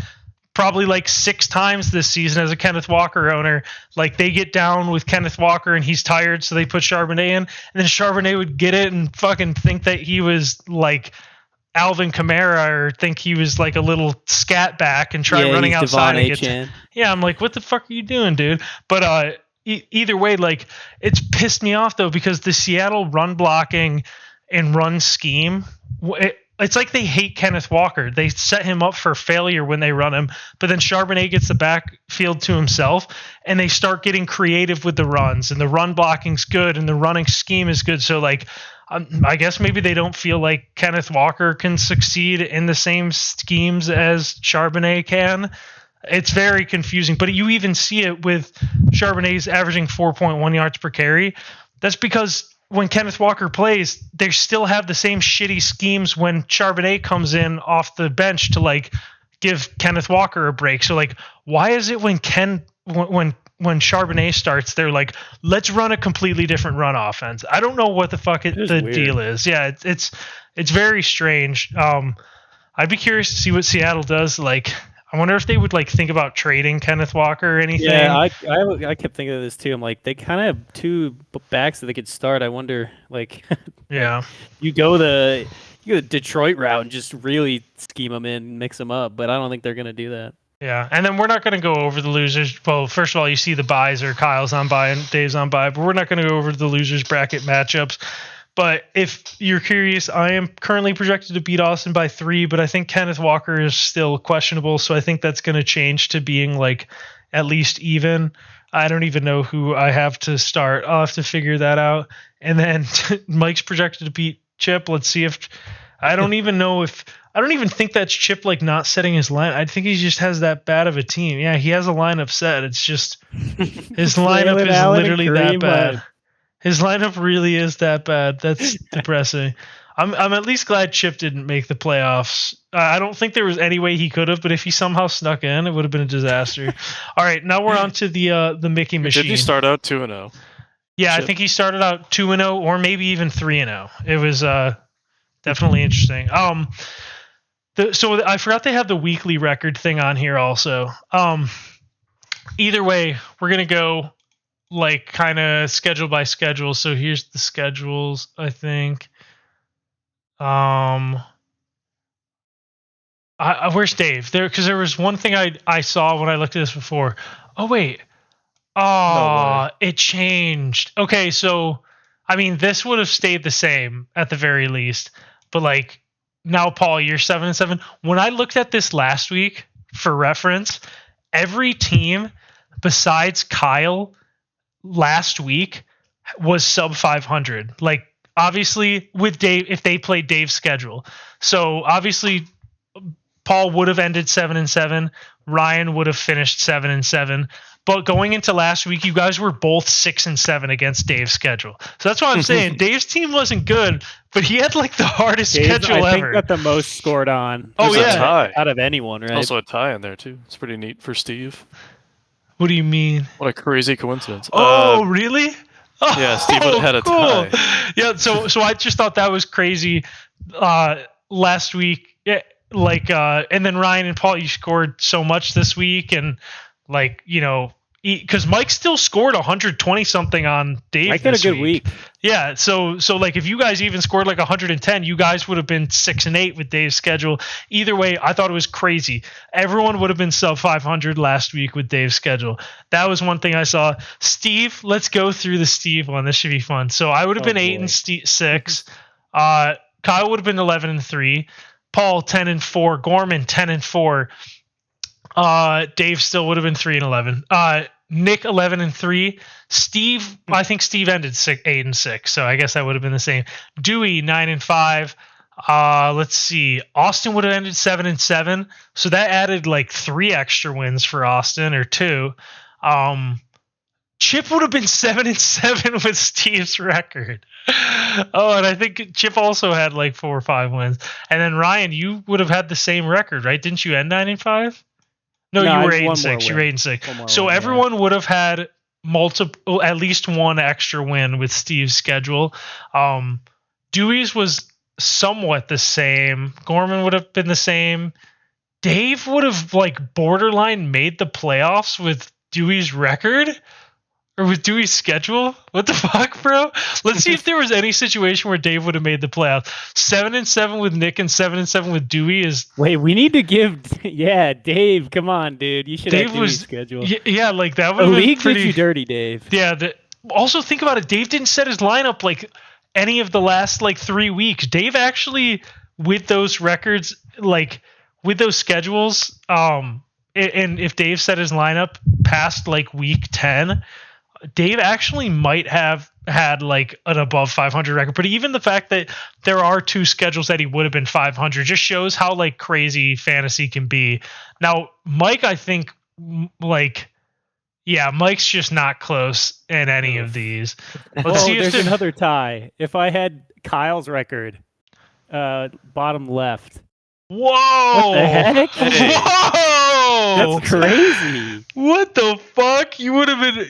[SPEAKER 1] probably like 6 times this season as a Kenneth Walker owner. Like they get down with Kenneth Walker and he's tired, so they put Charbonnet in, and then Charbonnet would get it and fucking think that he was like Alvin Kamara or think he was like a little scat back and try running outside and get. Yeah, I'm like, what the fuck are you doing, dude? But either way, like it's pissed me off though because the Seattle run blocking and run scheme, it's like they hate Kenneth Walker. They set him up for failure when they run him, but then Charbonnet gets the backfield to himself and they start getting creative with the runs and the run blocking's good and the running scheme is good. So like, I guess maybe they don't feel like Kenneth Walker can succeed in the same schemes as Charbonnet can. It's very confusing, but you even see it with Charbonnet's averaging 4.1 yards per carry. That's because when Kenneth Walker plays, they still have the same shitty schemes when Charbonnet comes in off the bench to like give Kenneth Walker a break. So like, why is it when Charbonnet starts, they're like, let's run a completely different run offense? I don't know what the fuck the deal is. Yeah, it's very strange. I'd be curious to see what Seattle does. Like, I wonder if they would like think about trading Kenneth Walker or anything.
[SPEAKER 3] Yeah, I kept thinking of this too. I'm like, they kind of have 2 backs that they could start. I wonder, like,
[SPEAKER 1] yeah,
[SPEAKER 3] you go the Detroit route and just really scheme them in, mix them up. But I don't think they're gonna do that.
[SPEAKER 1] Yeah, and then we're not going to go over the losers. Well, first of all, you see the buys are Kyle's on buy and Dave's on buy, but we're not going to go over the losers bracket matchups. But if you're curious, I am currently projected to beat Austin by 3, but I think Kenneth Walker is still questionable, so I think that's going to change to being like at least even. I don't even know who I have to start. I'll have to figure that out. And then Mike's projected to beat Chip. Let's see if I don't even think that's Chip like not setting his line. I think he just has that bad of a team. Yeah, he has a lineup set. It's just his lineup is literally that bad. His lineup really is that bad. That's depressing. I'm at least glad Chip didn't make the playoffs. I don't think there was any way he could have, but if he somehow snuck in, it would have been a disaster. All right, now we're on to the Mickey machine.
[SPEAKER 2] Did he start out 2-0?
[SPEAKER 1] Yeah, Chip. I think he started out 2-0 or maybe even 3-0. It was definitely interesting. So I forgot they have the weekly record thing on here also. Either way, we're gonna go like kind of schedule by schedule. So here's the schedules, I think. Where's Dave? Because there was one thing I saw when I looked at this before. Oh wait. Oh, it changed. Okay, so I mean this would have stayed the same at the very least, but like now, Paul, you're 7-7. When I looked at this last week for reference, every team besides Kyle last week was sub 500. Like obviously with Dave, if they played Dave's schedule. So obviously Paul would have ended 7-7. Ryan would have finished 7-7. But going into last week, you guys were both 6-7 against Dave's schedule. So that's why I'm saying Dave's team wasn't good, but he had like the hardest schedule ever.
[SPEAKER 3] I think got the most scored on.
[SPEAKER 1] Oh yeah,
[SPEAKER 3] out of anyone, right?
[SPEAKER 2] Also a tie in there too. It's pretty neat for Steve.
[SPEAKER 1] What do you mean?
[SPEAKER 2] What a crazy coincidence.
[SPEAKER 1] Oh, really? Oh,
[SPEAKER 2] yeah, Steve would have had a tie.
[SPEAKER 1] Yeah, so I just thought that was crazy last week. Yeah, like and then Ryan and Paul, you scored so much this week, and like, you know, because Mike still scored 120 something on Dave.
[SPEAKER 3] Mike had a good week.
[SPEAKER 1] Yeah, so like if you guys even scored like 110, you guys would have been 6-8 with Dave's schedule. Either way, I thought it was crazy. Everyone would have been sub 500 last week with Dave's schedule. That was one thing I saw. Steve, let's go through the Steve one. This should be fun. So I would have been 8-6. Kyle would have been 11-3. Paul 10-4. Gorman 10-4. Dave still would have been 3-11. Nick 11-3. Steve, I think Steve ended 8-6, so I guess that would have been the same. Dewey 9-5. Let's see. Austin would have ended 7-7, so that added like 3 extra wins for Austin or 2. Chip would have been 7-7 with Steve's record. Oh, and I think Chip also had like 4 or 5 wins. And then Ryan, you would have had the same record, right? Didn't you end 9-5? No, you were 8-6. You were 8-6. So everyone would have had at least one extra win with Steve's schedule. Dewey's was somewhat the same. Gorman would have been the same. Dave would have like borderline made the playoffs with Dewey's record. Or with Dewey's schedule? What the fuck, bro? Let's see if there was any situation where Dave would have made the playoffs. 7-7 with Nick and 7-7 with Dewey is.
[SPEAKER 3] Wait, we need to give. Yeah, Dave, come on, dude. You should have Dewey's schedule.
[SPEAKER 1] Yeah, like that would have been pretty.
[SPEAKER 3] Did you dirty, Dave?
[SPEAKER 1] Yeah. Also, think about it. Dave didn't set his lineup like any of the last like 3 weeks. Dave actually, with those records, like with those schedules, and if Dave set his lineup past like week 10. Dave actually might have had like an above 500 record, but even the fact that there are 2 schedules that he would have been 500 just shows how like crazy fantasy can be. Now, Mike, I think Mike's just not close in any of these.
[SPEAKER 3] Let's see. There's another tie. If I had Kyle's record, bottom left.
[SPEAKER 1] Whoa!
[SPEAKER 3] What the heck?
[SPEAKER 1] Whoa!
[SPEAKER 3] That's crazy.
[SPEAKER 1] What the fuck? You would have been.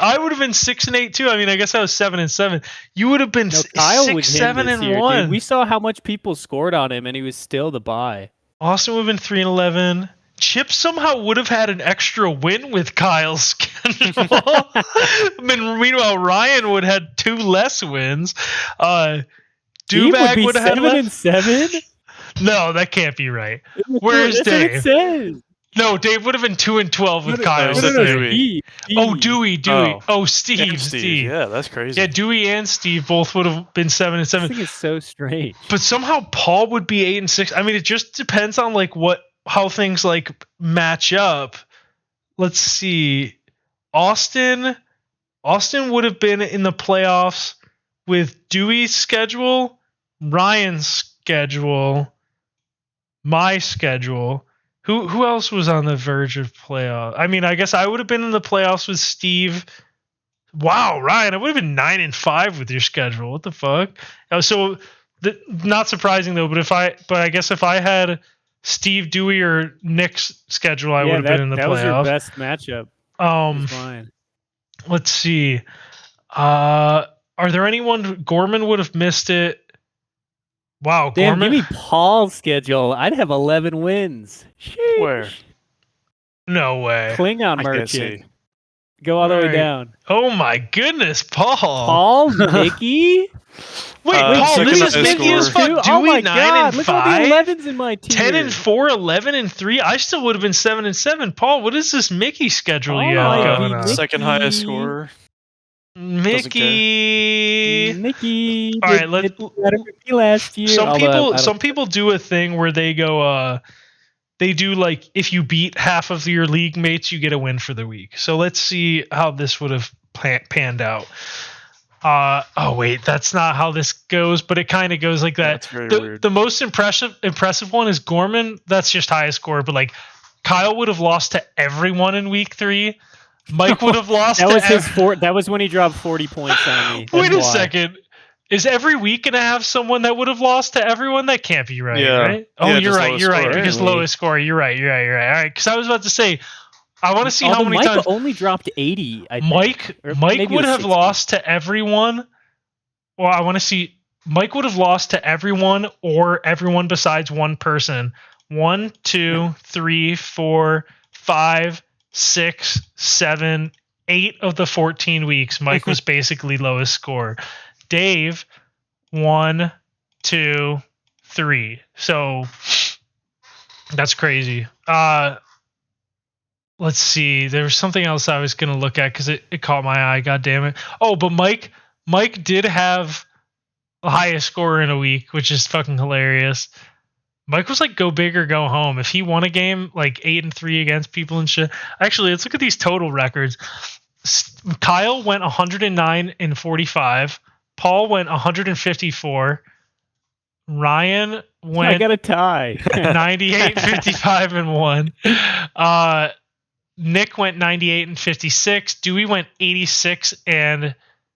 [SPEAKER 1] I would have been 6-8 too. I mean, I guess I was 7-7. You would have been 6-7-1.
[SPEAKER 3] Dude. We saw how much people scored on him, and he was still the buy.
[SPEAKER 1] Austin would have been 3-11. Chip somehow would have had an extra win with Kyle's schedule. Meanwhile, Ryan would have had 2 less wins. Dubag would have had
[SPEAKER 3] 7-7.
[SPEAKER 1] No, that can't be right. Where is Dave?
[SPEAKER 3] What it says.
[SPEAKER 1] No, Dave would have been 2-12 with Kyle.
[SPEAKER 2] Dewey.
[SPEAKER 1] Oh, Dewey. Oh, Steve.
[SPEAKER 2] Yeah, that's crazy.
[SPEAKER 1] Yeah, Dewey and Steve both would have been 7-7.
[SPEAKER 3] I think it's so strange.
[SPEAKER 1] But somehow Paul would be 8-6. I mean, it just depends on like how things like match up. Let's see. Austin would have been in the playoffs with Dewey's schedule, Ryan's schedule, my schedule. Who else was on the verge of playoff? I mean, I guess I would have been in the playoffs with Steve. Wow, Ryan, I would have been 9-5 with your schedule. What the fuck? So, not surprising though. But I guess if I had Steve, Dewey, or Nick's schedule, I would have been in the playoffs. That was
[SPEAKER 3] your best matchup.
[SPEAKER 1] Fine. Let's see. Are there anyone? Gorman would have missed it. Wow,
[SPEAKER 3] damn,
[SPEAKER 1] Gorman.
[SPEAKER 3] Give me Paul's schedule. I'd have 11 wins. Sheesh.
[SPEAKER 2] Where?
[SPEAKER 1] No way.
[SPEAKER 3] Klingon merchant. Go all the way down.
[SPEAKER 1] Oh my goodness, Paul.
[SPEAKER 3] Paul, Mickey.
[SPEAKER 1] Wait, Paul, this is Mickey as fuck. Dewey,
[SPEAKER 3] oh my
[SPEAKER 1] 9-5.
[SPEAKER 3] God, look at all the 11s in my team.
[SPEAKER 1] 10-4, 11-3. I still would have been 7-7. Paul, what is this Mickey schedule you have going on?
[SPEAKER 2] Second highest scorer.
[SPEAKER 1] Mickey.
[SPEAKER 3] All right, let's. Last year.
[SPEAKER 1] Some people do a thing where they go. They do like if you beat half of your league mates, you get a win for the week. So let's see how this would have panned out. Oh wait, that's not how this goes, but it kind of goes like that.
[SPEAKER 2] That's very weird.
[SPEAKER 1] The most impressive one is Gorman. That's just highest score, but like Kyle would have lost to everyone in week 3. Mike would have lost.
[SPEAKER 3] That was when he dropped 40 points on me.
[SPEAKER 1] Wait a second. Is every week gonna have someone that would have lost to everyone? That can't be right, right? Oh, yeah, you're right. You're right. Because lowest score. You're right. All right. Because I was about to say, I want to see how many
[SPEAKER 3] Mike
[SPEAKER 1] times.
[SPEAKER 3] Only dropped 80. I
[SPEAKER 1] think. Mike would have lost to everyone. Well, I want to see. Mike would have lost to everyone or everyone besides one person. 1, 2, 3, 4, 5, 6, 7, 8 of the 14 weeks. Mike was basically lowest score. Dave, 1, 2, 3. So that's crazy. Let's see. There was something else I was gonna look at because it caught my eye. God damn it. Oh, but Mike did have the highest score in a week, which is fucking hilarious. Mike was like go big or go home. If he won a game like 8-3 against people and shit. Actually, let's look at these total records. Kyle went 109-45. Paul went 154. Ryan went.
[SPEAKER 3] I got a tie.
[SPEAKER 1] 98-55-1. Nick went 98 and 56. Dewey went 86 and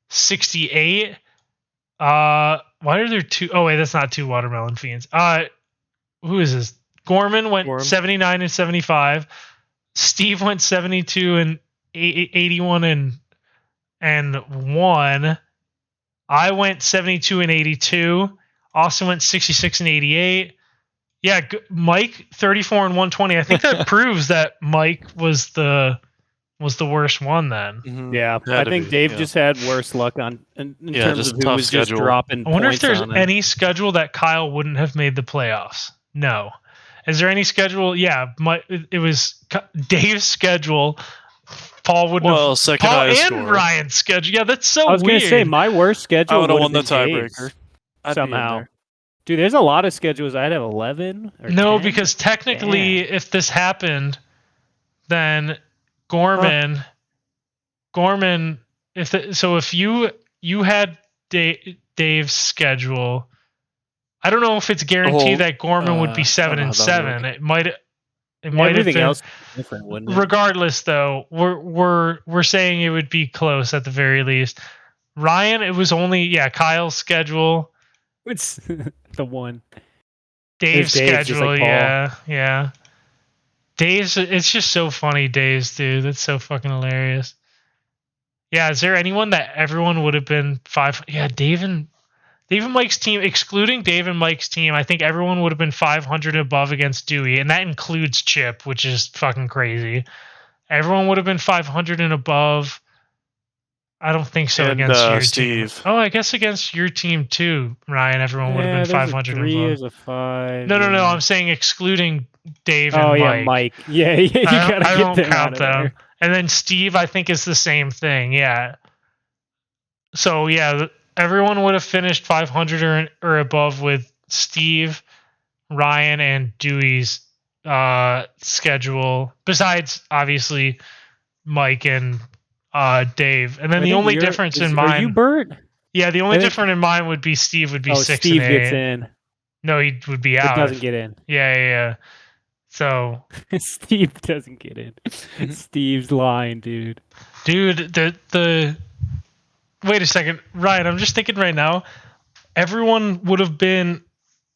[SPEAKER 1] 68. Why are there two? Oh wait, that's not two watermelon fiends. Who is this? Gorman went 79 and 75. Steve went 72 and 81 and 1. I went 72 and 82. Austin went 66 and 88. Yeah, Mike 34 and 120. I think that proves that Mike was the worst one then.
[SPEAKER 3] Mm-hmm. Yeah, I think Dave just had worse luck in terms of who was schedule. Just dropping.
[SPEAKER 1] I wonder if there's any schedule that Kyle wouldn't have made the playoffs. No. Is there any schedule? Yeah, it was Dave's schedule. Paul wouldn't have.
[SPEAKER 2] Second
[SPEAKER 1] Paul and
[SPEAKER 2] score.
[SPEAKER 1] Ryan's schedule. Yeah, that's so weird.
[SPEAKER 3] I was going to say my worst schedule would have won the tiebreaker somehow. Dude, there's a lot of schedules. I'd have 11 or
[SPEAKER 1] no,
[SPEAKER 3] 10.
[SPEAKER 1] Because technically, if this happened, then Gorman, if you had Dave's schedule, I don't know if it's guaranteed that Gorman would be 7 and 7. It might
[SPEAKER 3] everything else different, wouldn't it?
[SPEAKER 1] Regardless, though, we're saying it would be close at the very least. Ryan, it was only Kyle's schedule.
[SPEAKER 3] It's the one.
[SPEAKER 1] Dave's schedule, like yeah. Dave's, it's just so funny, Dave's, dude. That's so fucking hilarious. Yeah, is there anyone that everyone would have been 5? Yeah, Dave and Mike's team, excluding Dave and Mike's team, I think everyone would have been 500 and above against Dewey, and that includes Chip, which is fucking crazy. Everyone would have been 500 and above. I don't think so against your
[SPEAKER 2] Steve.
[SPEAKER 1] team. Oh, I guess against your team too, Ryan. Everyone would have been 500 and above.
[SPEAKER 3] 3 is a 5.
[SPEAKER 1] No. I'm saying excluding Dave and Mike.
[SPEAKER 3] Oh yeah, Mike. Yeah, you gotta
[SPEAKER 1] I
[SPEAKER 3] get
[SPEAKER 1] don't
[SPEAKER 3] them
[SPEAKER 1] count
[SPEAKER 3] out
[SPEAKER 1] them.
[SPEAKER 3] there.
[SPEAKER 1] And then Steve, I think, is the same thing. Yeah. So yeah, everyone would have finished 500 or above with Steve, Ryan, and Dewey's schedule. Besides, obviously, Mike and Dave. And then the only difference in mine.
[SPEAKER 3] Are you Bert?
[SPEAKER 1] Yeah, the only difference in mine would be Steve would be 6
[SPEAKER 3] Steve
[SPEAKER 1] and 8.
[SPEAKER 3] gets in.
[SPEAKER 1] No, he would be out.
[SPEAKER 3] He doesn't get in.
[SPEAKER 1] Yeah. So
[SPEAKER 3] Steve doesn't get in. Steve's lying, dude.
[SPEAKER 1] Dude, the wait a second, Ryan. I'm just thinking right now. Everyone would have been.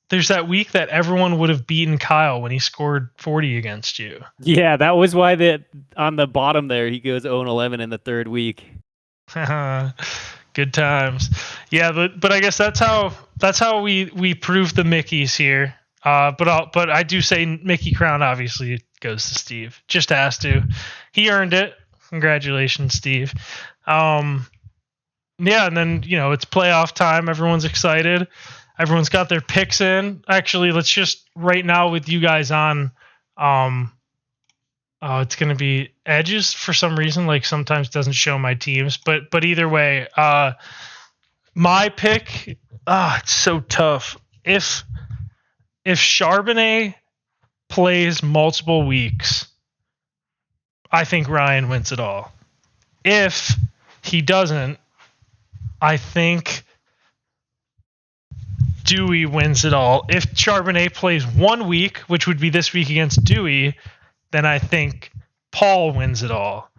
[SPEAKER 1] There's that week that everyone would have beaten Kyle when he scored 40 against you.
[SPEAKER 3] Yeah, that was why on the bottom there he goes 0-11 in the third week.
[SPEAKER 1] Good times. Yeah, but I guess that's how we prove the Mickeys here. But I do say Mickey Crown obviously goes to Steve. Just has to. He earned it. Congratulations, Steve. Yeah, and then it's playoff time. Everyone's excited. Everyone's got their picks in. Actually, let's just right now with you guys on. It's gonna be Edges for some reason. Like sometimes doesn't show my teams, but either way, my pick. It's so tough. If Charbonnet plays multiple weeks, I think Ryan wins it all. If he doesn't, I think Dewey wins it all. If Charbonnet plays 1 week, which would be this week against Dewey, then I think Paul wins it all.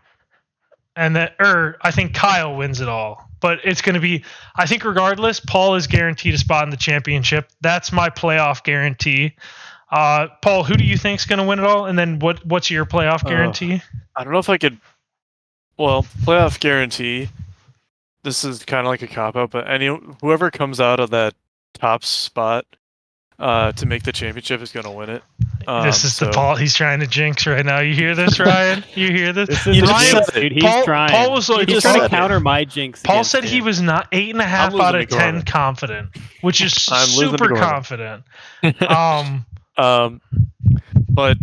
[SPEAKER 1] I think Kyle wins it all. But it's going to be, I think regardless, Paul is guaranteed a spot in the championship. That's my playoff guarantee. Paul, who do you think is going to win it all? And then what's your playoff guarantee?
[SPEAKER 2] I don't know if I could. Well, playoff guarantee. This is kind of like a cop-out, but whoever comes out of that top spot to make the championship is going to win it.
[SPEAKER 1] This is the Paul he's trying to jinx right now. You hear this, Ryan? You hear this?
[SPEAKER 3] This is Ryan, dude. He's trying.
[SPEAKER 1] Paul was like,
[SPEAKER 3] he's trying to counter my jinx.
[SPEAKER 1] Paul said he was not 8.5 out of 10 confident, which is super confident.
[SPEAKER 2] But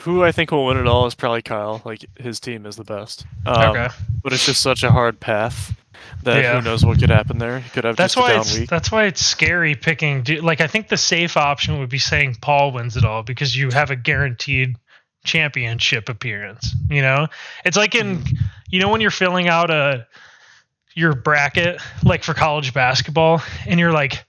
[SPEAKER 2] who I think will win it all is probably Kyle. Like his team is the best.
[SPEAKER 1] Okay.
[SPEAKER 2] But it's just such a hard path that who knows what could happen there. He could have just a down week.
[SPEAKER 1] That's why it's scary picking. Like I think the safe option would be saying Paul wins it all because you have a guaranteed championship appearance. It's like in when you're filling out your bracket like for college basketball and you're like,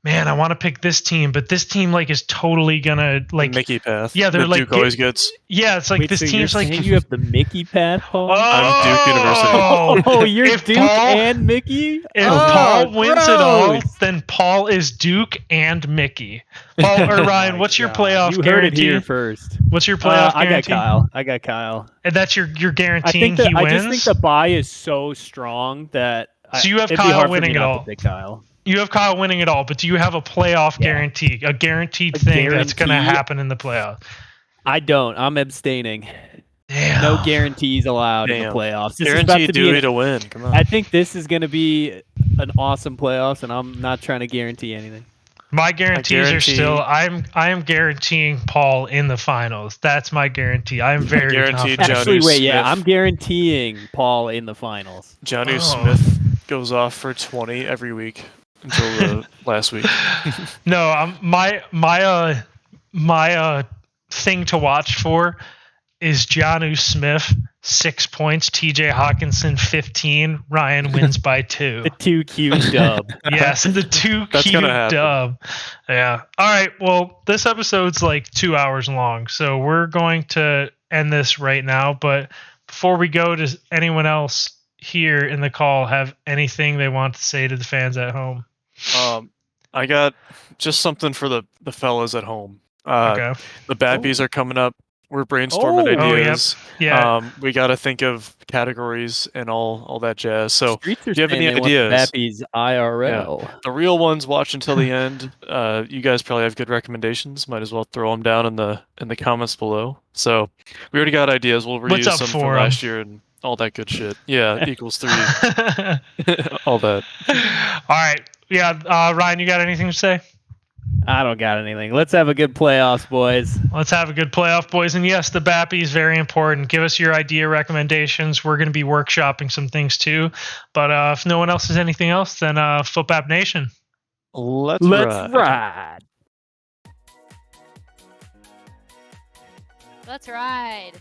[SPEAKER 1] man, I want to pick this team, but this team like is totally gonna like
[SPEAKER 2] Mickey path.
[SPEAKER 1] Yeah, they're
[SPEAKER 2] that
[SPEAKER 1] like
[SPEAKER 2] Duke always gets.
[SPEAKER 1] Yeah, it's like
[SPEAKER 3] Wait,
[SPEAKER 1] this
[SPEAKER 3] so
[SPEAKER 1] team's
[SPEAKER 3] you're
[SPEAKER 1] like
[SPEAKER 3] saying you have the Mickey path, Paul?
[SPEAKER 2] I'm Duke University.
[SPEAKER 3] Oh, you're
[SPEAKER 1] if
[SPEAKER 3] Duke
[SPEAKER 1] Paul,
[SPEAKER 3] and Mickey?
[SPEAKER 1] If Paul wins it all, then Paul is Duke and Mickey. Paul or Ryan, what's your playoff
[SPEAKER 3] you
[SPEAKER 1] guarantee?
[SPEAKER 3] Heard it here first.
[SPEAKER 1] What's your playoff guarantee?
[SPEAKER 3] I got Kyle.
[SPEAKER 1] And that's your guaranteeing he wins?
[SPEAKER 3] I just think the bye is so strong that
[SPEAKER 1] so you have
[SPEAKER 3] it'd
[SPEAKER 1] Kyle
[SPEAKER 3] be hard
[SPEAKER 1] winning
[SPEAKER 3] for me
[SPEAKER 1] it
[SPEAKER 3] not
[SPEAKER 1] all.
[SPEAKER 3] to pick Kyle.
[SPEAKER 1] You have Kyle winning it all, but do you have a playoff guarantee? A guaranteed thing that's going to happen in the playoffs?
[SPEAKER 3] I don't. I'm abstaining.
[SPEAKER 1] Damn.
[SPEAKER 3] No guarantees allowed in the playoffs. This
[SPEAKER 2] Guarantee Dewey to win. Come on.
[SPEAKER 3] I think this is going to be an awesome playoffs, and I'm not trying to guarantee anything.
[SPEAKER 1] My guarantees are still I am guaranteeing Paul in the finals. That's my guarantee. I'm very confident.
[SPEAKER 3] Actually, wait, I'm guaranteeing Paul in the finals.
[SPEAKER 2] Jonnu Smith goes off for 20 every week until the last week.
[SPEAKER 1] No, my thing to watch for is Jonnu Smith 6 points, TJ Hawkinson 15, Ryan wins by 2.
[SPEAKER 3] The 2Q dub.
[SPEAKER 1] Yes, the 2Q dub. Yeah. All right. Well, this episode's like 2 hours long, so we're going to end this right now. But before we go, does anyone else here in the call have anything they want to say to the fans at home?
[SPEAKER 2] I got just something for the fellas at home.
[SPEAKER 1] Okay.
[SPEAKER 2] The Babbies are coming up. We're brainstorming ideas.
[SPEAKER 1] Yeah.
[SPEAKER 2] We got to think of categories and all that jazz. So, do
[SPEAKER 3] you
[SPEAKER 2] have any ideas?
[SPEAKER 3] Babbies IRL.
[SPEAKER 2] Yeah. The real ones, watch until the end. You guys probably have good recommendations. Might as well throw them down in the comments below. So, we already got ideas. We'll reuse some from last year and all that good shit. Yeah, equals 3. All that.
[SPEAKER 1] All right. Yeah, Ryan, you got anything to say?
[SPEAKER 3] I don't got anything. Let's have a good playoffs, boys.
[SPEAKER 1] Let's have a good playoff, boys. And yes, the Bappy is very important. Give us your idea recommendations. We're going to be workshopping some things too. But if no one else has anything else, then Footbap Nation.
[SPEAKER 2] Let's ride.
[SPEAKER 4] Let's ride.